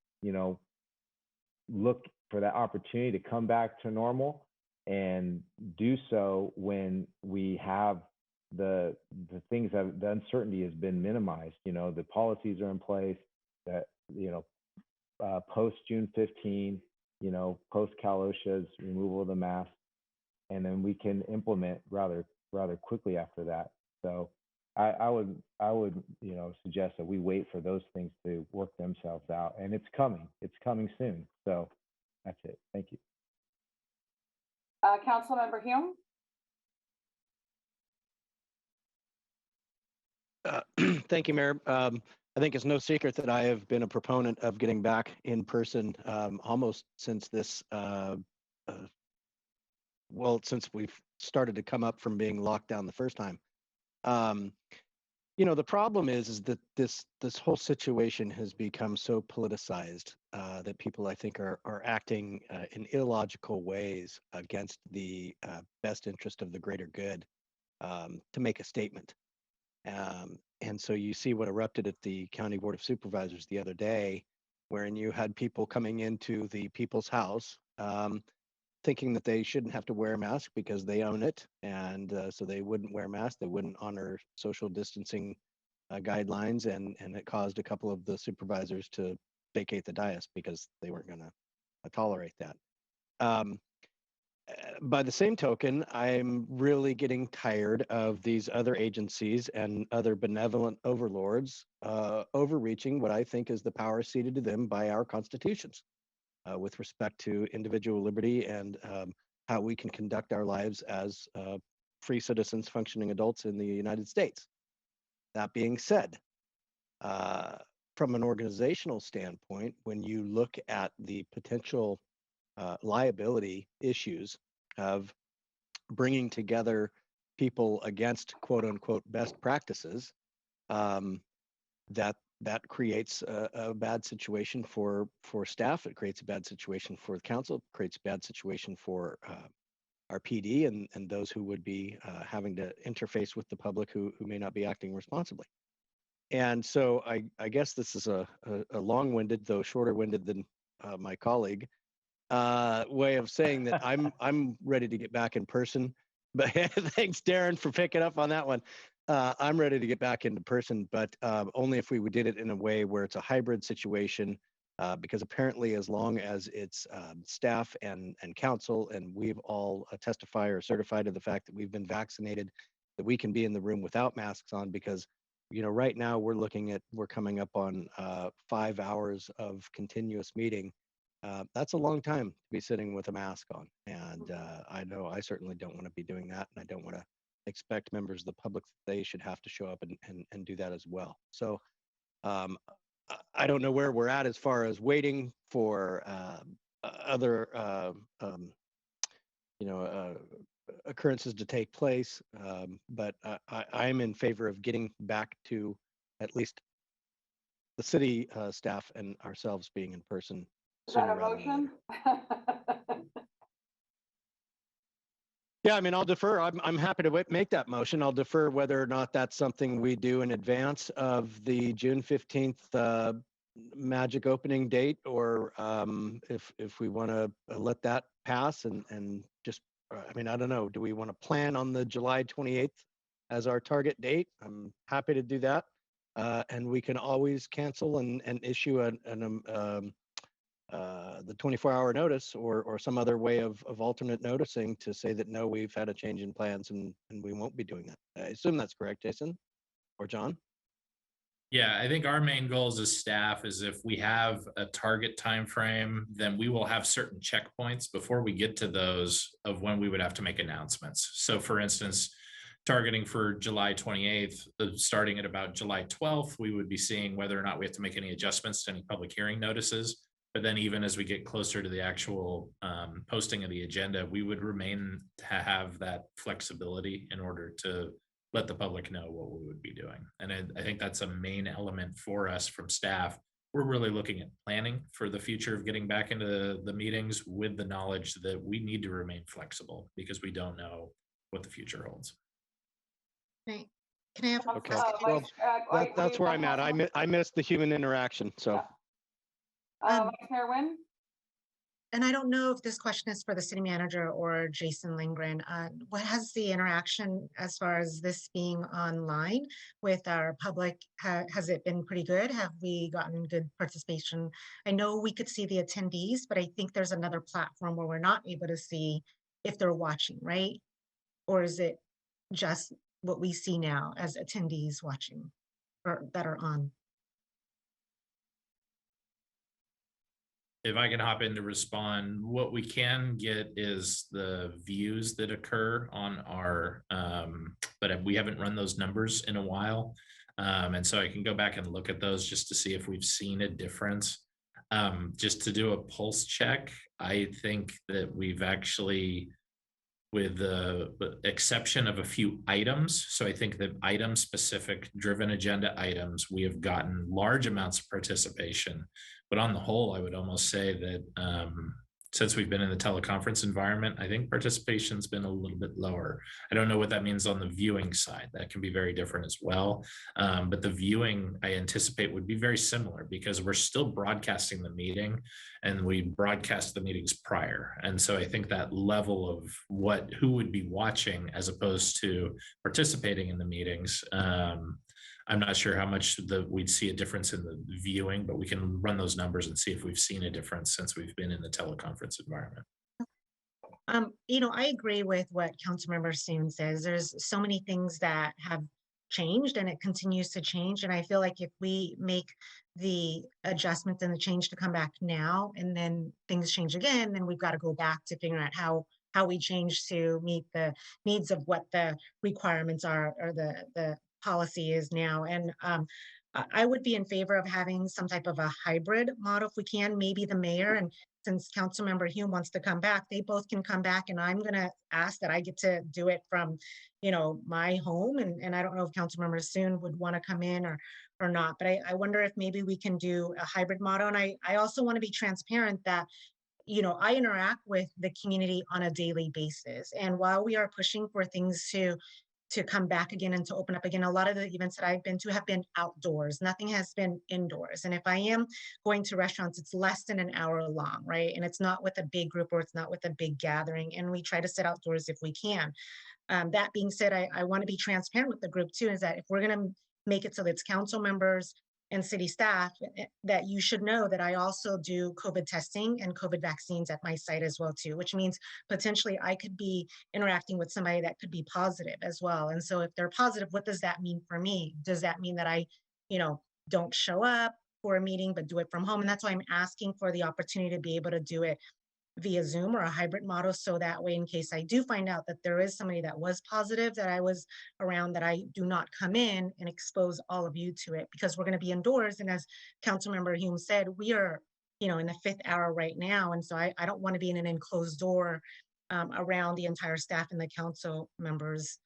look for that opportunity to come back to normal and do so when we have the things that the uncertainty has been minimized. You know, the policies are in place that, you know, post June 15, you know, post Cal OSHA's removal of the mask, and then we can implement rather quickly after that. So I would, you know, suggest that we wait for those things to work themselves out, and it's coming soon. So that's it. Thank you. Councilmember Huang. Thank you, Mayor. I think it's no secret that I have been a proponent of getting back in person almost since this, well, since we've started to come up from being locked down the first time. You know, the problem is that this whole situation has become so politicized that people, I think, are acting in illogical ways against the best interest of the greater good to make a statement. And so you see what erupted at the County Board of Supervisors the other day, wherein you had people coming into the people's house thinking that they shouldn't have to wear a mask because they own it. And so they wouldn't wear masks. They wouldn't honor social distancing guidelines. And it caused a couple of the supervisors to vacate the dais because they weren't going to tolerate that. By the same token, I'm really getting tired of these other agencies and other benevolent overlords overreaching what I think is the power ceded to them by our constitutions with respect to individual liberty and how we can conduct our lives as free citizens, functioning adults in the United States. That being said, from an organizational standpoint, when you look at the potential liability issues of bringing together people against quote unquote best practices, that creates a bad situation for staff. It creates a bad situation for the council. It creates a bad situation for our PD and those who would be having to interface with the public who may not be acting responsibly. And so I guess this is a long-winded, though shorter-winded than my colleague, way of saying that I'm ready to get back in person. But thanks, Darren, for picking up on that one. I'm ready to get back into person, but only if we did it in a way where it's a hybrid situation, because apparently as long as it's staff and council, and we've all testify or certified to the fact that we've been vaccinated, that we can be in the room without masks on, because you know, right now we're coming up on 5 hours of continuous meeting. That's a long time to be sitting with a mask on. And I know I certainly don't want to be doing that. And I don't want to expect members of the public that they should have to show up and do that as well. So I don't know where we're at as far as waiting for other, occurrences to take place. But I'm in favor of getting back to at least the city staff and ourselves being in person. Is that a motion? Yeah, I mean, I'll defer. I'm happy to make that motion. I'll defer whether or not that's something we do in advance of the June 15th magic opening date, or if we want to let that pass and just, I mean, I don't know. Do we want to plan on the July 28th as our target date? I'm happy to do that. And we can always cancel and issue the 24-hour notice or some other way of alternate noticing to say that, no, we've had a change in plans and we won't be doing that. I assume that's correct, Jason or John? Yeah, I think our main goals as staff is if we have a target time frame, then we will have certain checkpoints before we get to those of when we would have to make announcements. So for instance, targeting for July 28th, starting at about July 12th, we would be seeing whether or not we have to make any adjustments to any public hearing notices. But then even as we get closer to the actual posting of the agenda, we would remain to have that flexibility in order to let the public know what we would be doing. And I think that's a main element for us from staff. We're really looking at planning for the future of getting back into the meetings with the knowledge that we need to remain flexible because we don't know what the future holds. Right. Can I have okay? Well, that's where I'm at. I miss the human interaction. So. Vice Mayor Nguyen? and I don't know if this question is for the city manager or Jason Lindgren. What has the interaction as far as this being online with our public? Has it been pretty good? Have we gotten good participation? I know we could see the attendees, but I think there's another platform where we're not able to see if they're watching, right? Or is it just what we see now as attendees watching or that are on? If I can hop in to respond, what we can get is the views that occur on our, but we haven't run those numbers in a while. And so I can go back and look at those just to see if we've seen a difference. Just to do a pulse check, I think that we've actually, with the exception of a few items. So I think that item specific driven agenda items, we have gotten large amounts of participation. But on the whole, I would almost say that since we've been in the teleconference environment, I think participation's been a little bit lower. I don't know what that means on the viewing side. That can be very different as well. But the viewing, I anticipate, would be very similar because we're still broadcasting the meeting and we broadcast the meetings prior. And so I think that level of who would be watching as opposed to participating in the meetings, I'm not sure how much we'd see a difference in the viewing, but we can run those numbers and see if we've seen a difference since we've been in the teleconference environment. I agree with what Councilmember Steen says. There's so many things that have changed and it continues to change. And I feel like if we make the adjustments and the change to come back now, and then things change again, then we've got to go back to figure out how we change to meet the needs of what the requirements are or the policy is now. And I would be in favor of having some type of a hybrid model if we can. Maybe the mayor, and since Councilmember Hume wants to come back, they both can come back, and I'm going to ask that I get to do it from, my home. And I don't know if Councilmember Soon would want to come in or not, but I wonder if maybe we can do a hybrid model. And I also want to be transparent that I interact with the community on a daily basis. And while we are pushing for things to come back again and to open up again, a lot of the events that I've been to have been outdoors. Nothing has been indoors. And if I am going to restaurants, it's less than an hour long, right? And it's not with a big group or it's not with a big gathering. And we try to sit outdoors if we can. That being said, I want to be transparent with the group too, is that if we're going to make it so that it's council members and city staff, that you should know that I also do COVID testing and COVID vaccines at my site as well too, which means potentially I could be interacting with somebody that could be positive as well. And so if they're positive, what does that mean for me? Does that mean that I, don't show up for a meeting, but do it from home? And that's why I'm asking for the opportunity to be able to do it via Zoom or a hybrid model. So that way, in case I do find out that there is somebody that was positive that I was around, that I do not come in and expose all of you to it, because we're going to be indoors. And as Councilmember Hume said, we are, in the 5th hour right now. And so I don't want to be in an enclosed door around the entire staff and the council members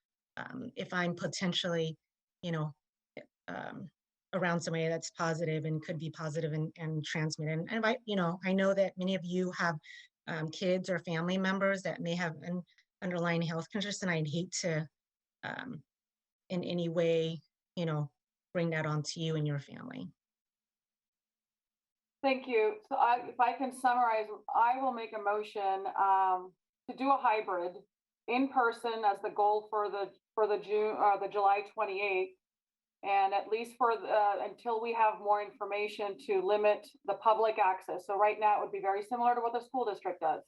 if I'm potentially, around somebody that's positive and could be positive and transmit. And I know that many of you have kids or family members that may have an underlying health condition, and I'd hate to in any way, bring that onto you and your family. Thank you. So if I can summarize, I will make a motion to do a hybrid in person as the goal for the July 28th. And at least until we have more information to limit the public access. So right now it would be very similar to what the school district does.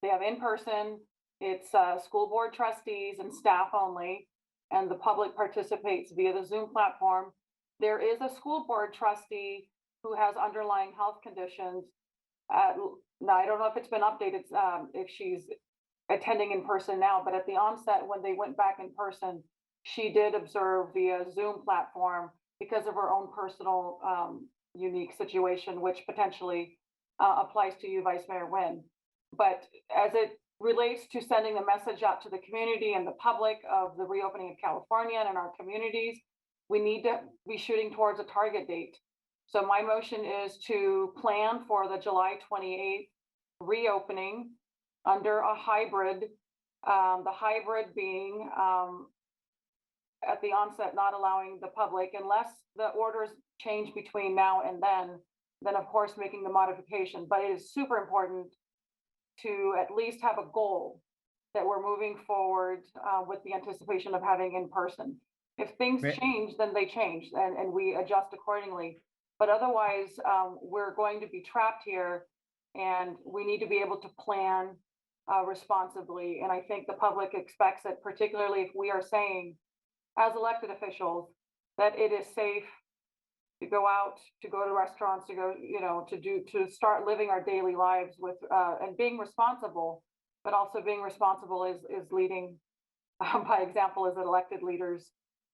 They have in person, it's school board trustees and staff only, and the public participates via the Zoom platform. There is a school board trustee who has underlying health conditions. Now, I don't know if it's been updated, if she's attending in person now, but at the onset, when they went back in person, she did observe via Zoom platform because of her own personal unique situation, which potentially applies to you, Vice Mayor Nguyen. But as it relates to sending a message out to the community and the public of the reopening of California and in our communities, we need to be shooting towards a target date. So my motion is to plan for the July 28th reopening under a hybrid, the hybrid being at the onset, not allowing the public, unless the orders change between now and then of course making the modification. But it is super important to at least have a goal that we're moving forward with the anticipation of having in person. If things change, then they change and we adjust accordingly. But otherwise, we're going to be trapped here and we need to be able to plan responsibly. And I think the public expects it, particularly if we are saying as elected officials that it is safe to go out, to go to restaurants, to go, to start living our daily lives with, and being responsible, but also being responsible is leading by example as elected leaders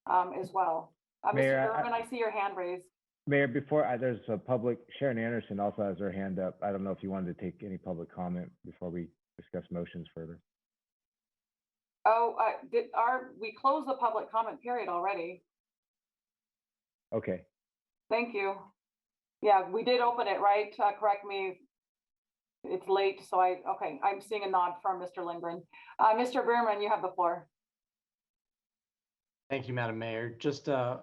as well. Mayor, Mr. Berman, I see your hand raised. Mayor, before there's a public, Sharon Anderson also has her hand up. I don't know if you wanted to take any public comment before we discuss motions further. Oh, we closed the public comment period already. Okay. Thank you. Yeah, we did open it, right? Correct me. It's late, so okay, I'm seeing a nod from Mr. Lindgren. Mr. Berman, you have the floor. Thank you, Madam Mayor. Just a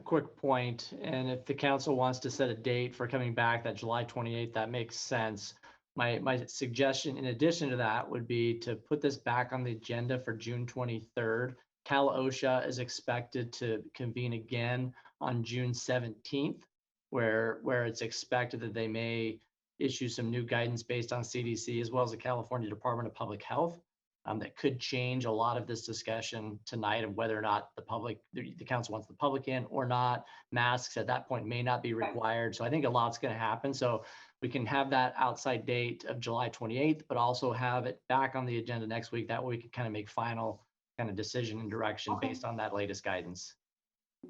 quick point, and if the council wants to set a date for coming back, that July 28th, that makes sense. My suggestion in addition to that would be to put this back on the agenda for June 23rd. Cal OSHA is expected to convene again on June 17th, where it's expected that they may issue some new guidance based on CDC as well as the California Department of Public Health. That could change a lot of this discussion tonight of whether or not the council wants the public in or not. Masks at that point may not be required. So I think a lot's going to happen. So we can have that outside date of July 28th, but also have it back on the agenda next week. That way we can kind of make final kind of decision and direction based on that latest guidance.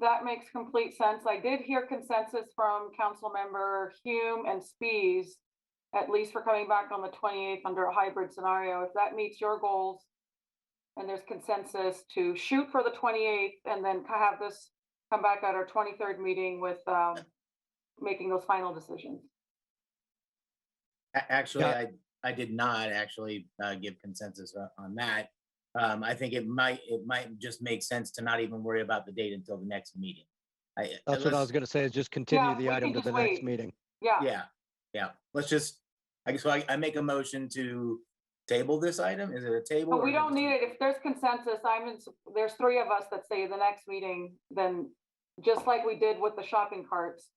That makes complete sense. I did hear consensus from Council Member Hume and Spies, at least for coming back on the 28th under a hybrid scenario. If that meets your goals and there's consensus to shoot for the 28th and then have this come back at our 23rd meeting with making those final decisions. Actually, I did not actually give consensus on that. I think it might just make sense to not even worry about the date until the next meeting. That's what I was going to say, is just continue the item to the next meeting. Yeah. Let's just, I make a motion to table this item. Is it a table? But we don't need it. If there's consensus, there's three of us that say the next meeting, then just like we did with the shopping carts,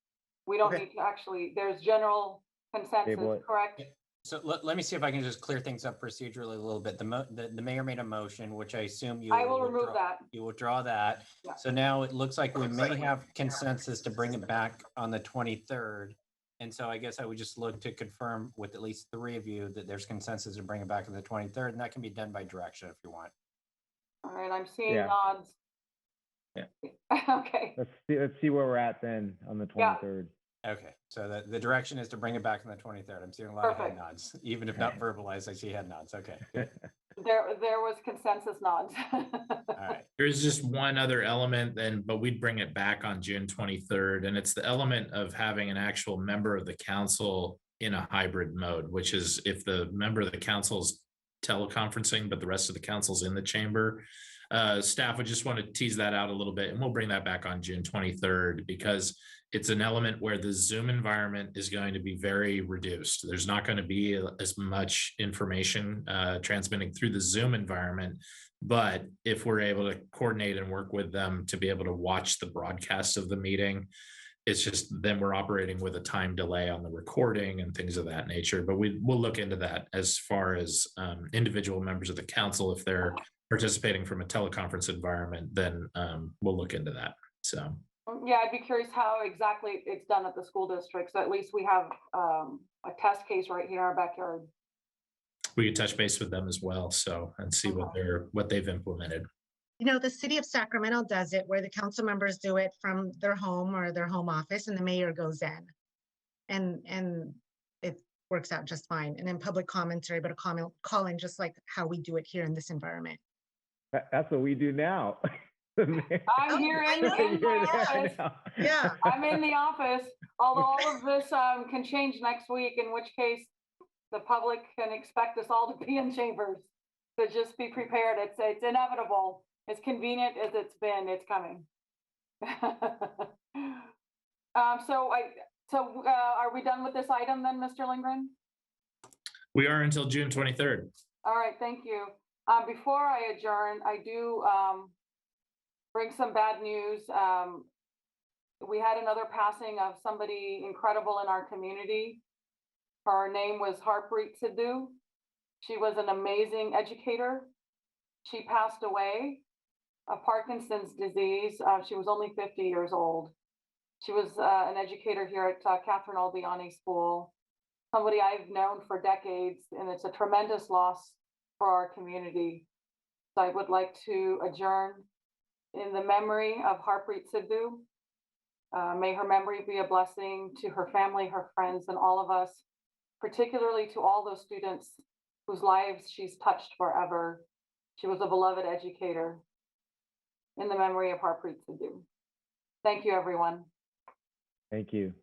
we don't need to actually, there's general consensus, correct? So let me see if I can just clear things up procedurally a little bit. The mayor made a motion, which I assume I will remove that. You withdraw that. Yeah. So now it looks like we may have consensus to bring it back on the 23rd. And so I guess I would just look to confirm with at least three of you that there's consensus to bring it back to the 23rd, and that can be done by direction if you want. All right, I'm seeing nods. Yeah. Okay. Let's see where we're at then on the 23rd. Okay, so the direction is to bring it back on the 23rd. I'm seeing a lot of head nods, even if not verbalized. I see head nods. Okay, good. There was consensus nods. All right. There's just one other element, but we'd bring it back on June 23rd, and it's the element of having an actual member of the council in a hybrid mode, which is if the member of the council's teleconferencing, but the rest of the council's in the chamber. Staff would just want to tease that out a little bit, and we'll bring that back on June 23rd because it's an element where the Zoom environment is going to be very reduced. There's not going to be as much information transmitting through the Zoom environment, but if we're able to coordinate and work with them to be able to watch the broadcast of the meeting, it's just then we're operating with a time delay on the recording and things of that nature. But we'll look into that as far as individual members of the council. If they're participating from a teleconference environment, then we'll look into that. So. Yeah, I'd be curious how exactly it's done at the school district. So at least we have a test case right here in our backyard. We could touch base with them as well, and see what they've implemented. You know, the city of Sacramento does it where the council members do it from their home or their home office, and the mayor goes in, and it works out just fine. And then public comments are able to call in just like how we do it here in this environment. That's what we do now. I'm here in the office. Yeah, I'm in the office. Although all of this can change next week, in which case the public can expect us all to be in chambers. So just be prepared. It's inevitable. As convenient as it's been, it's coming. So are we done with this item then, Mr. Lindgren? We are until June 23rd. All right, thank you. Before I adjourn, I do bring some bad news. We had another passing of somebody incredible in our community. Her name was Harpreet Sidhu. She was an amazing educator. She passed away of Parkinson's disease. She was only 50 years old. She was an educator here at Catherine Albiani School, somebody I've known for decades, and it's a tremendous loss for our community. So I would like to adjourn in the memory of Harpreet Sidhu. May her memory be a blessing to her family, her friends, and all of us, particularly to all those students whose lives she's touched forever. She was a beloved educator. In the memory of Harpreet Sidhu. Thank you, everyone. Thank you.